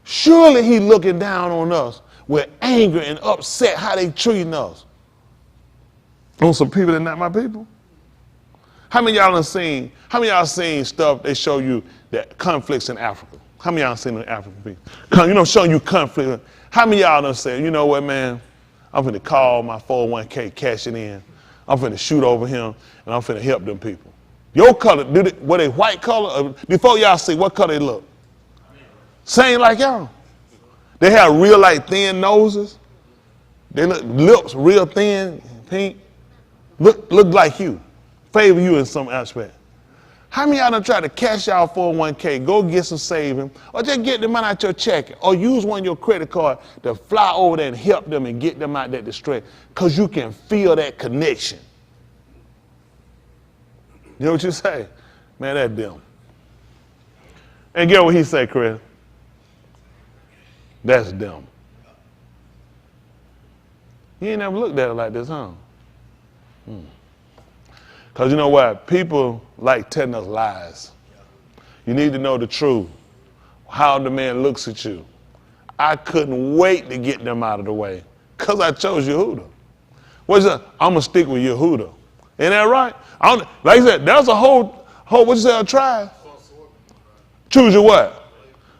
[SPEAKER 1] Surely he looking down on us with anger and upset how they treating us. On some people that not my people. How many of y'all seen stuff they show you that conflicts in Africa? How many of y'all seen the African people? You know, showing you conflict. How many of y'all done said, you know what, man? I'm finna call my 401k, cash it in. I'm finna shoot over him, and I'm finna help them people. Your color, were they white color? Before y'all see, what color they look? Same like y'all. They have real like thin noses. They look lips real thin, pink. Look like you. Favor you in some aspect. How many of y'all done try to cash out 401k, go get some saving, or just get the money out your check, or use one of your credit card to fly over there and help them and get them out that distress, because you can feel that connection. You know what you say? Man, that's them. And get what he say, Chris? That's them. You ain't never looked at it like this, huh? Because you know what? People like telling us lies. You need to know the truth. How the man looks at you. I couldn't wait to get them out of the way because I chose Yehuda. What's that? I'm going to stick with Yehuda. Ain't that right? Like I said, there's a whole what you say, a tribe? Choose your what?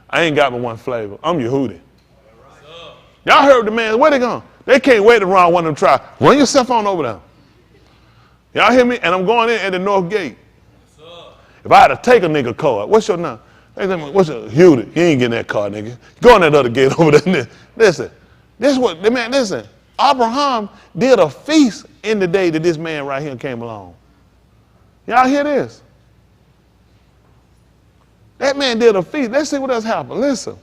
[SPEAKER 1] I ain't got but one flavor. I'm Yehudi. Y'all heard the man. Where they going? They can't wait to run one of them tribes. Run yourself on over there. Y'all hear me? And I'm going in at the north gate. If I had to take a nigga card, what's your name? What's your Hewlett? You ain't getting that card, nigga. Go on that other gate over there. Listen, listen. Abraham did a feast in the day that this man right here came along. Y'all hear this? That man did a feast. Let's see what else happened. Listen.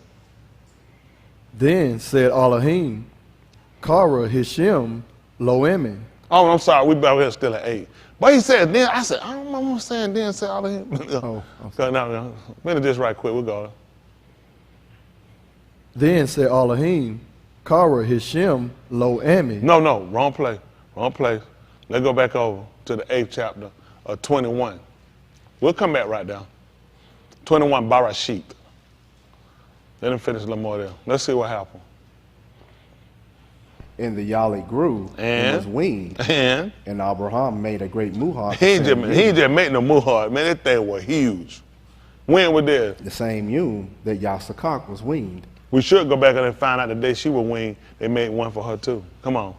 [SPEAKER 9] Then said Elohim, Kara, Hishem, Loemi.
[SPEAKER 1] Oh, I'm sorry. We about here still at 8. But he said, then I said, I don't know what I'm saying. Then said Elohim. No. Finish this right quick. We'll go.
[SPEAKER 9] Then said Elohim, Kara, Hishem, Loemi.
[SPEAKER 1] No. Wrong place. Let's go back over to the 8th chapter of 21. We'll come back right down. 21, Barashit. Let him finish a little more there. Let's see what happened.
[SPEAKER 8] And the Yali grew and was weaned. And Abraham made a great muhar.
[SPEAKER 1] He just made no muhar. Man, that thing was huge. When was this?
[SPEAKER 8] The same yom that Yasakak was weaned.
[SPEAKER 1] We should go back and find out the day she was weaned, they made one for her too. Come on.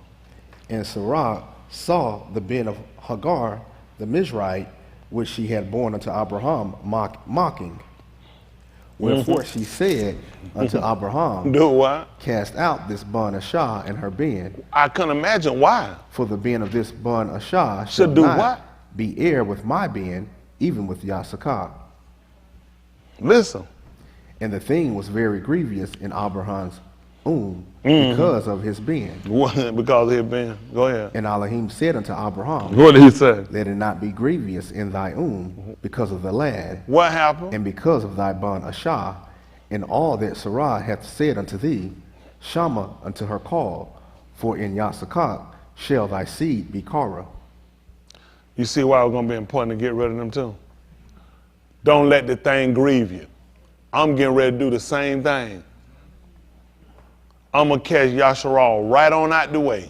[SPEAKER 8] And Sarah saw the bin of Hagar, the Mizraite, which she had borne unto Abraham, mocking. Wherefore she said unto Abraham,
[SPEAKER 1] do what?
[SPEAKER 8] Cast out this bun Ashah and her bin.
[SPEAKER 1] I can imagine why.
[SPEAKER 8] For the bin of this bun Ashah
[SPEAKER 1] shall do
[SPEAKER 8] not
[SPEAKER 1] what?
[SPEAKER 8] Be heir with my bin, even with Yasakak.
[SPEAKER 1] Listen.
[SPEAKER 8] And the thing was very grievous in Abraham's because of his bin.
[SPEAKER 1] Because of his bin. Go ahead.
[SPEAKER 8] And Elohim said unto Abraham,
[SPEAKER 1] what did he say?
[SPEAKER 8] Let it not be grievous in thy because of the lad.
[SPEAKER 1] What happened?
[SPEAKER 8] And because of thy bond Ashah, and all that Sarah hath said unto thee, Shama unto her call, for in Yasakak shall thy seed be Korah.
[SPEAKER 1] You see why it's going to be important to get rid of them too? Don't let the thing grieve you. I'm getting ready to do the same thing. I'm going to catch Yasharal right on out the way.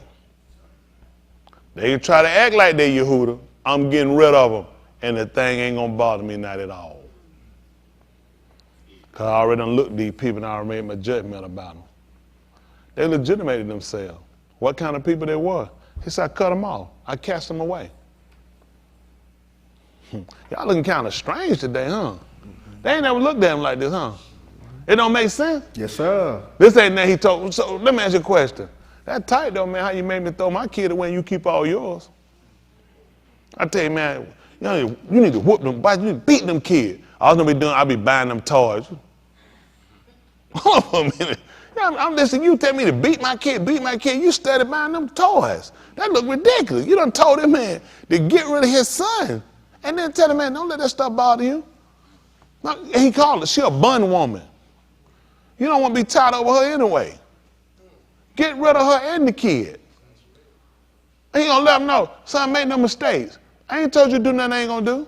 [SPEAKER 1] They try to act like they Yehuda. I'm getting rid of them, and the thing ain't going to bother me not at all. Because I already done looked at these people and I already made my judgment about them. They legitimated themselves. What kind of people they were? He said, I cut them off. I cast them away. Y'all looking kind of strange today, huh? They ain't never looked at him like this, huh? It don't make sense?
[SPEAKER 8] Yes, sir.
[SPEAKER 1] This ain't that he told. So let me ask you a question. That tight though, man, how you made me throw my kid away and you keep all yours? I tell you, man, you need to whoop them, you need to beat them kids. All I'm I'll be buying them toys. Hold on for a minute. I'm listening, you tell me to beat my kid, you started buying them toys. That look ridiculous. You done told him, man, to get rid of his son. And then tell him, man, don't let that stuff bother you. And he called her, she a bun woman. You don't want to be tied over her anyway. Get rid of her and the kid. He gonna let them know, son, make no mistakes. I ain't told you to do nothing I ain't gonna do.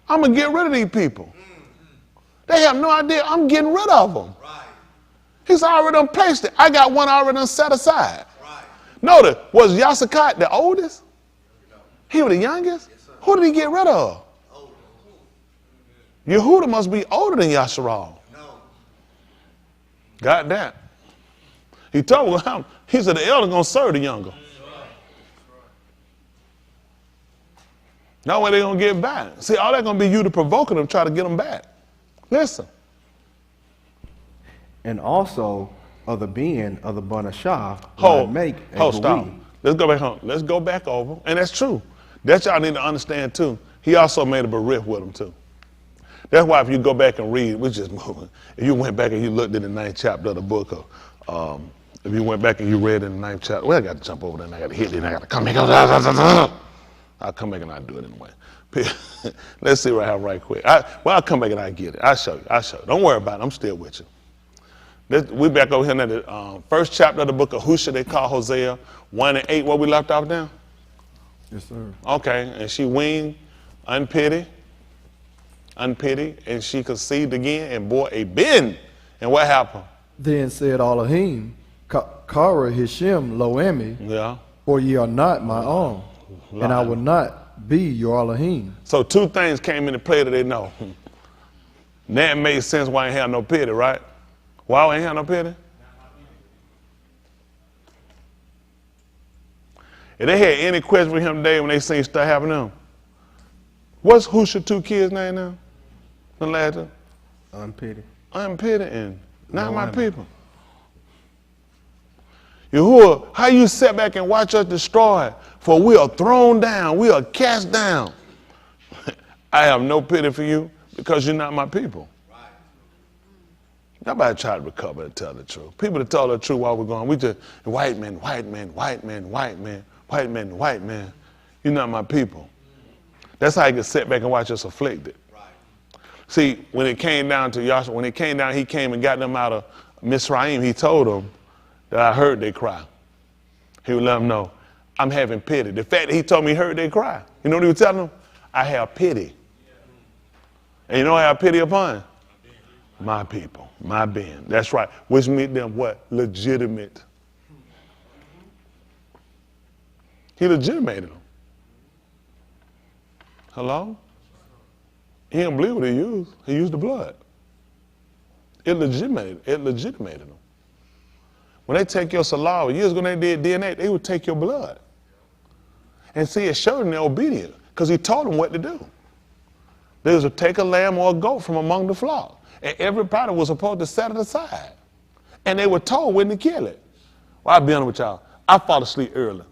[SPEAKER 1] I'm gonna get rid of these people. They have no idea I'm getting rid of them. He's already done placed it. I got one already done set aside. Notice, was Yasakat the oldest? He was the youngest? Who did he get rid of? Yehuda must be older than Yasharal. Got that. He told him, he said the elder gonna serve the younger. That way they gonna get back. See, all that gonna be you to provoking them, try to get them back. Listen.
[SPEAKER 8] And also of the being of the Banashah,
[SPEAKER 1] Stop. Let's go back home. Let's go back over. And that's true. That y'all need to understand too. He also made a berith with him too. That's why if you go back and read, we're just moving. If you went back and you looked at the 9th chapter of the book of, if you went back and you read in the 9th chapter, well, I got to jump over there and I got to hit it and I got to come back. I'll come back and I'll do it anyway. Let's see what I have right quick. I'll come back and I'll get it. I'll show you. Don't worry about it. I'm still with you. We're back over here in the first chapter of the book of Hosea. They call Hosea 1 and 8. Where we left off now?
[SPEAKER 9] Yes, sir.
[SPEAKER 1] Okay. And she weaned unpitied, and she conceived again and bore a ben. And what happened?
[SPEAKER 9] Then said Elohim, Kara Hishem Loemi,
[SPEAKER 1] Yeah.
[SPEAKER 9] for ye are not my own, and I will not be your Elohim.
[SPEAKER 1] So two things came into play that they know. That made sense why I ain't have no pity, right? Why I ain't have no pity? If they had any question for him today when they seen stuff happen to him, what's Husha two kids' name now? The last one?
[SPEAKER 8] Unpitied.
[SPEAKER 1] Unpitied and not my people. Yahuwah, how you sit back and watch us destroy? For we are thrown down, we are cast down. I have no pity for you because you're not my people. Nobody try to recover and tell the truth. People that tell the truth while we're going, we just, white man, white man, white man, white man, white man, white man. You're not my people. That's how you can sit back and watch us afflicted. See, when it came down to Yahshua, when it came down, he came and got them out of Mizraim. He told them that I heard they cry. He would let them know, I'm having pity. The fact that he told me he heard they cry, you know what he was telling them? I have pity. And you know what I have pity upon? My people, my being. That's right. Which made them what? Legitimate. He legitimated them. Hello? He didn't believe what he used. He used the blood. It legitimated them. When they take your saliva, years ago when they did DNA, they would take your blood. And see, it showed them they're obedient because he told them what to do. They was to take a lamb or a goat from among the flock. And everybody was supposed to set it aside. And they were told when to kill it. Well, I'll be honest with y'all. I fall asleep early.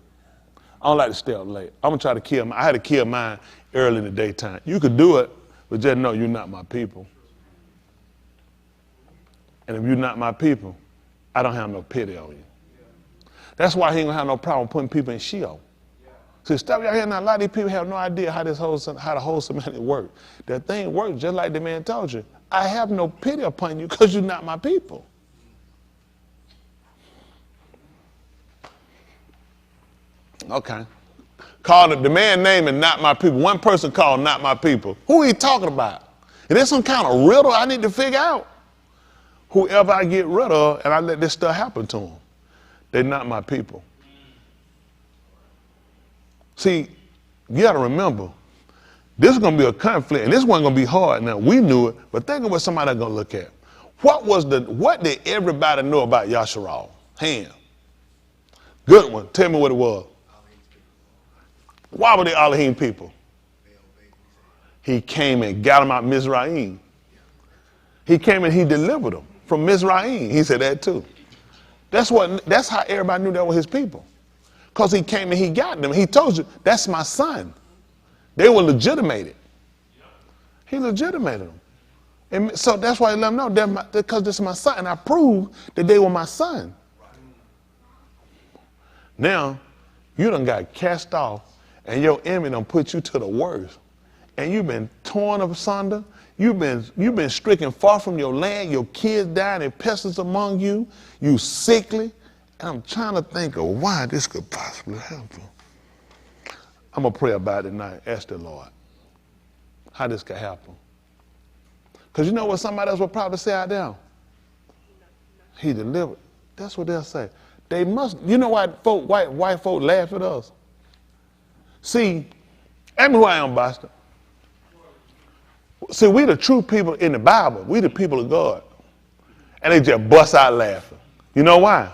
[SPEAKER 1] I don't like to stay up late. I'm going to try to kill mine. I had to kill mine early in the daytime. You could do it, but just know you're not my people. And if you're not my people, I don't have no pity on you. That's why he ain't going to have no problem putting people in Sheol. See, stuff y'all hear now, a lot of these people have no idea how the whole semantic works. That thing works just like the man told you. I have no pity upon you because you're not my people. Okay. Called it, the man name and not my people. One person called not my people. Who are he talking about? Is there some kind of riddle I need to figure out? Whoever I get rid of and I let this stuff happen to them, they're not my people. See, you got to remember, this is going to be a conflict, and this wasn't going to be hard. Now, we knew it, but think of what somebody's going to look at. What did everybody know about Yasharal? Hand. Good one. Tell me what it was. Why were they Elohim people? He came and got them out of Mizraim. He came and he delivered them from Mizraim. He said that too. That's how everybody knew that were his people. Because he came and he got them. He told you, that's my son. They were legitimated. He legitimated them. And so that's why he let them know, because this is my son. And I proved that they were my son. Now, you done got cast off and your enemy done put you to the worst. And you've been torn asunder. You've been stricken far from your land. Your kids died in pestilence among you. You sickly. And I'm trying to think of why this could possibly happen. I'm going to pray about it tonight. Ask the Lord how this could happen. Because you know what somebody else would probably say out there? He delivered. That's what they'll say. They must, you know why white folk laugh at us? See, ask me who I am, Boston. See, we the true people in the Bible. We the people of God. And they just bust out laughing. You know why?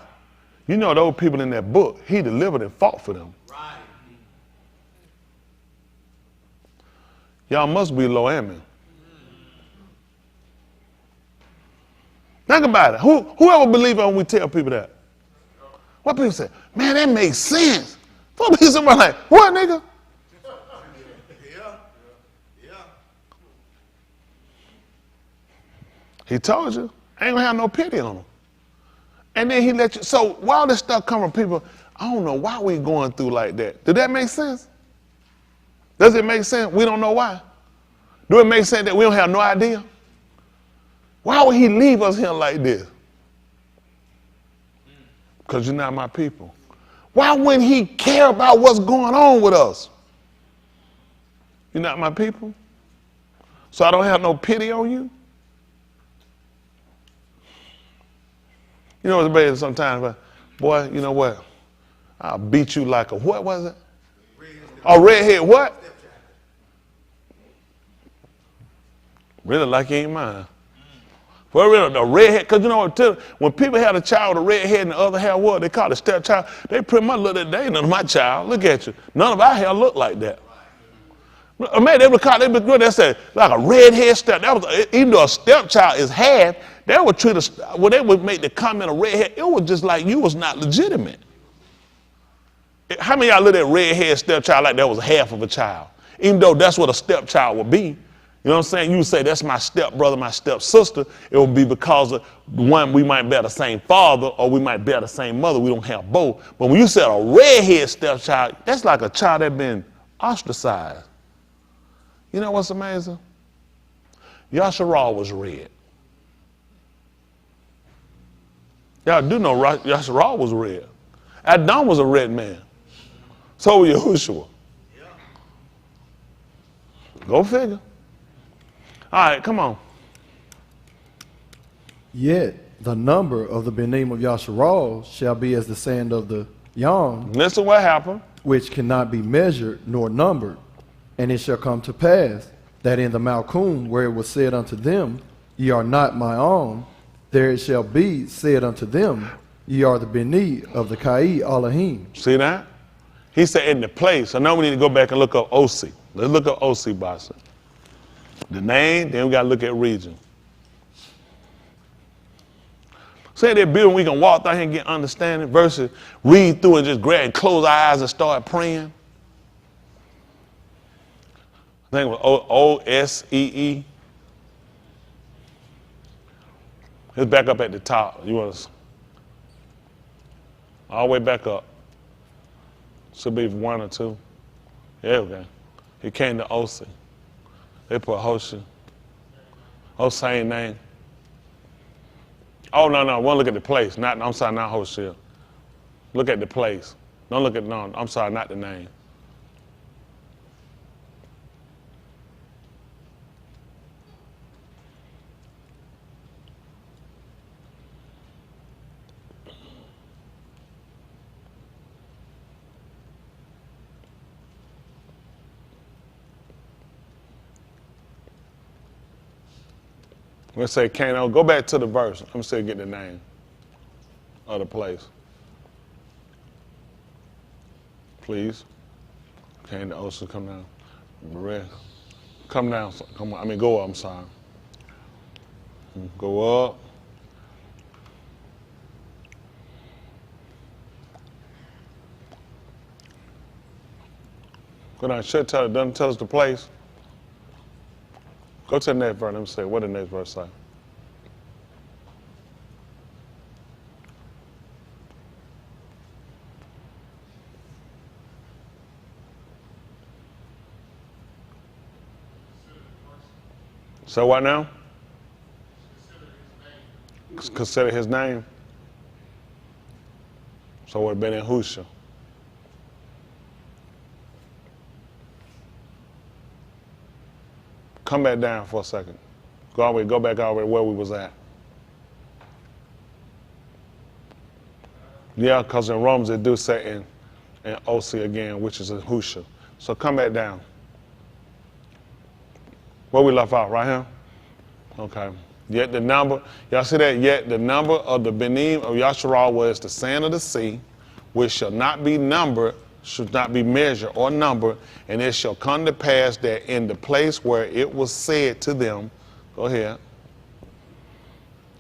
[SPEAKER 1] You know those people in that book, he delivered and fought for them.
[SPEAKER 6] Right.
[SPEAKER 1] Y'all must be low aiming. Think about it. Whoever believes when we tell people that? What people say? Man, that makes sense. What people somebody like, what, nigga?
[SPEAKER 6] Yeah.
[SPEAKER 1] He told you. I ain't gonna have no pity on him. And then he let you. So while this stuff come from people, I don't know why we going through like that. Did that make sense? Does it make sense? We don't know why. Do it make sense that we don't have no idea? Why would he leave us here like this? Because you're not my people. Why wouldn't he care about what's going on with us? You're not my people? So I don't have no pity on you? You know what's bad sometimes? Boy, you know what? I'll beat you like a, what was it? A redhead what? Really like you ain't mine. For real, the redhead, because you know what, too, when people had a child with a redhead and the other hair what, they call it stepchild, they pretty much look at that, ain't none of my child. Look at you. None of our hair look like that. Man, they would call it, they said, like a redhead step. That was, even though a stepchild is half, they would treat us, when they would make the comment of redhead, it was just like you was not legitimate. How many of y'all look at redhead stepchild like that was half of a child? Even though that's what a stepchild would be. You know what I'm saying? You would say, that's my stepbrother, my stepsister. It would be because of one, we might bear the same father, or we might bear the same mother. We don't have both. But when you said a redhead stepchild, that's like a child that been ostracized. You know what's amazing? Yasharal was red. Y'all do know Yasharal was red. Adam was a red man. So was Yahushua. Go figure. All right, come on.
[SPEAKER 9] Yet the number of the Benim of Yasharal shall be as the sand of the Yam,
[SPEAKER 1] Listen what happened.
[SPEAKER 9] which cannot be measured nor numbered. And it shall come to pass that in the Malchum, where it was said unto them, ye are not my own, there it shall be said unto them, ye are the Beni of the Kai Elohim.
[SPEAKER 1] See that? He said in the place. So now we need to go back and look up OC. Let's look up OC, Bassa. The name, then we got to look at region. Say that building we can walk out here and get understanding versus read through and just grab and close our eyes and start praying. I think it was OSEE. It's back up at the top. You want to all the way back up. Should be one or two. Yeah, okay. He came to OC. They put Hosea. Oh, same name. Oh, no, one look at the place. I'm sorry, not Hosea. Look at the place. Don't look at, no, I'm sorry, not the name. Let's say Cano. Go back to the verse. I'm going to say get the name of the place. Please. Okay, the ocean, come down. Red. Come down. Come on. I mean, go up. I'm sorry. Go up. Go down. Doesn't tell us the place. Go to the next verse. Let me say, what the next verse say? So what now? Consider his name. So it would have been in Husha. Come back down for a second. Go back all the way where we was at. Yeah, because in Romans it do say in OC again, which is in Husha. So come back down. Where we left off, right here? Okay. Yet the number, y'all see that? Yet the number of the Benim of Yasharal was the sand of the sea, which shall not be numbered, should not be measured or numbered, and it shall come to pass that in the place where it was said to them, go ahead.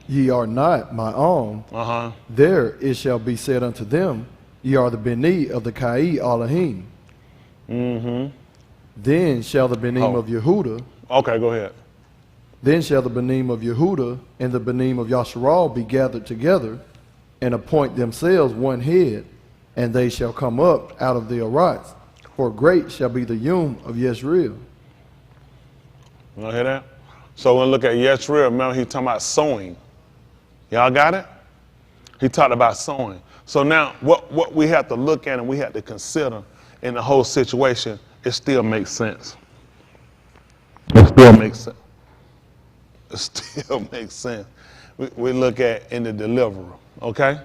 [SPEAKER 9] Ye are not my own. There it shall be said unto them, ye are the Beni of the Kai Elohim. Then shall the Benim of Yehuda.
[SPEAKER 1] Okay, go ahead.
[SPEAKER 9] Then shall the Benim of Yehuda and the Benim of Yasharal be gathered together, and appoint themselves one head, and they shall come up out of the Arats, for great shall be the Yom of Yezreel.
[SPEAKER 1] You hear that? So when we look at Yezreel, remember he talking about sowing. Y'all got it? He talked about sowing. So now what we have to look at and we have to consider in the whole situation, it still makes sense. It still makes sense. It still makes sense. We look at in the deliverer, okay?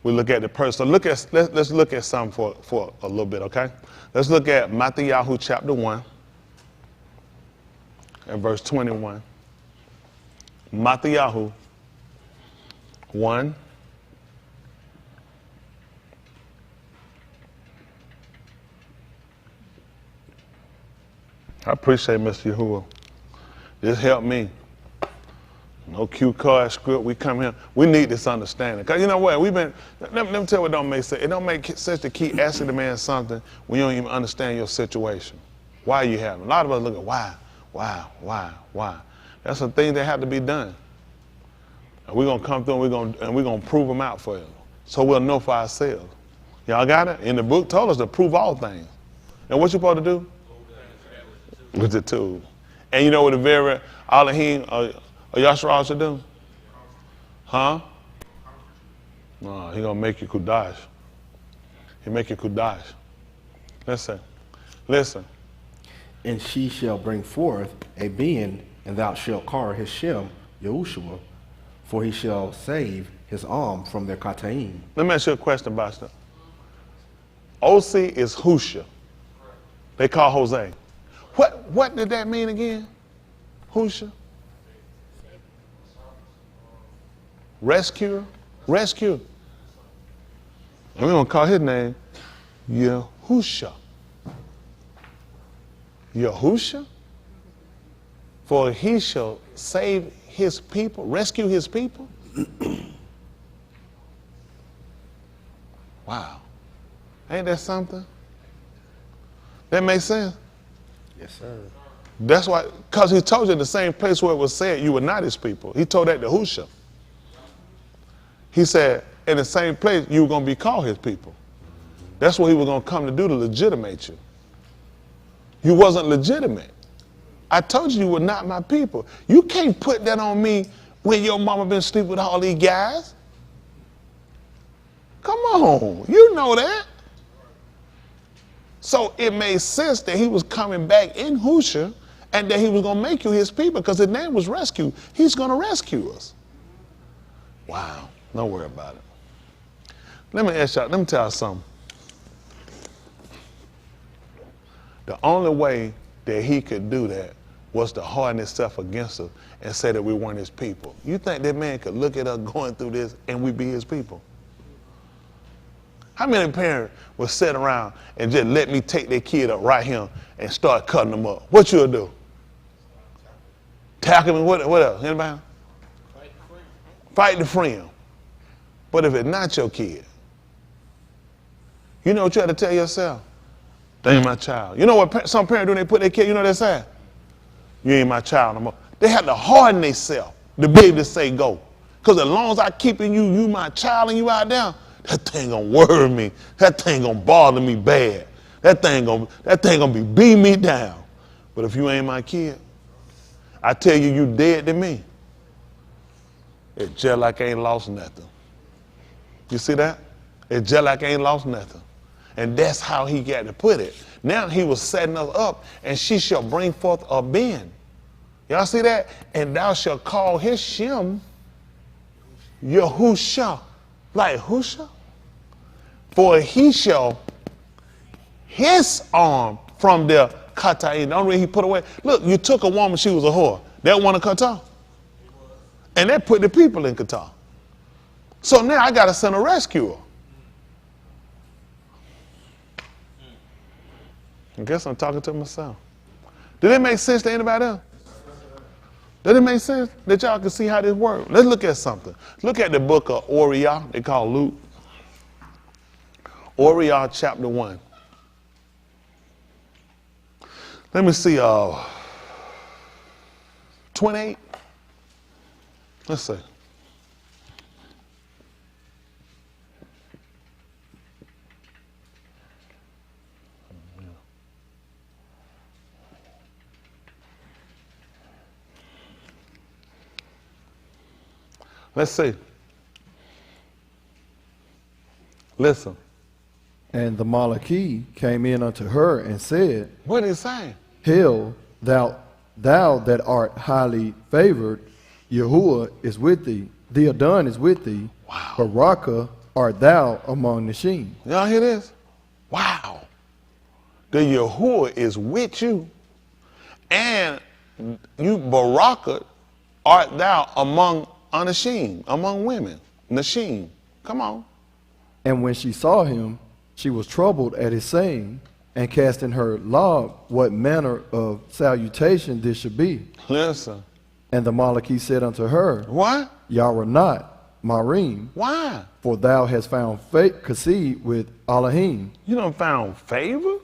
[SPEAKER 1] We look at the person. So let's look at something for a little bit, okay? Let's look at Matthew chapter 1 and verse 21. Matthew 1. I appreciate Mr. Yahuwah. This helped me. No cue card script. We come here. We need this understanding. Because you know what? Let me tell you what don't make sense. It don't make sense to keep asking the man something when you don't even understand your situation. Why you having? A lot of us look at why. That's some things that have to be done. And we're going to come through and we're going to prove them out for you. So we'll know for ourselves. Y'all got it? And the book told us to prove all things. And what you supposed to do? With the tool. And you know what the very Elohim Yashar should do? Huh? No, he gonna make you kudash. He make you kudash. Listen.
[SPEAKER 8] And she shall bring forth a being, and thou shalt call his Shem Yahushua, for he shall save his arm from their kataim.
[SPEAKER 1] Let me ask you a question about that. OC is Husha. They call Jose. What did that mean again? Husha? Rescuer? Rescue. And we're going to call his name Yahusha. Yahusha? For he shall save his people, rescue his people? Wow. Ain't that something? That makes sense?
[SPEAKER 8] Yes, sir.
[SPEAKER 1] That's why, because he told you in the same place where it was said you were not his people. He told that to Husha. He said, in the same place, you were going to be called his people. That's what he was going to come to do, to legitimate you. You wasn't legitimate. I told you were not my people. You can't put that on me when your mama been sleeping with all these guys. Come on, you know that. So it made sense that he was coming back in Husha and that he was going to make you his people because his name was Rescue. He's going to rescue us. Wow, don't worry about it. Let me tell you something. The only way that he could do that was to harden himself against us and say that we weren't his people. You think that man could look at us going through this and we be his people? How many parents will sit around and just let me take their kid up right here and start cutting them up? What you'll do? Tackle him? What else? Anybody? Fight the friend. But if it's not your kid, you know what you have to tell yourself? They ain't my child. You know what some parents do when they put their kid, you know what they say? You ain't my child no more. They have to harden themselves to be able to say go. Because as long as I keeping you my child and you out there, that thing gonna worry me. That thing gonna bother me bad. That thing gonna be beating me down. But if you ain't my kid, I tell you, you dead to me. It's just like I ain't lost nothing. You see that? It's just like I ain't lost nothing. And that's how he got to put it. Now he was setting us up, and she shall bring forth a Ben. Y'all see that? And thou shalt call his Shem Yahusha. Like Husha? For he shall his arm from the Kataim. The only way he put away. Look, you took a woman, she was a whore. That one a Qatar. And that put the people in Qatar. So now I got to send a rescuer. I guess I'm talking to myself. Did it make sense to anybody else? Did it make sense that y'all can see how this works? Let's look at something. Look at the book of Uriah, they call Luke. Uriah chapter 1. Let me see, 28. Let's see. Let's see. Listen.
[SPEAKER 9] And the Malachi came in unto her and said,
[SPEAKER 1] What is he saying?
[SPEAKER 9] Hail, thou that art highly favored, Yahuwah is with thee, the Adon is with thee.
[SPEAKER 1] Wow.
[SPEAKER 9] Baraka art thou among the Sheen.
[SPEAKER 1] Y'all hear this? Wow. The Yahuwah is with you. And you, Baraka, art thou among Anashim, among women. Nashim. Come on.
[SPEAKER 9] And when she saw him, she was troubled at his saying, and cast in her log what manner of salutation this should be.
[SPEAKER 1] Listen.
[SPEAKER 9] And the Malachi said unto her,
[SPEAKER 1] What?
[SPEAKER 9] Yara not, Marim,
[SPEAKER 1] Why?
[SPEAKER 9] for thou hast found conceived with Elohim.
[SPEAKER 1] You done found favor?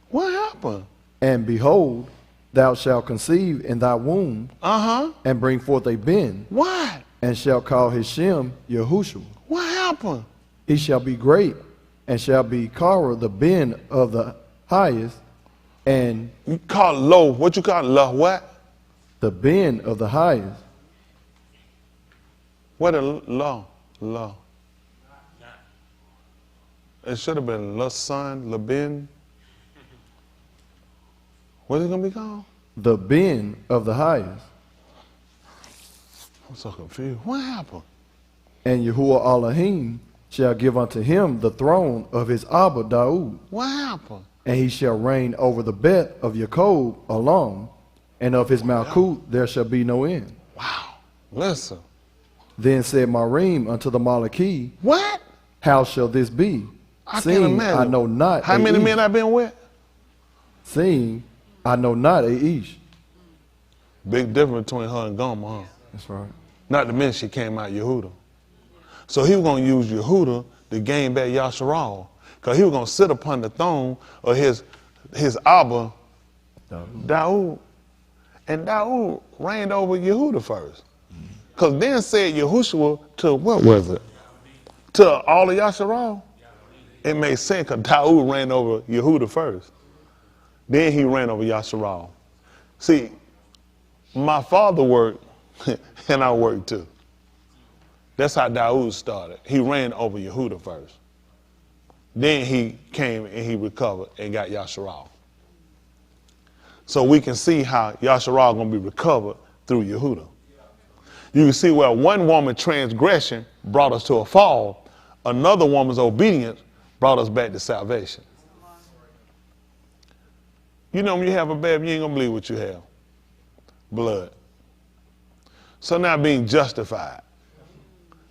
[SPEAKER 1] What happened?
[SPEAKER 9] And behold, thou shalt conceive in thy womb, and bring forth a Ben,
[SPEAKER 1] What?
[SPEAKER 9] and shalt call his Shem Yahushua.
[SPEAKER 1] What happened?
[SPEAKER 9] He shall be great, and shall be Kara, the Ben of the highest, and
[SPEAKER 1] You call it low. What you call it? Low what?
[SPEAKER 9] the Ben of the highest.
[SPEAKER 1] What a law? Law. It should have been La Son, La Ben. What is it going to be called?
[SPEAKER 9] The Ben of the highest.
[SPEAKER 1] I'm so confused. What happened?
[SPEAKER 9] And Yahuwah Elohim shall give unto him the throne of his Abba Daud,
[SPEAKER 1] What happened?
[SPEAKER 9] and he shall reign over the Bet of Jacob alone, and of his Malkut there shall be no end.
[SPEAKER 1] Wow. Listen.
[SPEAKER 9] Then said Marim unto the Malachi,
[SPEAKER 1] What?
[SPEAKER 9] How shall this be?
[SPEAKER 1] I can't
[SPEAKER 9] Seeing
[SPEAKER 1] imagine.
[SPEAKER 9] I know not
[SPEAKER 1] How
[SPEAKER 9] a
[SPEAKER 1] many
[SPEAKER 9] ish.
[SPEAKER 1] men I've been with?
[SPEAKER 9] Seeing I know not a ish.
[SPEAKER 1] Big difference between her and Gomer, huh?
[SPEAKER 9] That's right.
[SPEAKER 1] Not to mention she came out Yehuda. So he was going to use Yehuda to gain back Yasharal. Because he was going to sit upon the throne of his Abba, Daud. And Daud reigned over Yehuda first. Because then said Yahushua to, what was it? To all of Yasharal. It made sense because Daud reigned over Yehuda first. Then he ran over Yasharal. See, my father worked, and I worked too. That's how Daud started. He ran over Yehuda first. Then he came and he recovered and got Yasharal. So we can see how Yasharal going to be recovered through Yehuda. You can see where one woman's transgression brought us to a fall. Another woman's obedience brought us back to salvation. You know when you have a baby, you ain't going to believe what you have. Blood. So now being justified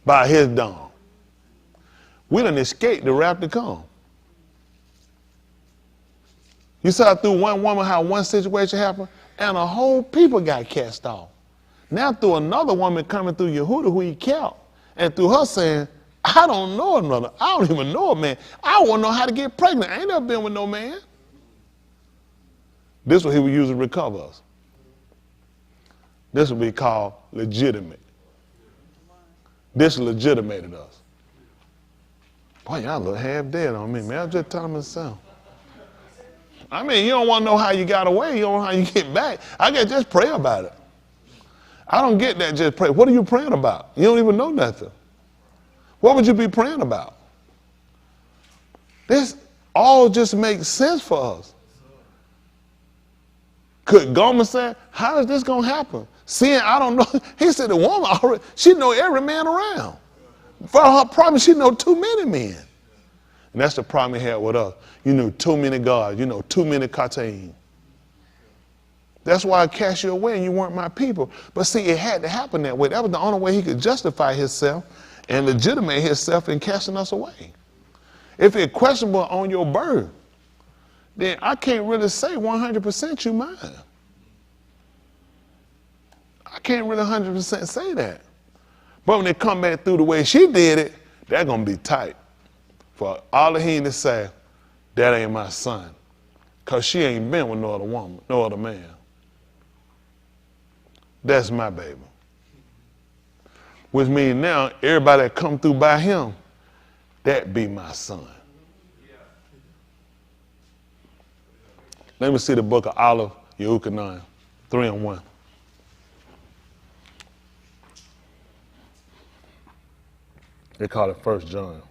[SPEAKER 1] by his dawn, we done escaped the wrath to come. You saw through one woman how one situation happened, and a whole people got cast off. Now through another woman coming through Yehuda who he kept, and through her saying, I don't know another. I don't even know a man. I want to know how to get pregnant. I ain't never been with no man. This is what he would use to recover us. This would be called legitimate. This legitimated us. Boy, y'all look half dead on me, man. I was just telling myself. I mean, you don't want to know how you got away. You don't know how you get back. I guess just pray about it. I don't get that just pray. What are you praying about? You don't even know nothing. What would you be praying about? This all just makes sense for us. Could Gomer say, how is this going to happen? Seeing, I don't know. He said the woman already, she know every man around. For her problem, she know too many men. And that's the problem he had with us. You knew too many gods. You know too many Kataim. That's why I cast you away and you weren't my people. But see, it had to happen that way. That was the only way he could justify himself and legitimate himself in casting us away. If it's questionable on your birth, then I can't really say 100% you mine. I can't really 100% say that. But when they come back through the way she did it, they're going to be tight. For Elohim to say, that ain't my son. Because she ain't been with no other woman, no other man. That's my baby. Which means now, everybody that come through by him, that be my son. Let me see the book of Aleph, Yehukanan, 3 and 1. They call it 1 John.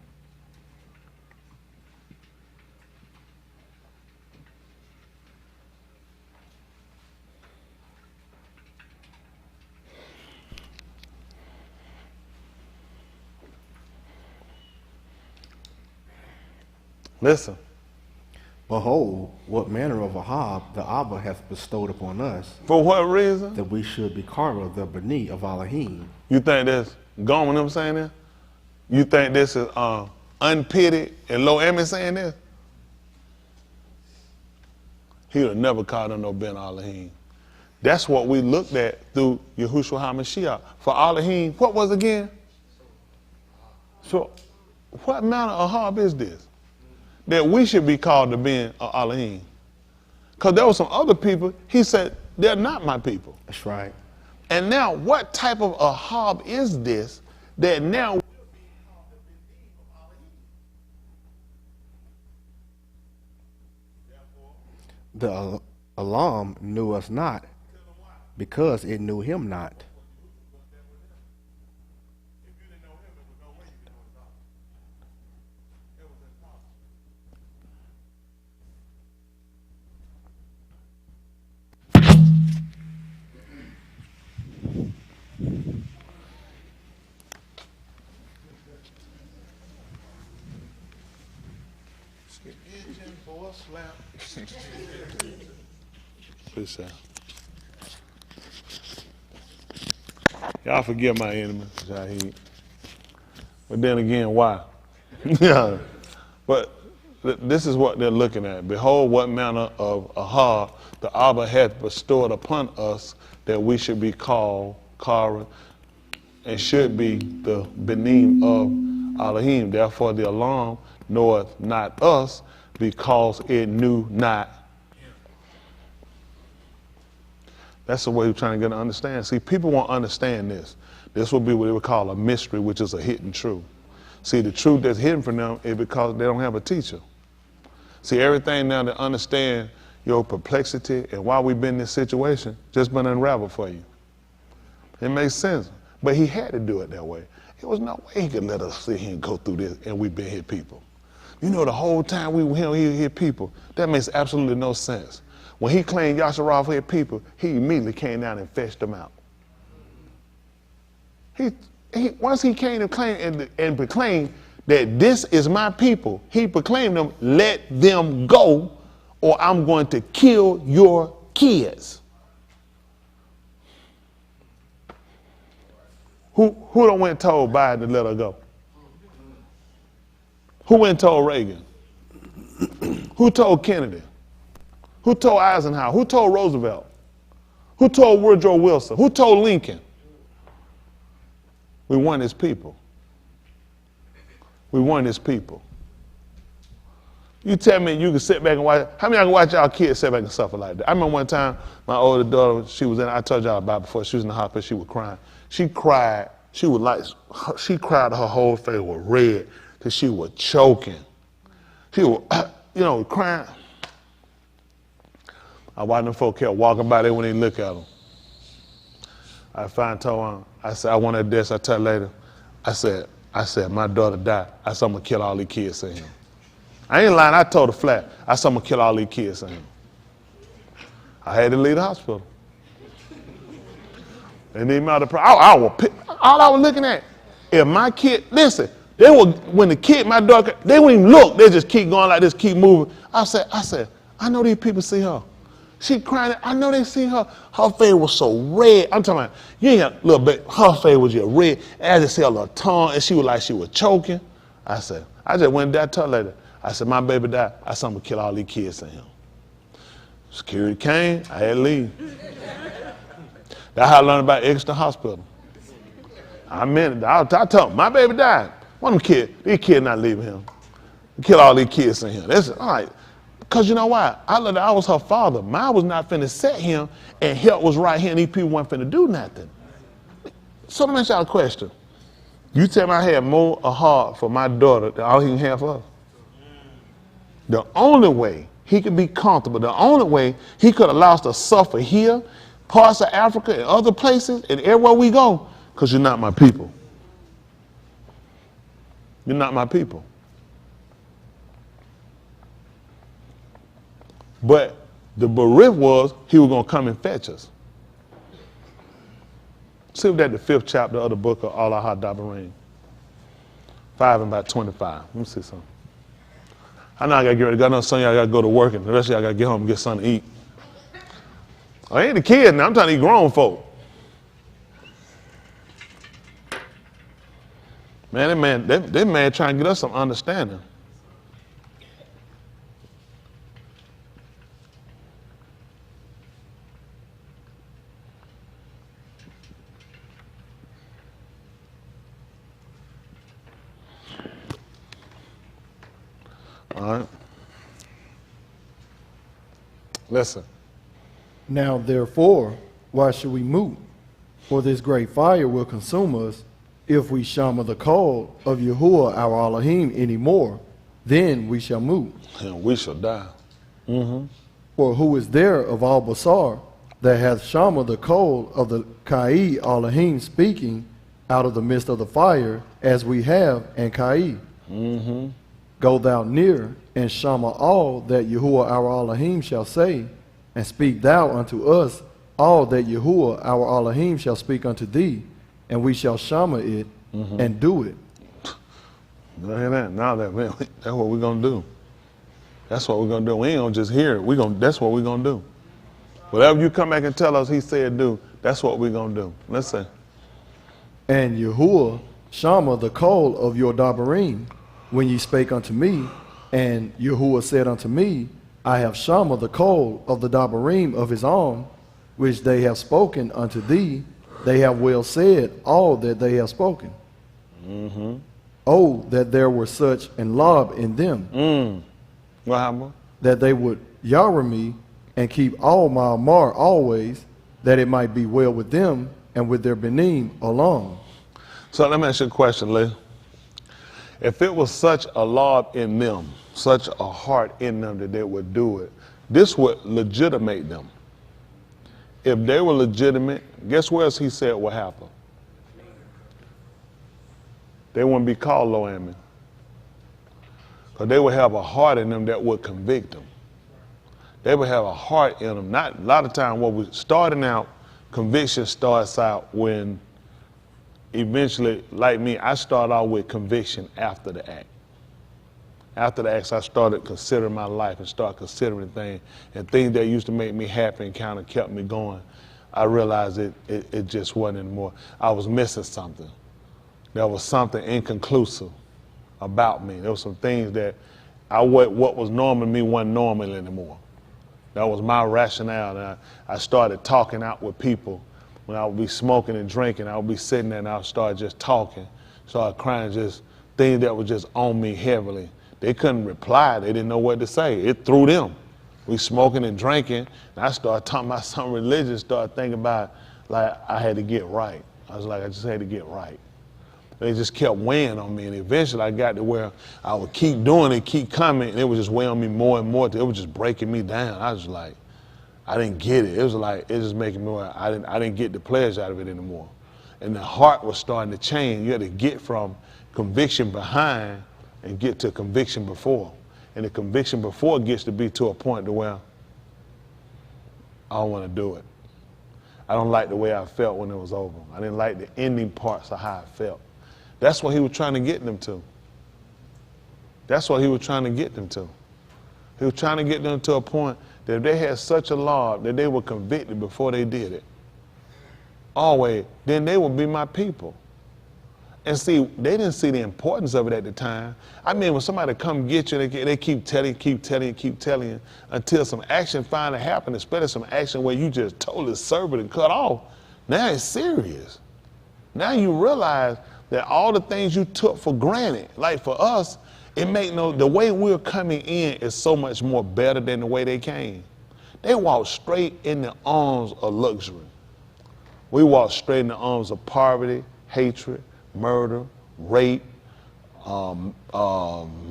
[SPEAKER 1] Listen.
[SPEAKER 8] Behold, what manner of Ahab the Abba hath bestowed upon us,
[SPEAKER 1] For what reason?
[SPEAKER 8] that we should be called the Bani of Elohim.
[SPEAKER 1] You think that's Gomer them saying that? You think this is unpitied and low Emmy saying this? He would have never called them no Ben Elohim. That's what we looked at through Yahushua HaMashiach. For Elohim, what was again? So what manner of Ahab is this? That we should be called the Ben of Elohim. Because there were some other people, he said, they're not my people.
[SPEAKER 8] That's right.
[SPEAKER 1] And now, what type of Ahab is this that now will be called the B'nai of Elohim?
[SPEAKER 8] The Elam knew us not, because it knew him not.
[SPEAKER 1] Appreciate it. Y'all forgive my enemies, Jahid. But then again, why? Yeah. But this is what they're looking at. Behold, what manner of Ahab the Abba hath bestowed upon us, that we should be called Kara, and should be the Benim of Elohim. Therefore the alarm knoweth not us, because it knew not. That's the way we're trying to get to understand. See, people won't understand this. This will be what they would call a mystery, which is a hidden truth. See, the truth that's hidden from them is because they don't have a teacher. See, everything now to understand your perplexity and why we've been in this situation just been unraveled for you. It makes sense. But he had to do it that way. There was no way he could let us sit here and go through this and we've been hit people. You know, the whole time we were here, he hit people. That makes absolutely no sense. When he claimed Yasharov hit people, he immediately came down and fetched them out. Once he came and claimed and proclaimed that this is my people, he proclaimed them, let them go, or I'm going to kill your kids. Who done went and told Biden to let her go? Who went and told Reagan? Who told Kennedy? Who told Eisenhower? Who told Roosevelt? Who told Woodrow Wilson? Who told Lincoln? We want his people. We want his people. You tell me you can sit back and watch. How many of y'all can watch y'all kids sit back and suffer like that? I remember one time my older daughter, I told y'all about before, she was in the hospital, she was crying. She cried. She cried, her whole face was red till she was choking. She was, crying. I watched them folk kept walking by there when they look at them. I finally told her, I said, I wanted this. I tell her later, I said, my daughter died. I said, I'm going to kill all these kids in here. I ain't lying, I told her flat. I said, I'm gonna kill all these kids in here. I had to leave the hospital. They need me out of the all I was looking at, if my kid, listen, when the kid, my daughter, they wouldn't even look, they just keep going like this, keep moving. I said, I know these people see her. She crying, I know they see her. Her face was so red. I'm talking about, you ain't a little bit, her face was just red. I just see a little tongue, and she was like she was choking. I just went there, I told her later. I said, my baby died. I said, I'm gonna kill all these kids in here. Security came, I had to leave. That's how I learned about Exeter Hospital. I meant it. I told him, my baby died. One of them kids, these kids not leaving him. Kill all these kids in here. That's all right. Because you know why? I was her father. Mine was not finna set him, and help was right here, and these people weren't finna do nothing. So let me ask y'all a question. You tell me I had more a heart for my daughter than all he can have for us. The only way he could be comfortable, the only way he could allow us to suffer here, parts of Africa and other places, and everywhere we go, because you're not my people. You're not my people. But the belief was he was going to come and fetch us. See if that's the 5th chapter of the book of Allah Dabarim. 5 and about 25. Let me see something. I know I got to get ready. Got some of y'all got to go to work, and the rest of y'all got to get home and get something to eat. I ain't the kid now. I'm trying to eat grown folk. Man, that man trying to get us some understanding. All right. Listen.
[SPEAKER 9] Now, therefore, why should we move? For this great fire will consume us if we shama the call of Yahuwah our Elohim anymore. Then we shall move.
[SPEAKER 1] And we shall die. Mm-hmm.
[SPEAKER 9] For who is there of all Basar that hath shama the call of the Kai Elohim speaking out of the midst of the fire, as we have and Kai?
[SPEAKER 1] Mm-hmm.
[SPEAKER 9] Go thou near and shama all that Yahuwah our Elohim shall say, and speak thou unto us all that Yahuwah our Elohim shall speak unto thee, and we shall shama it and do it.
[SPEAKER 1] Look at that. Now that's what we're gonna do. That's what we're gonna do. We ain't gonna just hear it. That's what we're gonna do. Whatever you come back and tell us he said do, that's what we're gonna do. Listen.
[SPEAKER 9] And Yahuwah shama the call of your Dabarim, when ye spake unto me, and Yahuwah said unto me, I have shama the call of the Dabarim of his own, which they have spoken unto thee. They have well said all that they have spoken.
[SPEAKER 1] Mm-hmm.
[SPEAKER 9] Oh, that there were such an lob in them.
[SPEAKER 1] What happened?
[SPEAKER 9] That they would yara me and keep all my mar always, that it might be well with them and with their benim along.
[SPEAKER 1] So let me ask you a question, Lee. If it was such a lob in them, such a heart in them that they would do it, this would legitimate them. If they were legitimate, guess what else he said would happen? They wouldn't be called lo ammin. Because they would have a heart in them that would convict them. They would have a heart in them. Not a lot of times what we're starting out, conviction starts out when eventually, like me, I start out with conviction after the act. After the acts, I started considering my life and started considering things. And things that used to make me happy and kind of kept me going, I realized it just wasn't anymore. I was missing something. There was something inconclusive about me. There were some things that what was normal to me wasn't normal anymore. That was my rationale. And I started talking out with people. When I would be smoking and drinking, I would be sitting there and I would start just talking, started crying, just things that were just on me heavily. They couldn't reply. They didn't know what to say. It threw them. We smoking and drinking, and I started talking about something religious, started thinking about, like, I had to get right. I was like, I just had to get right. They just kept weighing on me, and eventually I got to where I would keep doing it, keep coming, and it was just weighing on me more and more. It was just breaking me down. I was like, I didn't get it. It was like, it just making me, I didn't get the pleasure out of it anymore. And the heart was starting to change. You had to get from conviction behind and get to conviction before. and the conviction before it gets to be to a point to where I don't want to do it. I don't like the way I felt when it was over. I didn't like the ending parts of how I felt. That's what he was trying to get them to. That's what he was trying to get them to. He was trying to get them to a point that if they had such a law that they were convicted before they did it, always, then they would be my people. And see, they didn't see the importance of it at the time. I mean, when somebody come get you, they keep telling you until some action finally happened, especially some action where you just totally serve it and cut off. Now it's serious. Now you realize that all the things you took for granted, like for us, the way we're coming in is so much more better than the way they came. They walked straight in the arms of luxury. We walked straight in the arms of poverty, hatred, murder, rape,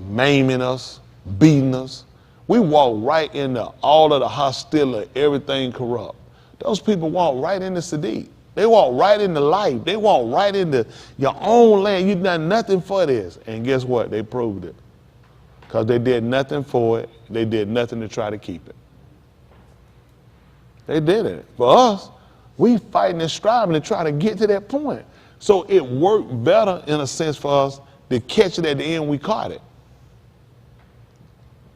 [SPEAKER 1] maiming us, beating us. We walk right into all of the hostility, everything corrupt. Those people walk right into Sadiq. They walk right into life. They walk right into your own land. You've done nothing for this. And guess what? They proved it. Because they did nothing for it. They did nothing to try to keep it. They did it. For us, we fighting and striving to try to get to that point. So it worked better in a sense for us to catch it at the end. We caught it.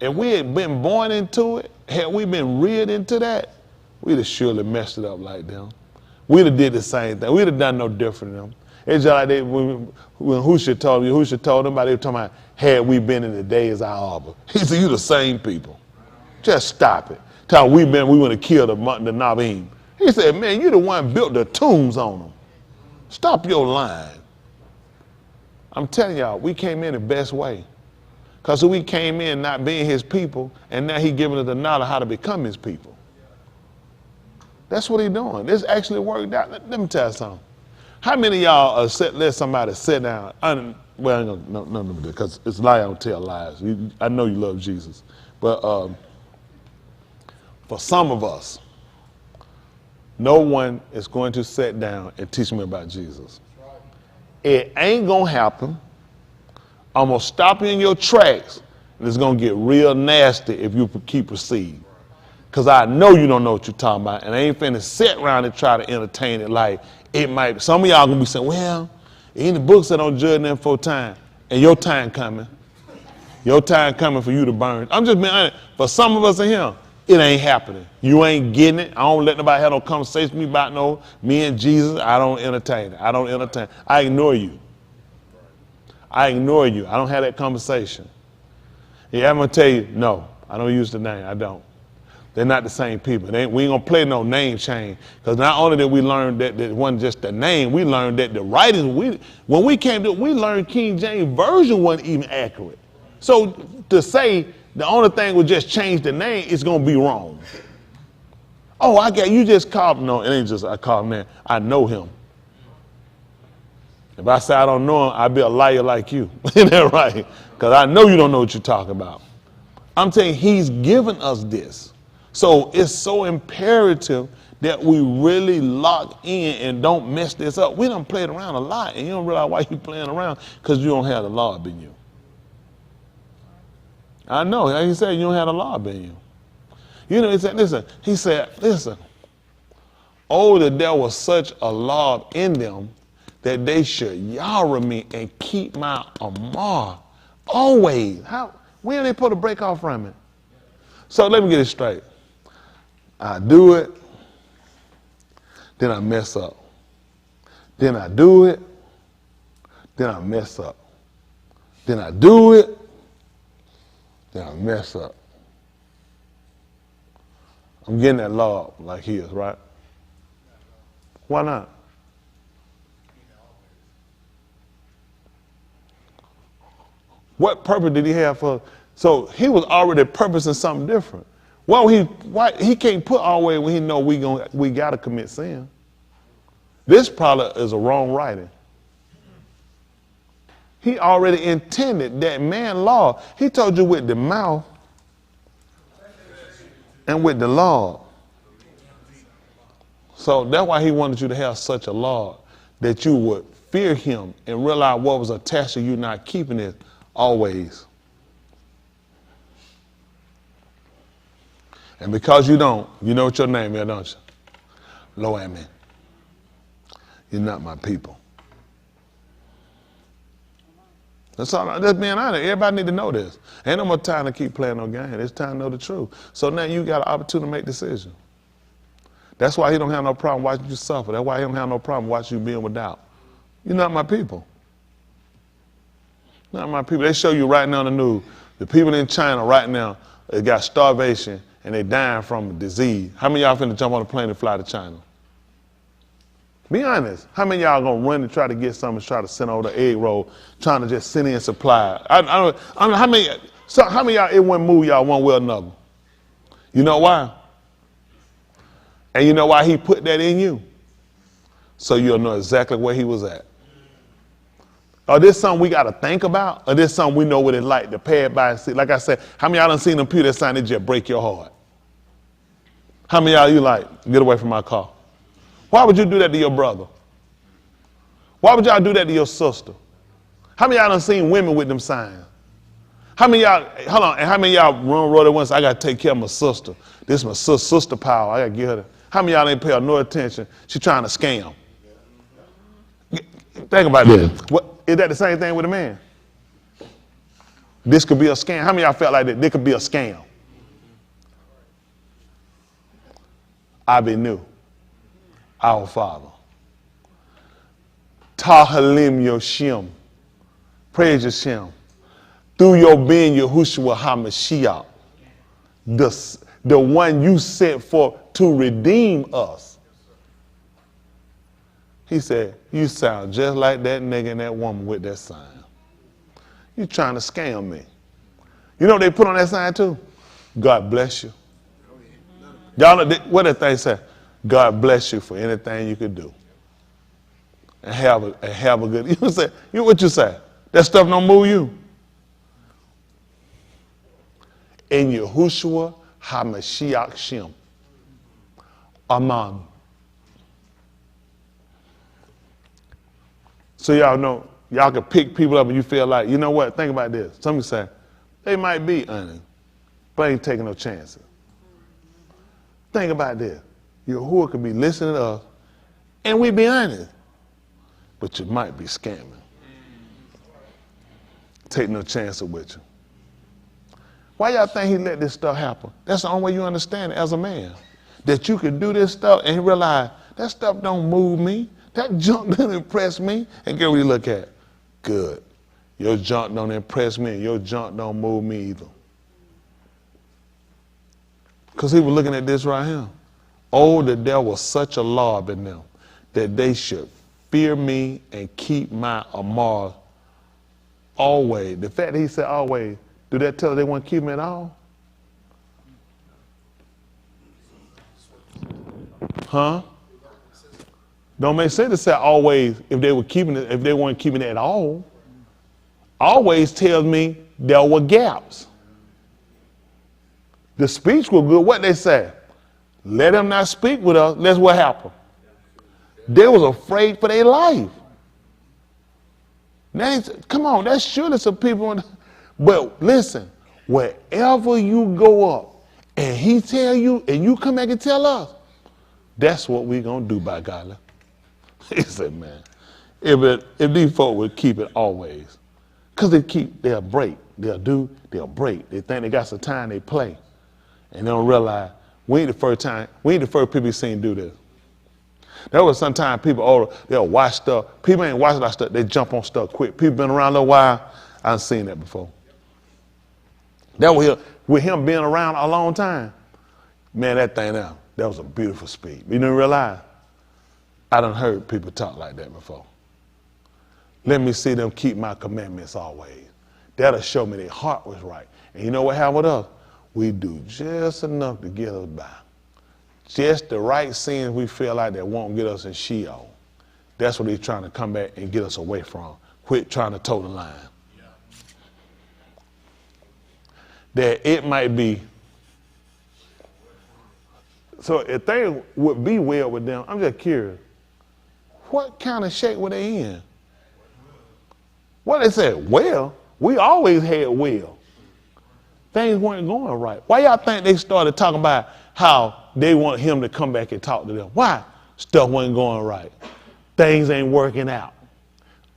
[SPEAKER 1] If we had been born into it, had we been reared into that, we'd have surely messed it up like them. We'd have did the same thing. We'd have done no different than them. It's just like when Husha told them about, they were talking about, had we been in the days of our Abba. He said, you the same people. Just stop it. Tell we want to kill the Nabim. He said, man, you the one built the tombs on them. Stop your lying. I'm telling y'all, we came in the best way. Because we came in not being his people, and now he giving us the knowledge how to become his people. That's what he's doing. This actually worked out. Let me tell you something. How many of y'all let somebody sit down? Well, no, because it's lie, I don't tell lies. I know you love Jesus. But for some of us, no one is going to sit down and teach me about Jesus. It ain't going to happen. I'm going to stop you in your tracks, and it's going to get real nasty if you keep proceeding. Because I know you don't know what you're talking about, and I ain't finna sit around and try to entertain it like it might. Some of y'all going to be saying, well, in the books that don't judge them for time, and your time coming. Your time coming for you to burn. I'm just being honest. For some of us in here, it ain't happening. You ain't getting it. I don't let nobody have no conversation with me about me and Jesus. I don't entertain it. I ignore you. I ignore you. I don't have that conversation. Yeah, I'm going to tell you, no, I don't use the name. I don't. They're not the same people. We ain't going to play no name change. Because not only did we learn that it wasn't just the name, we learned that the writings, when we came to it, we learned King James Version wasn't even accurate. So to say the only thing would just change the name is going to be wrong. Oh, you just called him. No, it ain't just I called him that. I know him. If I say I don't know him, I'd be a liar like you. Isn't that right? Because I know you don't know what you're talking about. I'm saying he's given us this. So it's so imperative that we really lock in and don't mess this up. We done played around a lot, and you don't realize why you playing around, because you don't have the law in you. I know, like he said, you don't have the law in you. You know, he said, listen, oh, that there was such a law in them that they should yara me and keep my amar always. When are they supposed to break off from it? So let me get it straight. I do it, then I mess up. Then I do it, then I mess up. Then I do it, then I mess up. I'm getting that law like he is, right? Why not? What purpose did he have for? So he was already purposing something different. Why he can't put all the way when he know we gotta commit sin. This probably is a wrong writing. He already intended that man law. He told you with the mouth and with the law. So that's why he wanted you to have such a law that you would fear him and realize what was attached to you not keeping it always. And because you don't, you know what your name is, don't you? Lo ami. You're not my people. That's all. That's being honest. Everybody need to know this. Ain't no more time to keep playing no game. It's time to know the truth. So now you got an opportunity to make decisions. That's why he don't have no problem watching you suffer. That's why he don't have no problem watching you being without. You're not my people. Not my people. They show you right now on the news. The people in China right now, they got starvation and they dying from disease. How many of y'all finna jump on a plane and fly to China? Be honest. How many of y'all gonna run and try to get something and try to send over the egg roll, trying to just send in supply? I don't know how many of y'all it wouldn't move y'all one way or another? You know why? And you know why he put that in you? So you'll know exactly where he was at. Or this something we got to think about? Or this something we know what it's like to pay it by and see? Like I said, how many of y'all done seen them people that sign that just break your heart? How many of y'all you like, get away from my car? Why would you do that to your brother? Why would y'all do that to your sister? How many of y'all done seen women with them signs? How many of y'all, hold on, and how many of y'all run road at once, I got to take care of my sister. This is my sister power, I got to get her. How many of y'all ain't pay her no attention? She trying to scam. Think about this. What, is that the same thing with a man? This could be a scam. How many of y'all felt like that? This could be a scam. I be new. Our Father. Tahalim Yoshim. Praise Yashem. Through your being Yahushua HaMashiach. The one you sent for to redeem us. He said, you sound just like that nigga and that woman with that sign. You trying to scam me. You know what they put on that sign too? God bless you. Y'all know what that thing say? God bless you for anything you could do. And have a good, you know what you say? That stuff don't move you. In Yahushua HaMashiach Shem. Amen. So y'all know, y'all can pick people up and you feel like, you know what, think about this. Somebody say, they might be honest, but ain't taking no chances. Think about this. Yahuwah could be listening to us, and we be honest, but you might be scamming. Take no chances with you. Why y'all think he let this stuff happen? That's the only way you understand it as a man. That you can do this stuff and realize that stuff don't move me. That junk doesn't impress me. And get what you look at. Good. Your junk don't impress me and your junk don't move me either. Because he was looking at this right here. Oh, that there was such a law in them that they should fear me and keep my Amar always. The fact that he said always, do that tell they want to keep him at all? Huh? Don't make sense to say always if they were keeping it, if they weren't keeping it at all. Always tells me there were gaps. The speech was good. What they said? Let them not speak with us. That's what happened. They was afraid for their life. Now, come on, that's surely some people. But listen, wherever you go up and he tell you and you come back and tell us, that's what we gonna do by God. He said, man, if these folk would keep it always, because they'll break, they'll break. They think they got some time, they play. And they don't realize, we ain't the first people you seen do this. There was sometimes people, they'll watch stuff. People ain't watching that stuff, they jump on stuff quick. People been around a little while, I've seen that before. That was with him being around a long time. Man, that was a beautiful speech. You didn't realize? I done heard people talk like that before. Let me see them keep my commandments always. That'll show me their heart was right. And you know what happened with us? We do just enough to get us by. Just the right sins we feel like that won't get us in Sheol. That's what he's trying to come back and get us away from. Quit trying to toe the line. Yeah. That it might be. So if they would be well with them, I'm just curious. What kind of shape were they in? What they said, well, we always had well. things weren't going right. Why y'all think they started talking about how they want him to come back and talk to them? Why? Stuff wasn't going right. Things ain't working out.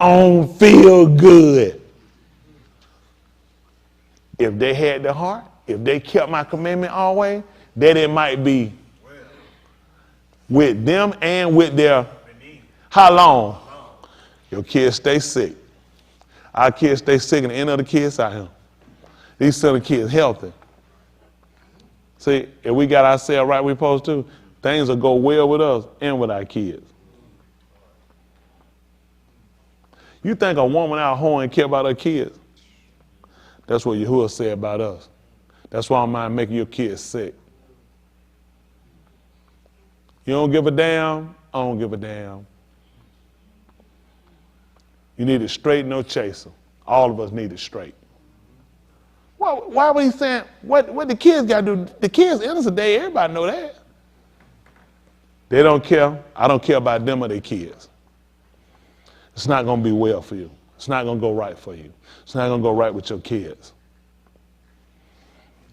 [SPEAKER 1] I don't feel good. If they had the heart, if they kept my commandment always, then it might be with them and with their, how long? Your kids stay sick. Our kids stay sick and the end of the kids out here. These other kids healthy. See, if we got ourselves right, we're supposed to, things will go well with us and with our kids. You think a woman out home care about her kids? That's what Yahuwah said about us. That's why I don't mind making your kids sick. You don't give a damn, I don't give a damn. You need it straight, no chaser. All of us need it straight. Why were you saying, what the kids got to do? The kids innocent, everybody know that. They don't care. I don't care about them or their kids. It's not going to be well for you. It's not going to go right for you. It's not going to go right with your kids.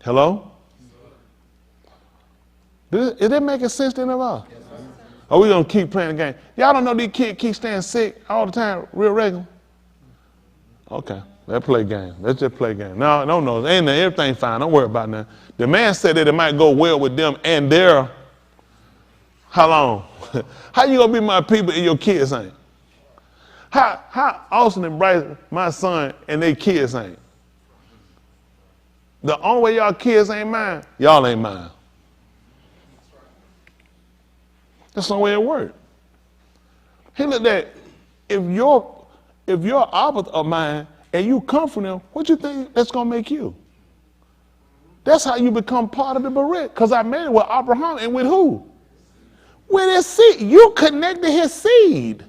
[SPEAKER 1] Hello? Is that making sense to any of us? Are we going to keep playing the game? Y'all don't know these kids keep staying sick all the time, real regular? Okay, let's play game. Let's just play game. No, ain't everything fine. Don't worry about that. The man said that it might go well with them and their, how long? How you going to be my people and your kids ain't? How Austin and Bryce, my son, and their kids ain't? The only way y'all kids ain't mine, y'all ain't mine. That's the way it works. He looked at, if you're opposite of mine and you come from them, what you think that's going to make you? That's how you become part of the Berit. Because I made it with Abraham and with who? With his seed. You connected his seed.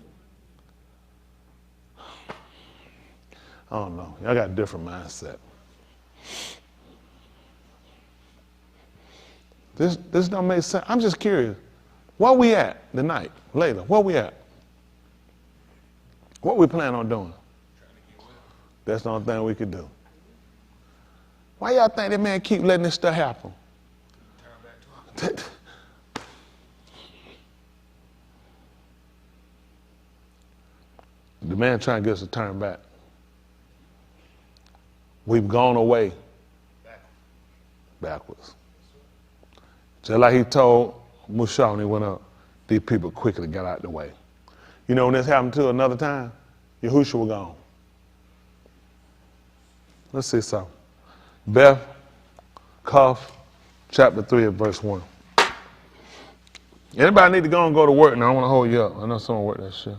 [SPEAKER 1] I don't know. Y'all got a different mindset. This don't make sense. I'm just curious. Where we at tonight, later? Where we at? What we plan on doing? That's the only thing we could do. Why y'all think that man keep letting this stuff happen? The man trying to get us to turn back. We've gone away backwards. Just like he told Mushah when he went up, these people quickly got out the way. You know when this happened to another time? Yahushua was gone. Let's see something. Beth, Kaf, chapter 3 and verse 1. Anybody need to go and go to work now? I want to hold you up. I know someone work that shit.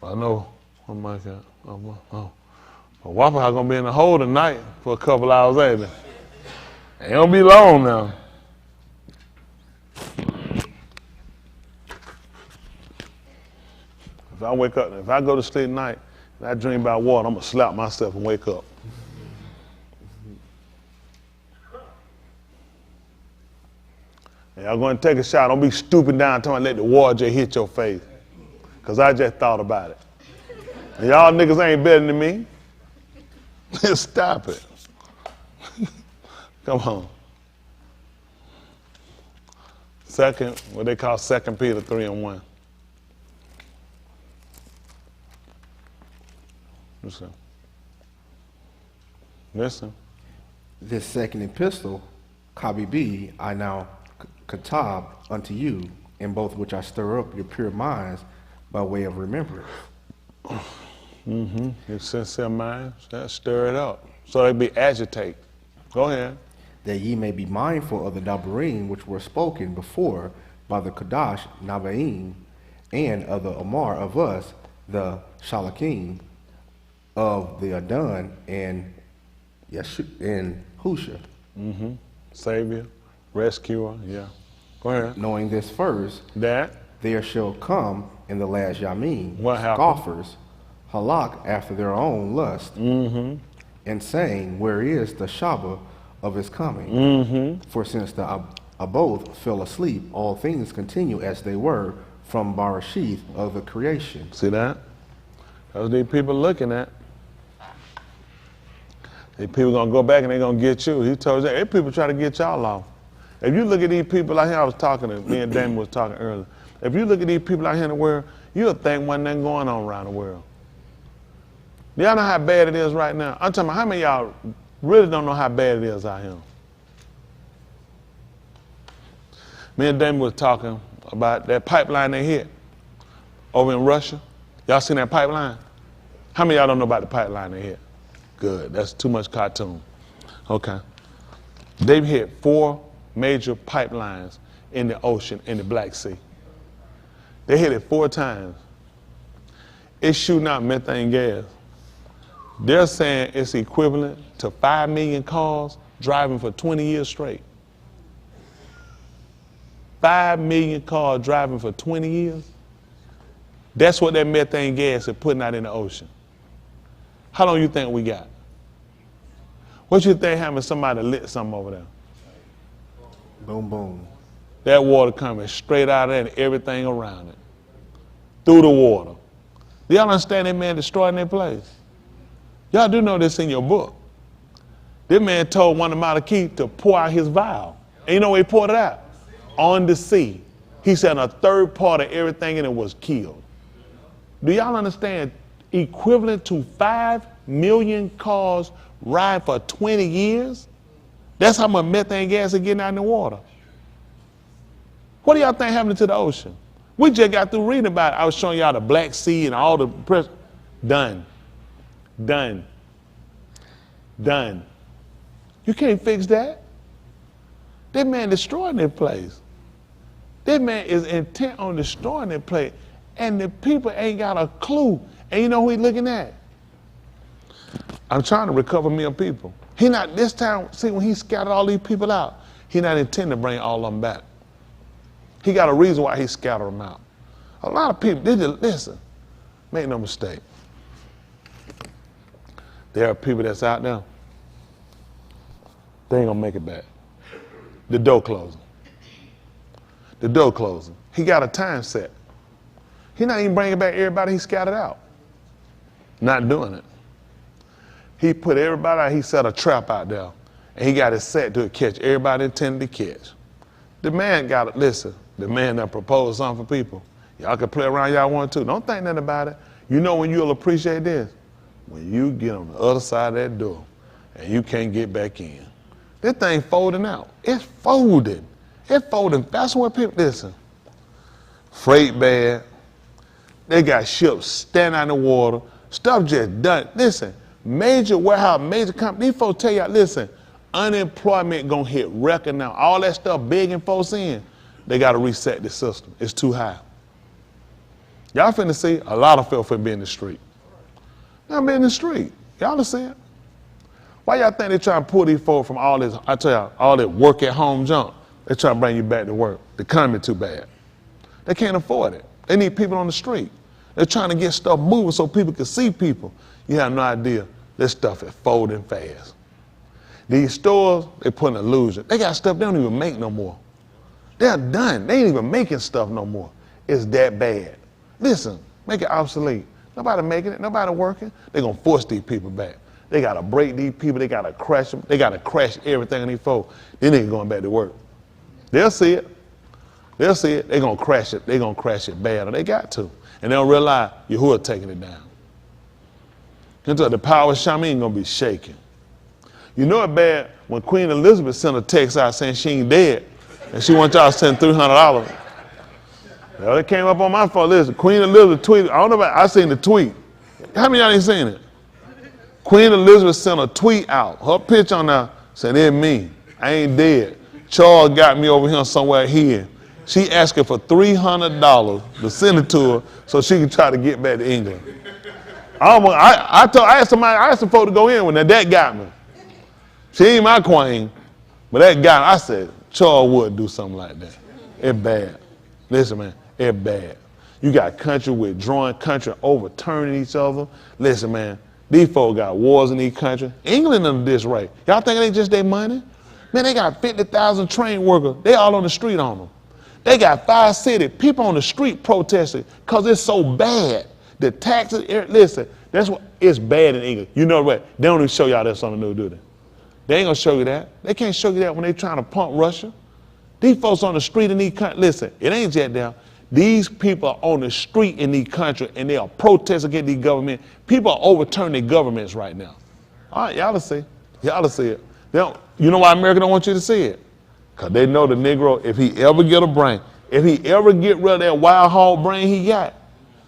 [SPEAKER 1] I know. Oh my God. Waffle House gonna be in the hole tonight for a couple hours, ain't it? Ain't gonna be long now. If I wake up, if I go to sleep at night and I dream about water, I'm gonna slap myself and wake up. And y'all going to take a shot. Don't be stooping down until I let the water just hit your face. Because I just thought about it. And y'all niggas ain't better than me. Stop it. Come on. Second, what they call 2 Peter 3 and 1. Listen.
[SPEAKER 8] This second epistle, Kabibi, I now katab unto you, in both which I stir up your pure minds by way of remembrance.
[SPEAKER 1] Your sincere minds, stir it up. So they be agitated. Go ahead.
[SPEAKER 8] That ye may be mindful of the Dabarim which were spoken before by the Kadash Nabaim, and of the Amar of us, the Shalakim, of the Adon and Husha.
[SPEAKER 1] Savior, rescuer, yeah. Go ahead.
[SPEAKER 8] Knowing this first,
[SPEAKER 1] That
[SPEAKER 8] there shall come in the last Yamim
[SPEAKER 1] What happened?
[SPEAKER 8] scoffers, halak after their own lust, and saying, where is the Shabbat of his coming? For since the Aboth fell asleep, all things continue as they were from Barashith of the creation.
[SPEAKER 1] See that? That's what these people looking at. These people gonna go back and they gonna get you. He told you, hey, people try to get y'all off. If you look at these people out here, I was talking to, me and Damon was talking earlier. If you look at these people out here in the world, you'll think wasn't nothing going on around the world. Do y'all know how bad it is right now? I'm talking about how many of y'all really don't know how bad it is out here. Me and Damon was talking about that pipeline they hit over in Russia. Y'all seen that pipeline? How many of y'all don't know about the pipeline they hit? Good, that's too much cartoon. Okay. They've hit 4 major pipelines in the ocean, in the Black Sea. They hit it 4 times. It's shooting out methane gas. They're saying it's equivalent to 5 million cars driving for 20 years straight. 5 million cars driving for 20 years. That's what that methane gas is putting out in the ocean. How long you think we got? What you think having somebody lit something over there?
[SPEAKER 8] Boom, boom.
[SPEAKER 1] That water coming straight out of there and everything around it. Through the water. Do y'all understand that man destroying that place? Y'all do know this in your book. This man told one of the Malachi to pour out his vial. And you know where he poured it out? On the sea. He said a third part of everything in it was killed. Do y'all understand? Equivalent to 5 million cars ride for 20 years? That's how much methane gas is getting out in the water. What do y'all think happened to the ocean? We just got through reading about it. I was showing y'all the Black Sea and all the press. Done. Done. Done. You can't fix that. That man destroying that place. That man is intent on destroying that place. And the people ain't got a clue. And you know who he looking at? I'm trying to recover me of people. He not, this time, see, when he scattered all these people out, he not intending to bring all of them back. He got a reason why he scattered them out. A lot of people, they just, listen, make no mistake. There are people that's out there, they ain't gonna make it back. The door closing. The door closing. He got a time set. He not even bringing back everybody he scattered out. Not doing it. He put everybody out, he set a trap out there, and he got it set to catch everybody intended to catch. The man got it, listen, the man that proposed something for people. Y'all can play around y'all want to. Don't think nothing about it. You know when you'll appreciate this? When you get on the other side of that door and you can't get back in. This thing folding out. It's folded. It's folding. That's what people, listen. Freight bad. They got ships standing out in the water. Stuff just done. Listen, major warehouse, major company, these folks tell y'all, listen, unemployment gonna hit record now. All that stuff bigging folks in, they gotta reset the system. It's too high. Y'all finna see a lot of folks finna be in the street. Y'all be in the street. Y'all will see it. Why y'all think they trying to pull these folks from all this, I tell y'all, all that work at home junk? They trying to bring you back to work. The economy too bad. They can't afford it. They need people on the street. They're trying to get stuff moving so people can see people. You have no idea. This stuff is folding fast. These stores, they put an illusion. They got stuff they don't even make no more. They're done. They ain't even making stuff no more. It's that bad. Listen, make it obsolete. Nobody making it. Nobody working. They're going to force these people back. They got to break these people. They got to crash them. They got to crash everything on these folks. Then they going back to work. They'll see it. They'll see it. They're going to crash it. They're going to crash it bad, or they got to. And they'll realize Yahuwah taking it down. Until the power of Shaman ain't going to be shaking. You know it bad when Queen Elizabeth sent a text out saying she ain't dead, and she wants y'all to send $300. Well, it came up on my phone. Listen, Queen Elizabeth tweeted. I don't know about, I seen the tweet. How many of y'all ain't seen it? Queen Elizabeth sent a tweet out. Her picture on there said, it's me. I ain't dead. Charles got me over here somewhere here. She asking for $300 to send it to her so she can try to get back to England. I asked some folks to go in when that got me. She ain't my queen, but that got me. I said, Charles would do something like that. It's bad. Listen, man, it's bad. You got country withdrawing, country overturning each other. Listen, man, these folks got wars in these countries. England under this right. Y'all think they just their money? Man, they got 50,000 trained workers. They all on the street on them. They got 5 cities, people on the street protesting because it's so bad. The taxes, listen, that's what, it's bad in England. You know what? They don't even show y'all that's on the news, do they? They ain't gonna show you that. They can't show you that when they trying to pump Russia. These folks on the street in these countries, listen, it ain't just down. These people are on the street in these countries and they are protesting against these government. People are overturning their governments right now. All right, y'all will see. Y'all will see it. They don't, you know why America don't want you to see it? Because they know the Negro, if he ever get a brain, if he ever get rid of that wild hog brain he got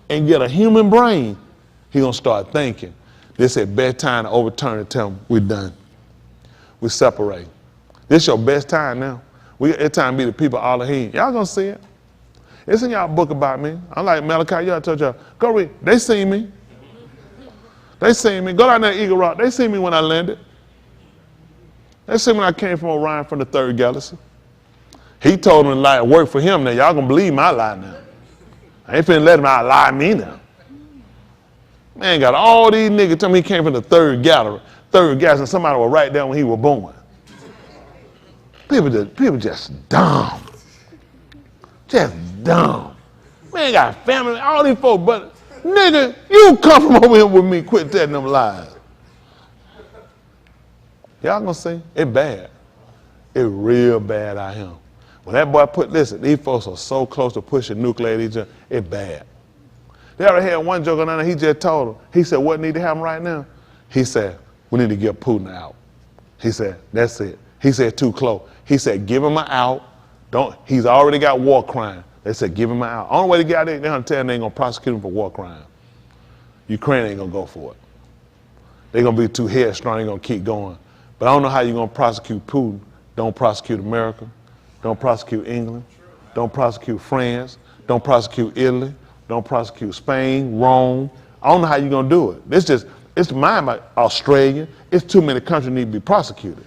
[SPEAKER 1] and get a human brain, he gonna start thinking. This is best time to overturn and tell him we're done. We separate. This your best time now. It's time to be the people all ahead. Y'all gonna see it. It's in y'all book about me. I'm like Malachi, y'all told y'all, go read. They seen me. They seen me. Go down there to Eagle Rock. They seen me when I landed. They seen me when I came from Orion from the 3rd Galaxy. He told them to lie, work for him now. Y'all gonna believe my lie now. I ain't finna let him out lie me now. Man got all these niggas tell me he came from the 3rd Galaxy. 3rd Galaxy, and somebody was right there when he was born. People just dumb. Just dumb. Man got family, all these folks, but nigga, you come from over here with me, quit telling them lies. Y'all gonna see? It bad. It real bad out here. When that boy listen, these folks are so close to pushing nuclear, it's bad. They already had one joke on there, he just told him. He said, what need to happen right now? He said, we need to get Putin out. He said, that's it. He said, too close. He said, give him an out. He's already got war crime. They said, give him an out. Only way to get out there, they're gonna tell him they ain't gonna prosecute him for war crime. Ukraine ain't gonna go for it. They're gonna be too headstrong, they're gonna keep going. But I don't know how you're gonna prosecute Putin. Don't prosecute America. Don't prosecute England. Don't prosecute France. Don't prosecute Italy. Don't prosecute Spain, Rome. I don't know how you're gonna do it. It's mine by Australia. It's too many countries need to be prosecuted.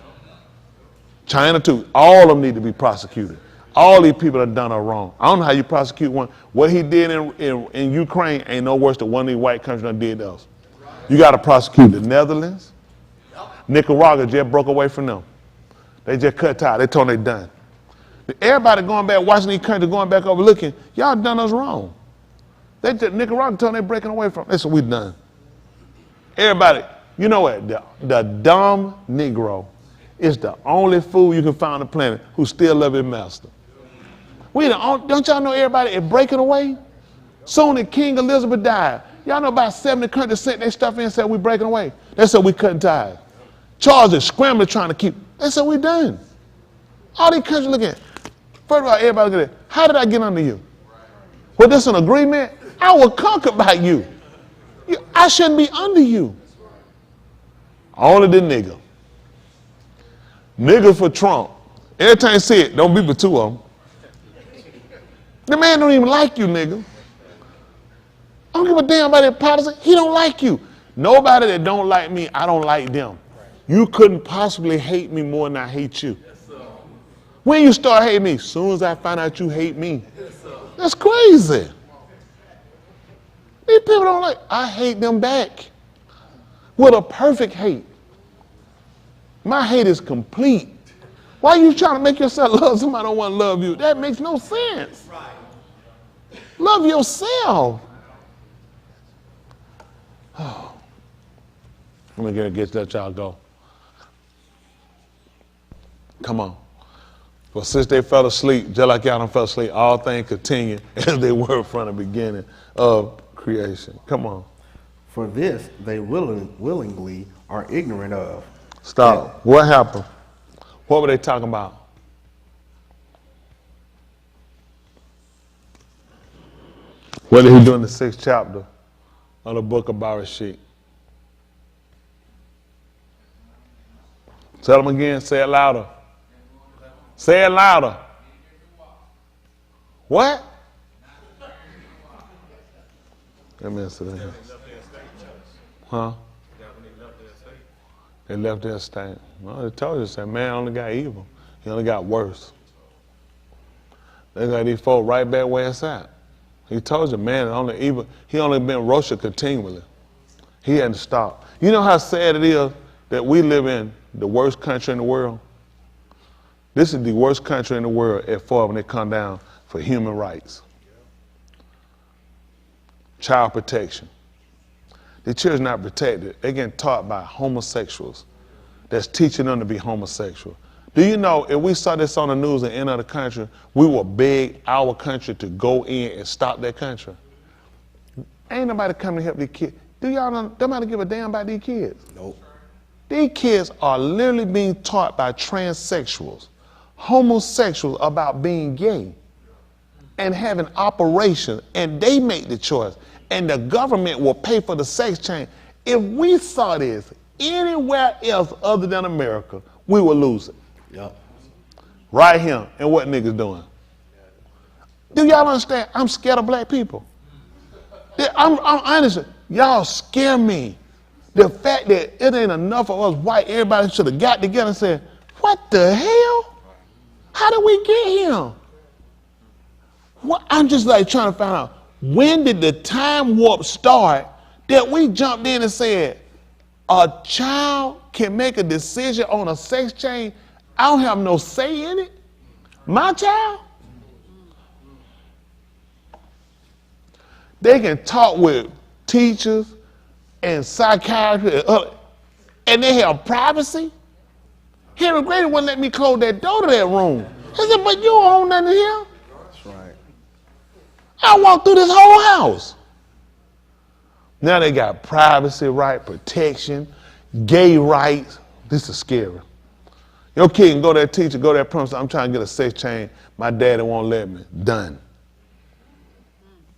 [SPEAKER 1] China too. All of them need to be prosecuted. All these people have done are wrong. I don't know how you prosecute one. What he did in Ukraine ain't no worse than one of these white countries done did else. You got to prosecute the Netherlands. Nicaragua just broke away from them. They just cut ties. They told them they done. Everybody going back, watching these countries going back over looking, y'all done us wrong. Nicaragua told them they breaking away from. They said we done. Everybody, you know what? The dumb Negro is the only fool you can find on the planet who still love his master. Don't y'all know everybody is breaking away? Soon as King Elizabeth died, y'all know about 70 countries sent their stuff in and said we breaking away. They said we cutting ties. Charles is scrambling trying to keep. They said we done. All these countries look at. First of all, everybody look at it. How did I get under you? Was this an agreement? I was conquered by you. I shouldn't be under you. Only the nigga. Nigga for Trump. Every time you see it, don't be but 2 of them. The man don't even like you, nigga. I don't give a damn about that policy. He don't like you. Nobody that don't like me, I don't like them. You couldn't possibly hate me more than I hate you. When you start hating me? As soon as I find out you hate me. That's crazy. These people don't like, I hate them back. With a perfect hate. My hate is complete. Why are you trying to make yourself love somebody who don't want to love you? That makes no sense. Love yourself. Oh. Let me get that y'all go. Come on. Well, since they fell asleep, just like y'all done fell asleep, all things continue as they were from the beginning of creation. Come on.
[SPEAKER 8] For this they willingly are ignorant of.
[SPEAKER 1] Stop. What happened? What were they talking about? What did he do in the 6th chapter of the book of Bereshit? Tell them again. Say it louder. Say it louder. What? Let me answer that. Huh? They left their estate. Well, they told you, said, man only got evil. He only got worse. They got these folk right back where it's at. He told you, man, only evil. He only been Rosha continually. He hadn't stopped. You know how sad it is that we live in the worst country in the world? This is the worst country in the world as far when it come down for human rights, child protection. The children not protected. They're getting taught by homosexuals that's teaching them to be homosexual. Do you know if we saw this on the news in any other country, we would beg our country to go in and stop that country? Ain't nobody coming to help these kids. Do y'all know, nobody give a damn about these kids?
[SPEAKER 8] Nope.
[SPEAKER 1] These kids are literally being taught by transsexuals, homosexuals about being gay and having operations, and they make the choice. And the government will pay for the sex change. If we saw this anywhere else other than America, we would lose it.
[SPEAKER 8] Yep.
[SPEAKER 1] Right here. And what niggas doing? Do y'all understand? I'm scared of black people. I'm honest. Y'all scare me. The fact that it ain't enough of us white, everybody should have got together and said, what the hell? How did we get here? What? I'm just like trying to find out, when did the time warp start that we jumped in and said, a child can make a decision on a sex change? I don't have no say in it. My child? They can talk with teachers and psychiatrists and they have privacy. Henry Grady wouldn't let me close that door to that room. He said, but you don't own nothing here.
[SPEAKER 8] That's right.
[SPEAKER 1] I walked through this whole house. Now they got privacy right, protection, gay rights. This is scary. Your kid can go to that teacher, go to that principal, I'm trying to get a sex change. My daddy won't let me. Done.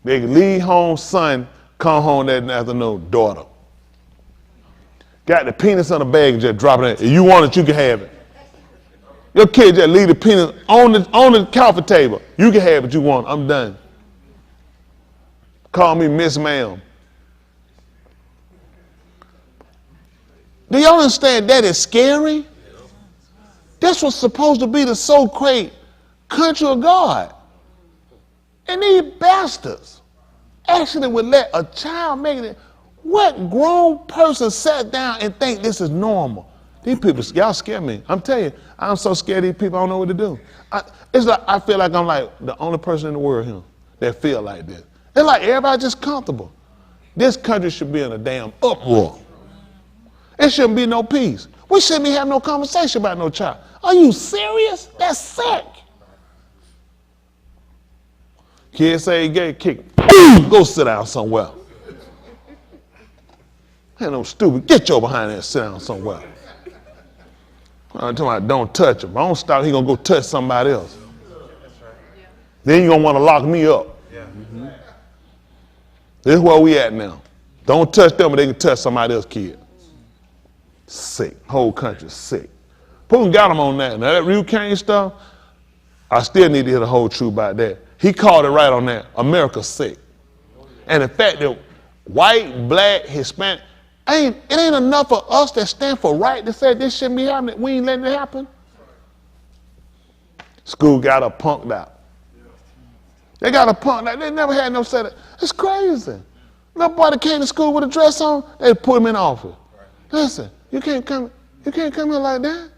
[SPEAKER 1] They can leave home, son, come home that afternoon, daughter. Got the penis on the bag and just drop it in. If you want it, you can have it. Your kid just leave the penis on the coffee table. You can have what you want. I'm done. Call me Miss Ma'am. Do y'all understand that is scary? This was supposed to be the so-called country of God. And these bastards actually would let a child make it. What grown person sat down and think this is normal? These people, y'all scare me. I'm telling you, I'm so scared of these people, I don't know what to do. It's like I feel like I'm like the only person in the world here that feel like this. It's like everybody just comfortable. This country should be in a damn uproar. There shouldn't be no peace. We shouldn't be having no conversation about no child. Are you serious? That's sick. Kids say he gay, kick. Go sit down somewhere. Ain't no stupid. Get your behind there and sit down somewhere. I'm talking about don't touch him. I don't stop, he gonna go touch somebody else. Then you gonna want to lock me up. This is where we at now. Don't touch them, but they can touch somebody else's kid. Sick. Whole country sick. Putin got him on that. Now that Ryu Kane stuff, I still need to hear the whole truth about that. He called it right on that. America's sick. And the fact that white, black, Hispanic, it ain't enough for us that stand for right to say this shouldn't be happening. We ain't letting it happen. School got her punked out. They got her punked out. They never had no set. It's crazy. Little boy that came to school with a dress on, they put him in office. Listen, you can't come here like that.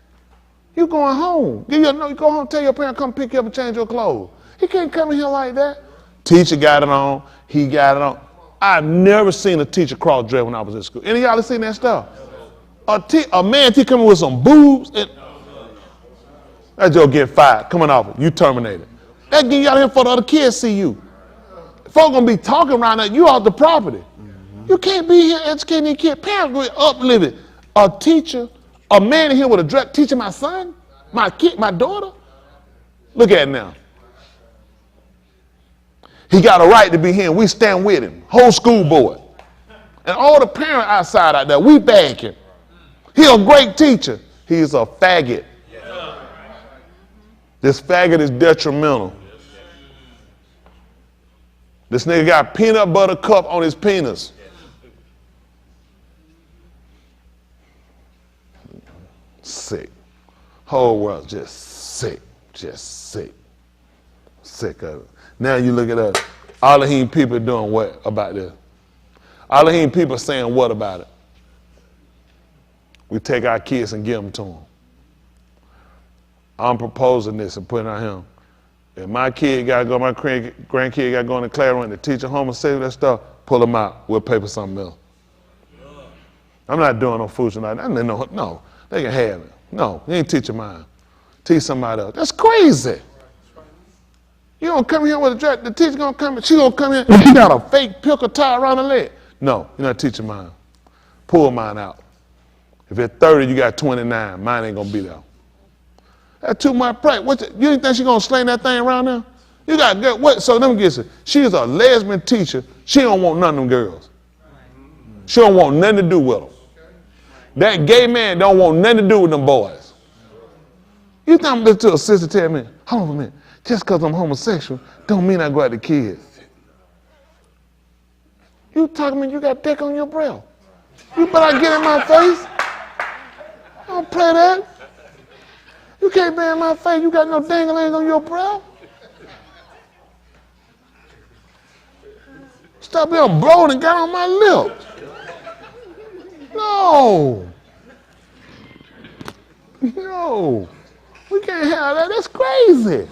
[SPEAKER 1] You going home. You go home, tell your parents come pick you up and change your clothes. He can't come in here like that. Teacher got it on. He got it on. I've never seen a teacher cross dress when I was in school. Any of y'all have seen that stuff? A man coming with some boobs. And that joke get fired. Coming off it. You terminated. That get you out of here for the other kids see you. Folks gonna be talking around that. You off the property. You can't be here educating your kid. Parents going uplifted. A teacher, a man in here with a dress teaching my son, my kid, my daughter. Look at it now. He got a right to be here and we stand with him. Whole school board. And all the parents outside out there, we back him. He a great teacher. He's a faggot. This faggot is detrimental. This nigga got peanut butter cup on his penis. Sick. Whole world just sick. Just sick. Sick of it. Now you look at us. All of these people doing what about this? All of these people saying what about it? We take our kids and give them to them. I'm proposing this and putting it on him. If my kid got to go, my grandkid got to go in the classroom and the teacher homosexual, that stuff, pull them out. We'll pay for something else. I'm not doing no foolishness like that. No, they can have it. No, you ain't teaching mine. Teach somebody else. That's crazy. You don't come here with a dress. The teacher gonna come in. She gonna come in. She got a fake pickle tie around her leg. No, you're not teaching mine. Pull mine out. If it's 30, you got 29. Mine ain't gonna be there. That's too much practice. You didn't think she gonna sling that thing around there? You got good. What? So let me get it. She's a lesbian teacher. She don't want none of them girls. She don't want nothing to do with them. That gay man don't want nothing to do with them boys. You think I'm listening to a sister tell me, hold on a minute, just because I'm homosexual don't mean I go out to kids. You talking about you got dick on your breath. You better get in my face. Don't play that. You can't be in my face. You got no dangling on your breath. Stop being blowing and got on my lips. No. No. We can't have that. That's crazy.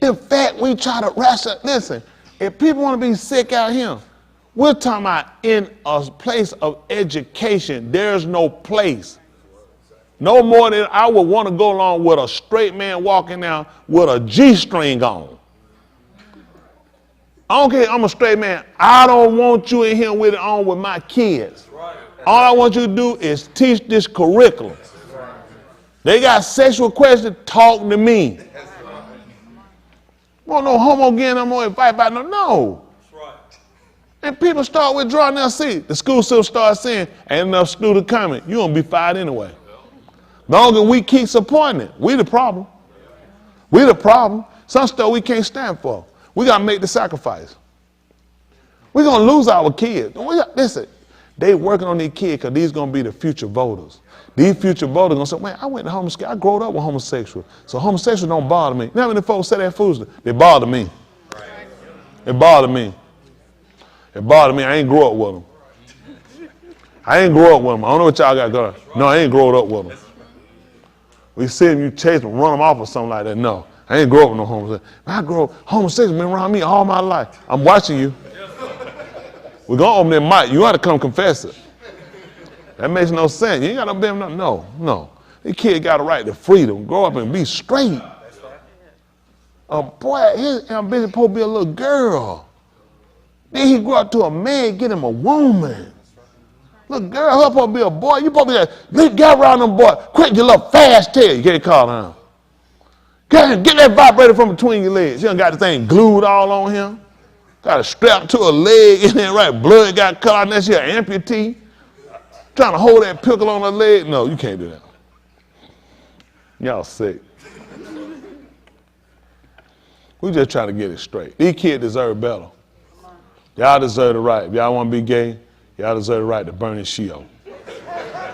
[SPEAKER 1] In fact, we try to wrestle. Listen, if people want to be sick out here, we're talking about in a place of education. There's no place. No more than I would want to go along with a straight man walking down with a G-string on. I don't care, I'm a straight man. I don't want you in here with it on with my kids. All I want you to do is teach this curriculum. They got sexual questions, talk to me. Want no homo again, I'm going to fight about no. And people start withdrawing their seat. The school still starts saying, ain't enough student coming. You're going to be fired anyway. Longer we keep supporting it, we the problem. We the problem. Some stuff we can't stand for. We got to make the sacrifice. We're going to lose our kids. Listen, they working on these kids because these going to be the future voters. These future voters going to say, man, I went to homosexual. I grew up with homosexual. So homosexual don't bother me. You know how many folks say that foolishly? They bother me. It bothered me. It bothered me. I ain't grew up with them. I ain't grew up with them. I don't know what y'all got going. No, I ain't growing up with them. We see them, you chase them, run them off or something like that. No, I ain't grow up with no homosexual. I grew up homosexual, been around me all my life. I'm watching you. We're going to open that mic. You got to come confess it. That makes no sense. You ain't got no business. No. The kid got a right to freedom. Grow up and be straight. A boy, his ambition supposed to be a little girl. Then he grew up to a man, get him a woman. Little girl, her supposed to be a boy. You supposed to be like, get around them boy. Quick, your little fast tail. You can't call him. Get that vibrator from between your legs. You done got the thing glued all on him. Got a strap to a leg in there, right? Blood got cut out, and that's your amputee. Trying to hold that pickle on her leg. No, you can't do that. Y'all sick. We just trying to get it straight. These kids deserve better. Y'all deserve the right. If y'all want to be gay, y'all deserve the right to burn in Sheol.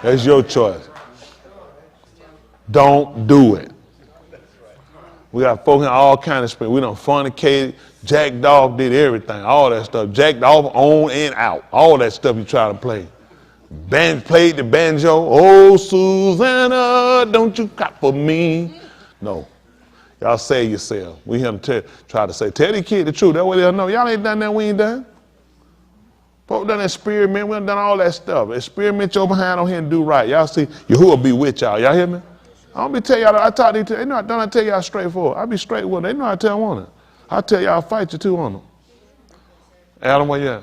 [SPEAKER 1] That's your choice. Don't do it. We got folks in all kinds of spirit. We done fornicated, jacked off, did everything, all that stuff. Jacked off, on and out. All that stuff you try to play. Played the banjo. Oh, Susanna, don't you clap for me. No. Y'all save yourself. We here to try to say, tell the kid the truth. That way they'll know. Y'all ain't done that, we ain't done. Folks done experiment. We done all that stuff. Experiment your behind on here and do right. Y'all see, Yahuwah be with y'all. Y'all hear me? I don't be tell y'all, I talk to you, they know, don't I tell y'all straightforward. I be straight with them. They know I tell them on it. I tell y'all I'll fight you too on them. Adam, where you at?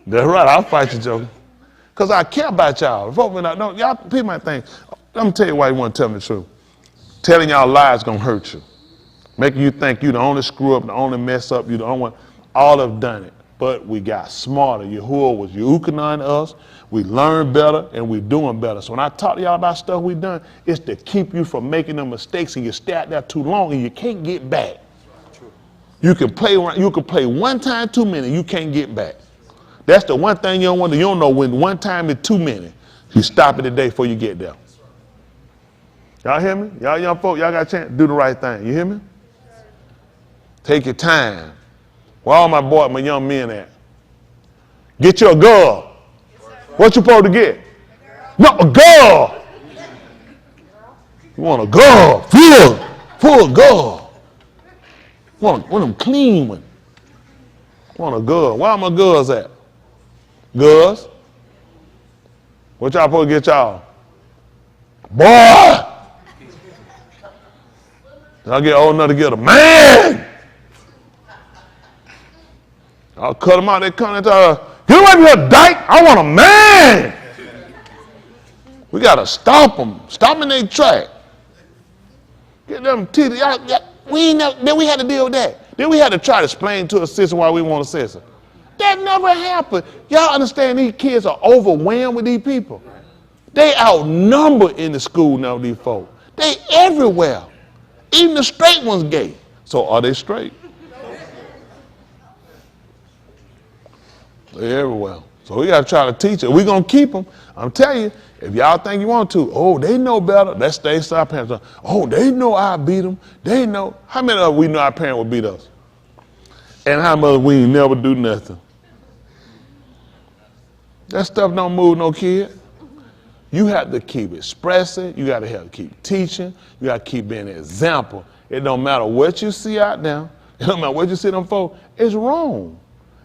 [SPEAKER 1] That's right, I'll fight you, Joker. Because I care about y'all. Y'all people might think, let me tell you why you want to tell me the truth. Telling y'all lies gonna hurt you. Making you think you the only screw up, the only mess up, you the only one. All have done it. But we got smarter. Yahuwah was Yuhukanon to us. We learned better and we doing better. So when I talk to y'all about stuff we done, it's to keep you from making them mistakes and you stay out there too long and you can't get back. You can play one time too many, you can't get back. That's the one thing you don't want to, you don't know when one time is too many. You stop it today before you get there. Y'all hear me? Y'all young folk, y'all got a chance to do the right thing. You hear me? Take your time. Where all my young men at? Get you a girl. What you supposed to get? No, a girl. You want a girl, full girl. Want them clean one. Want a girl. Where my girls at? Girls? What y'all supposed to get y'all? Boy! Y'all get old enough to get a man. I'll cut them out. They come and tell her, get away from your dyke. I want a man. We got to stop them. Stop them in their track. Get them teeth. Then we had to deal with that. Then we had to try to explain to a sister why we want a sister. That never happened. Y'all understand these kids are overwhelmed with these people. They outnumbered in the school now, these folks. They everywhere. Even the straight ones gay. So are they straight? They everywhere. So we got to try to teach it. We're going to keep them. I'm telling you, if y'all think you want to, oh, they know better. Let's stay our parents. Oh, they know I beat them. They know. How many of us we know our parents would beat us? And how much we never do nothing? That stuff don't move no kid. You have to keep expressing. You got to have to keep teaching. You got to keep being an example. It don't matter what you see out there. It don't matter what you see them folks. It's wrong.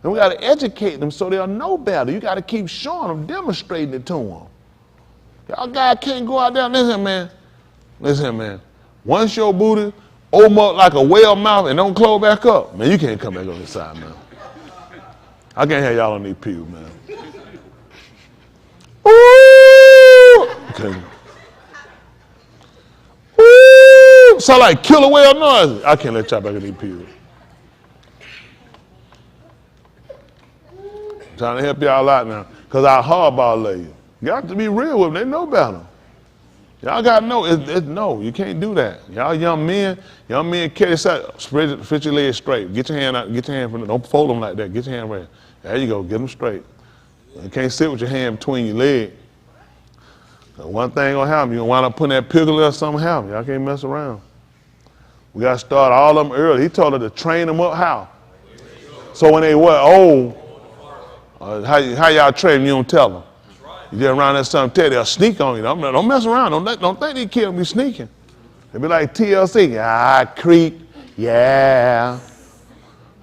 [SPEAKER 1] And we got to educate them so they'll know better. You got to keep showing them, demonstrating it to them. Y'all guys can't go out there. Listen, man. Listen, man. Once your booty open up like a whale mouth and don't close back up, man, you can't come back on this side, man. I can't have y'all on these pews, man. Ooh! Okay. Ooh! Sound like killer whale noise. I can't let y'all back in these pews. I'm trying to help y'all out now, because I hardball lay you. You got to be real with them. They know better. Y'all got to know. No, you can't do that. Y'all young men carry this out. Fit your legs straight. Get your hand out. Get your hand from. Don't fold them like that. Get your hand right. There you go. Get them straight. You can't sit with your hand between your legs. One thing gonna happen. You gonna wind up putting that pickle or something happen. Y'all can't mess around. We got to start all of them early. He told her to train them up how. So when they were old, how y'all train them? You don't tell them. You get around that something, tell you, they'll sneak on you. Don't mess around. Don't think these kids will be sneaking. They'll be like TLC. Creep. Yeah.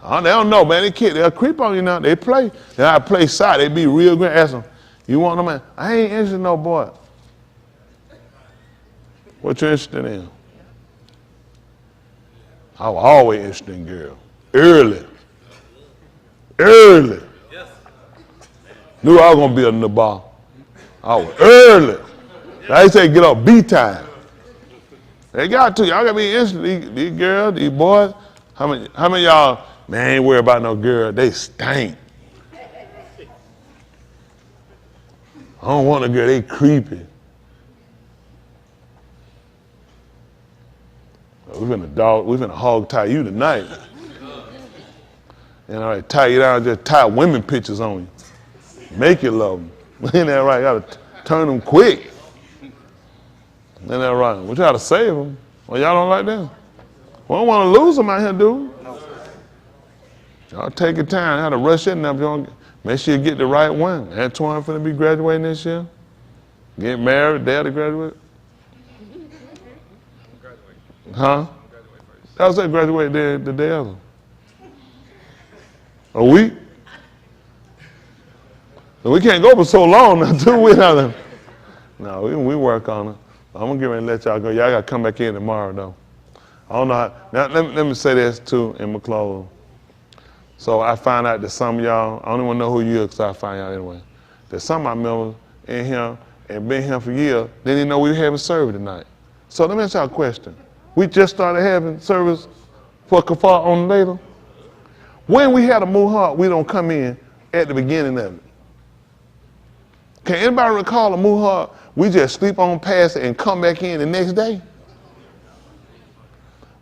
[SPEAKER 1] They don't know, man. They'll creep on you now. They play. They'll play side. They be real good. Ask them, you want them, man? I ain't interested in no boy. What you interested in? I was always interested in girls. Early. Knew I was going to be in the bar. I was early. They say get up B time. They got to. Y'all got to be interested. These girls, these boys. How many of y'all, man, ain't worried about no girl. They stink. I don't want a girl. They creepy. We're finna hog tie you tonight. And I tie you down, just tie women pictures on you. Make you love them. Ain't that right? Gotta turn them quick. Ain't that right? We try to save them. Well, y'all don't like them. We don't want to lose them out here, dude. Y'all take your time. How to rush in them. Make sure you get the right one. Antoine finna be graduating this year. Get married. Daddy graduate. Huh? I was at graduate the day of them. A week? So we can't go for so long now, 2 weeks. No, we work on it. I'm going to get ready and let y'all go. Y'all got to come back in tomorrow, though. I don't know how. Now, let me say this, too, in my close. So I found out that some of y'all, I don't even know who you are because I find out anyway, that some of my members in here and been here for years, they didn't know we were having service tonight. So let me ask y'all a question. We just started having service for Kafar on the ladle. When we had a muhar, we don't come in at the beginning of it. Can anybody recall a muhar? We just sleep on past it and come back in the next day?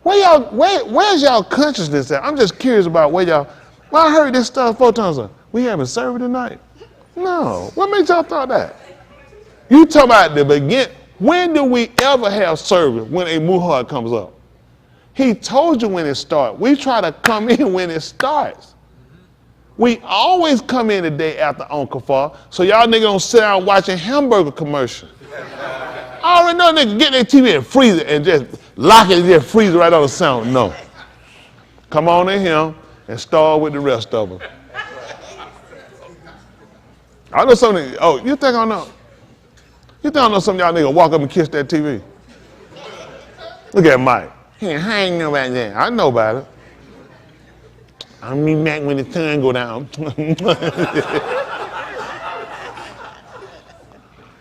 [SPEAKER 1] Where's y'all consciousness at? I'm just curious about where y'all. Well, I heard this stuff 4 times. We having service tonight? No. What made y'all thought that? You talking about the beginning. When do we ever have service when a muhar comes up? He told you when it starts. We try to come in when it starts. We always come in the day after on Kafar, so y'all niggas don't sit down watching hamburger commercials. I already know they can get their TV and freeze it and just lock it and just freeze it right on the sound. No. Come on in here and start with the rest of them. I know some of you, oh, you think I know? You think I know some of y'all niggas walk up and kiss that TV? Look at Mike. I ain't know about that. I know about it. I'll be back when the sun go down.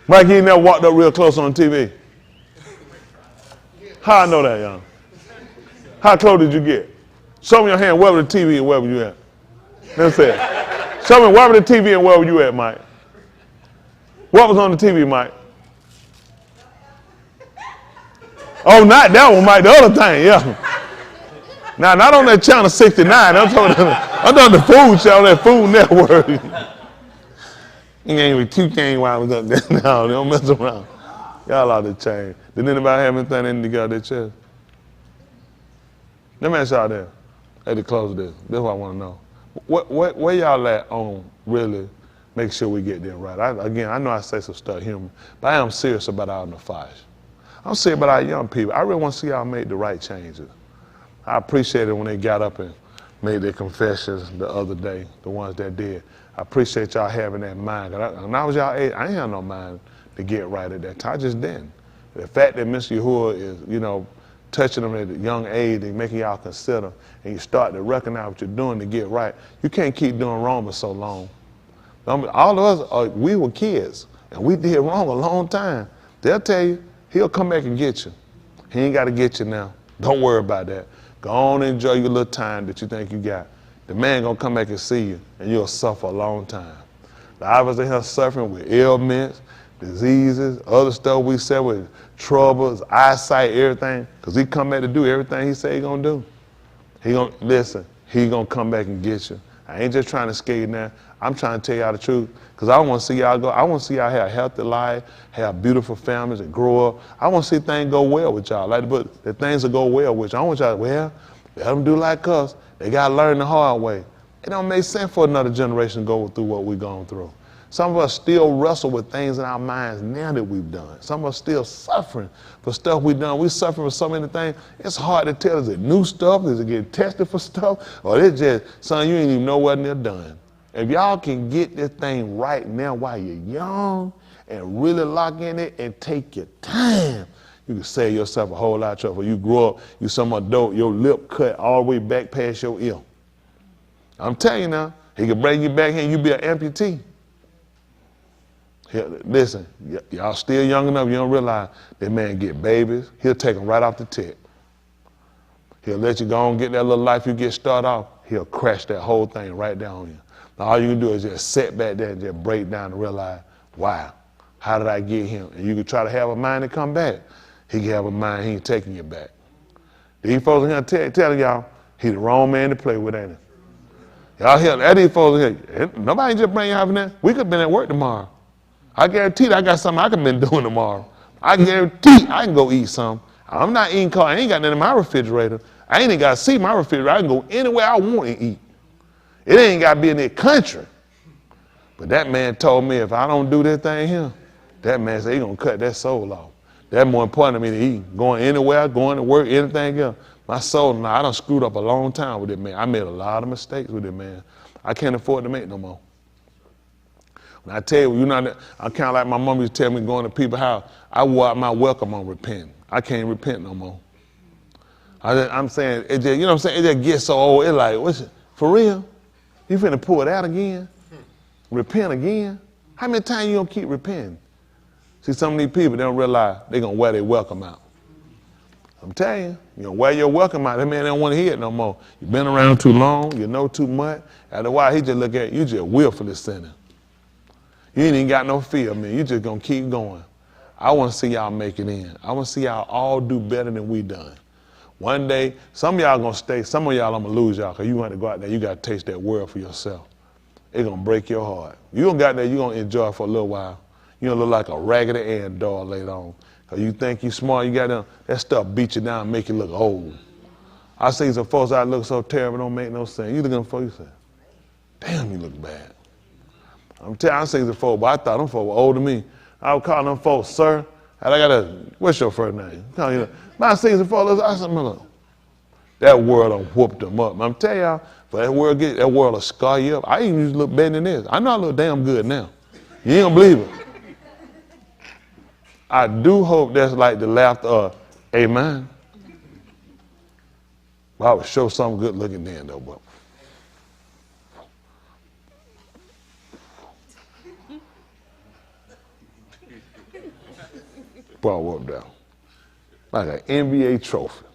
[SPEAKER 1] Mike, you never walked up real close on TV. How I know that, y'all? How close did you get? Show me your hand, wherever the TV and wherever you at. That's it. Show me wherever the TV and wherever you at, Mike. What was on the TV, Mike? Oh, not that one, Mike. The other thing, yeah. Now, not on that channel 69. I'm talking the food channel, that Food Network. You ain't with two things while I was up there. No, don't mess around. Y'all out of change. Did anybody have anything in together their chest? Let me ask y'all that. At the close of this. This is what I want to know. Where y'all at on really make sure we get them right? Again, I know I say some stuff human, but I am serious about our fights. I'm serious about our young people. I really want to see y'all make the right changes. I appreciate it when they got up and made their confessions the other day, the ones that did. I appreciate y'all having that mind. When I was y'all age, I ain't had no mind to get right at that time. I just didn't. The fact that Mr. Yahuwah is, touching them at a young age and making y'all consider, and you start to recognize what you're doing to get right. You can't keep doing wrong for so long. All of us, we were kids, and we did wrong a long time. They'll tell you, he'll come back and get you. He ain't got to get you now. Don't worry about that. Go on and enjoy your little time that you think you got. The man gonna come back and see you, and you'll suffer a long time. The others in here suffering with ailments, diseases, other stuff we said with troubles, eyesight, everything, because he come back to do everything he said he gonna do. He gonna come back and get you. I ain't just trying to scare you now. I'm trying to tell y'all the truth, because I want to see y'all go. I want to see y'all have a healthy life, have beautiful families, and grow up. I want to see things go well with y'all. But the things that go well with you, I want y'all to, let them do like us. They got to learn the hard way. It don't make sense for another generation to go through what we've gone through. Some of us still wrestle with things in our minds now that we've done. Some of us still suffering for stuff we've done. We suffering for so many things. It's hard to tell. Is it new stuff? Is it getting tested for stuff? Or it's just, son, you ain't even know what they're done. If y'all can get this thing right now while you're young and really lock in it and take your time, you can save yourself a whole lot of trouble. You grow up, you some adult, your lip cut all the way back past your ear. I'm telling you now, he can bring you back here and you be an amputee. Listen, y'all still young enough, you don't realize that man get babies. He'll take them right off the tip. He'll let you go and get that little life you get started off. He'll crash that whole thing right down on you. Now all you can do is just sit back there and just break down and realize, wow, how did I get him? And you can try to have a mind to come back. He can have a mind, he ain't taking you back. These folks in here telling y'all, he the wrong man to play with, ain't he? Y'all hear that? These folks here, nobody just bring you out there. We could have been at work tomorrow. I guarantee I got something I could have been doing tomorrow. I guarantee I can go eat some. I'm not eating car. I ain't got nothing in my refrigerator. I ain't even got to see my refrigerator. I can go anywhere I want to eat. It ain't got to be in the country. But that man told me if I don't do this thing here, that man said he's going to cut that soul off. That's more important to me than eating. Going anywhere, going to work, anything else. My soul, I done screwed up a long time with it, man. I made a lot of mistakes with it, man. I can't afford to make no more. When I tell you, I'm kind of like my mom used to tell me going to people's house, I wore out my welcome on repenting. I can't repent no more. I'm saying, it just, you know what I'm saying? It just gets so old. It's like, what's it? For real? You finna pull it out again? Repent again? How many times you gonna keep repenting? See, some of these people, they don't realize they're gonna wear their welcome out. I'm telling you, wear your welcome out. That man don't want to hear it no more. You've been around too long, you know too much. After a while, he just look at you just willfully sinning. You ain't even got no fear, man. You just gonna keep going. I want to see y'all make it in. I want to see y'all all do better than we done. One day, some of y'all gonna stay. Some of y'all I'm gonna lose y'all because you want to go out there. You gotta taste that world for yourself. It's gonna break your heart. You don't got there. You gonna enjoy it for a little while. You gonna look like a Raggedy Ann doll later on. Cause you think you smart. You got them. That stuff beat you down, and make you look old. I see some folks out look so terrible, don't make no sense. You looking for you say, damn, you look bad. I'm telling you, I see some folks, but I thought them folks were older than me. I would call them folks sir. I got a, what's your first name? My season for I said, look, that world done whooped them up. I'm telling y'all, for that world will scar you up. I even used to look better than this. I know I look damn good now. You ain't gonna believe it. I do hope that's like the laughter of amen. But I would show something good looking then though, but. Ball up down. Like an NBA trophy.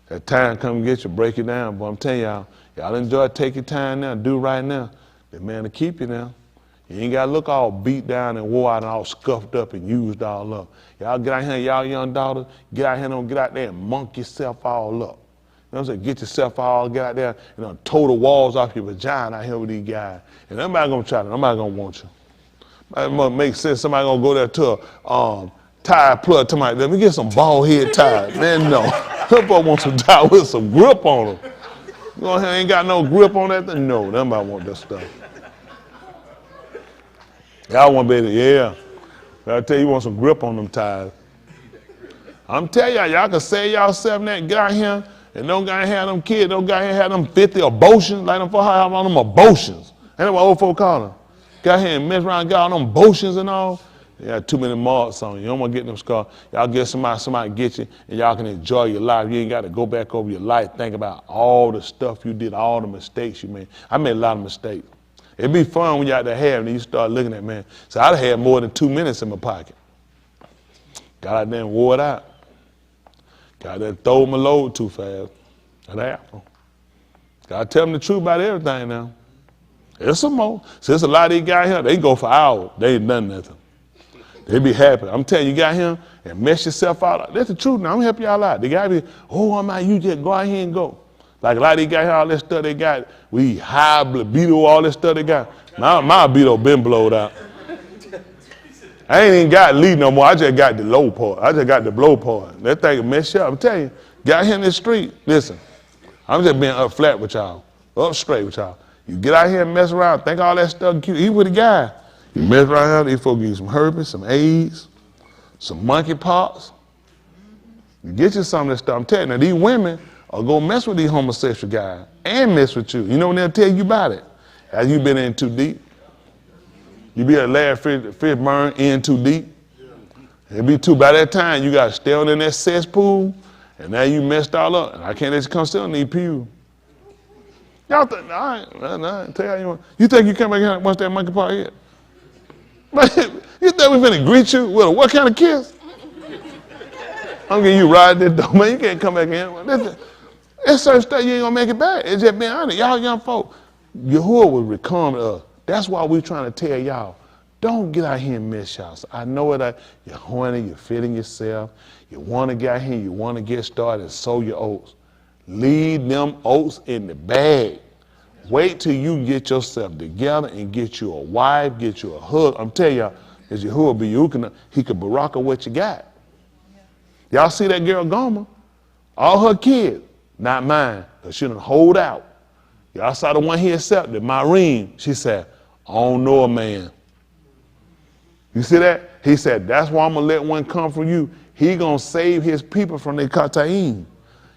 [SPEAKER 1] That time come get you, break it down. But I'm telling y'all enjoy taking your time now, do right now. That man to keep you now. You ain't got to look all beat down and wore out and all scuffed up and used all up. Y'all get out here, y'all young daughters, get out here and get out there and monk yourself all up. You know what I'm saying? Get yourself all, get out there and tow the walls off your vagina out here with these guys. And nobody going to try to, nobody going to want you. It must make sense. Somebody going to go there to a tire plug. Somebody, let me get some bald head tires. Man, no. Her boy wants some tire with some grip on them. You know, ain't got no grip on that thing? No, nobody want that stuff. Y'all want to be able to, yeah. I tell you, want some grip on them tires. I'm telling y'all can save y'all that, get out here and don't got to have them kids, don't got to have them 50 abortions, like them for have all them abortions. Ain't that what old folk call them? Got here and mess around, got all them abortions and all. You got too many marks on you. You don't want to get them scars. Y'all get somebody get you, and y'all can enjoy your life. You ain't got to go back over your life, think about all the stuff you did, all the mistakes you made. I made a lot of mistakes. It'd be fun when you out there having and you start looking at, man. So I'd had more than 2 minutes in my pocket. Got out there and wore it out. Got out there and throw my load too fast. That happened. Gotta tell them the truth about everything now. There's some more. Since a lot of these guys here, they go for hours. They ain't done nothing. They be happy. I'm telling you, got him and mess yourself out. That's the truth now. I'm gonna help y'all out. The guy be, oh, I'm out. You just go out here and go. Like a lot of these guys here, all that stuff they got. We high libido, all that stuff they got. My libido been blowed out. I ain't even got lead no more. I just got the low part. I just got the blow part. That thing will mess you up. I'm telling you, got here in the street. Listen, I'm just being up flat with y'all, up straight with y'all. You get out here and mess around, think all that stuff cute. He with a guy. You mess around here, these folks give you some herpes, some AIDS, some monkeypox. You get you some of that stuff. I'm telling you, now these women are going to mess with these homosexual guys and mess with you. You know when they'll tell you about it? Have you been in too deep? You be a last fish burn in too deep. It be too, by that time, you got to stay on in that cesspool, and now you messed all up. And I can't let you come still need pew. Y'all think, all right, tell you what. You think you come back here once that monkeypox hit? You think we finna greet you with a what kind of kiss? I'm getting you ride this door, man. You can't come back in. It's certain stuff you ain't gonna make it back. It's just being honest. Y'all young folk, Yahuwah will reclaim us. That's why we trying to tell y'all, don't get out here and miss y'all. So I know that you're horny, you're feeling yourself, you want to get out here, you want to get started and sow your oats. Leave them oats in the bag. Wait till you get yourself together and get you a wife, get you a hug. I'm telling y'all, as Yahuwah be you he could baraka what you got. Y'all see that girl Gomer? All her kids, not mine, because she done hold out. Y'all saw the one he accepted, Myrene. She said, I don't know a man. You see that? He said, that's why I'm going to let one come from you. He going to save his people from their kataim.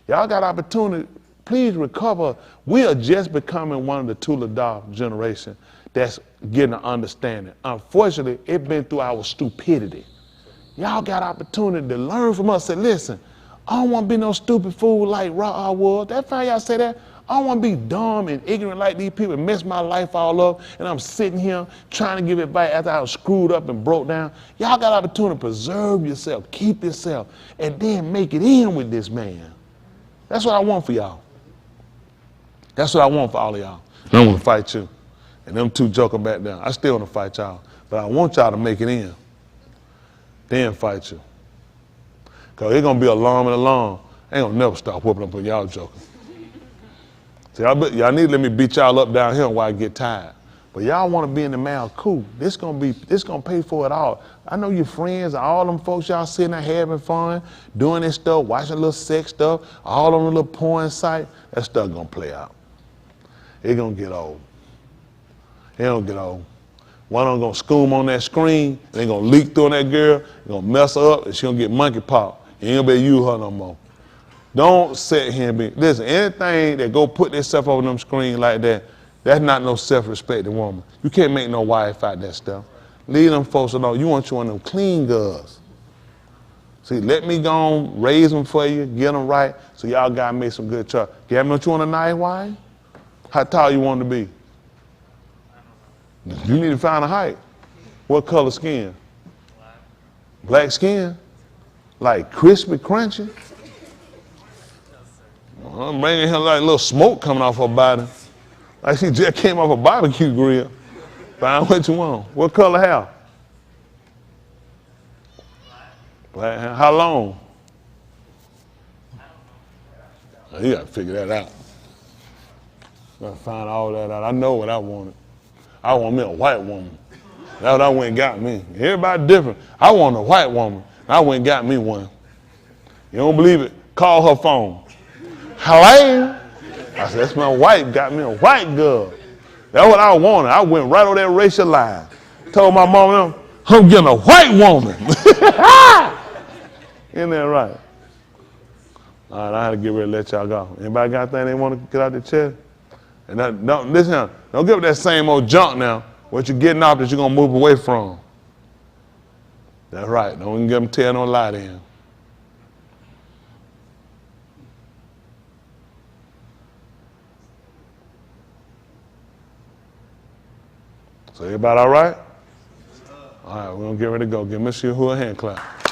[SPEAKER 1] Y'all got opportunity. Please recover. We are just becoming one of the Tuladar generation that's getting an understanding. Unfortunately, it's been through our stupidity. Y'all got opportunity to learn from us. Say, listen, I don't want to be no stupid fool like Ra was. That's why y'all say that. I don't want to be dumb and ignorant like these people and mess my life all up. And I'm sitting here trying to give advice after I was screwed up and broke down. Y'all got opportunity to preserve yourself, keep yourself, and then make it in with this man. That's what I want for y'all. That's what I want for all of y'all. I don't want to fight you. And them two joking back down. I still want to fight y'all. But I want y'all to make it in. Then fight you. Because it's going to be a long and a long. I ain't going to never stop whooping up on y'all joking. See, y'all need to let me beat y'all up down here while I get tired. But y'all want to be in the mouth, cool. This gonna pay for it all. I know your friends, all them folks y'all sitting there having fun, doing this stuff, watching little sex stuff, all on the little porn site. That stuff gonna play out. It gonna get old. It don't get old. One of them gonna scoom on that screen, and they gonna leak through on that girl, they gonna mess her up, and she gonna get monkey pop. You ain't gonna be able to use her no more. Don't sit here and be, listen, anything that go put themselves over them screen like that, that's not no self-respecting woman. You can't make no wife out that stuff. Leave them folks alone. You want you one of them clean girls. See, let me go on, raise them for you, get them right, so y'all gotta make some good choice. Gavin, don't you want a nice wife? How tall you want to be? You need to find a height. What color skin? Black skin? Like crispy, crunchy? I'm bringing her like a little smoke coming off her body. Like she just came off a barbecue grill. Find what you want. What color hair? Black hair. How long? Oh, you gotta figure that out. Gotta find all that out. I know what I wanted. I want me a white woman. That's what I went and got me. Everybody different. I want a white woman. I went and got me one. You don't believe it? Call her phone. Hello? I said, that's my wife. Got me a white girl. That's what I wanted. I went right over that racial line. Told my mom, I'm getting a white woman. Isn't that right? All right, I had to get ready to let y'all go. Anybody got anything they want to get out their chest? And don't listen, don't give up that same old junk now. What you're getting off that you're gonna move away from. That's right. Don't get them tell no lie to him. So everybody all right? All right, we're gonna get ready to go. Give Miss Yahuwah a hand clap.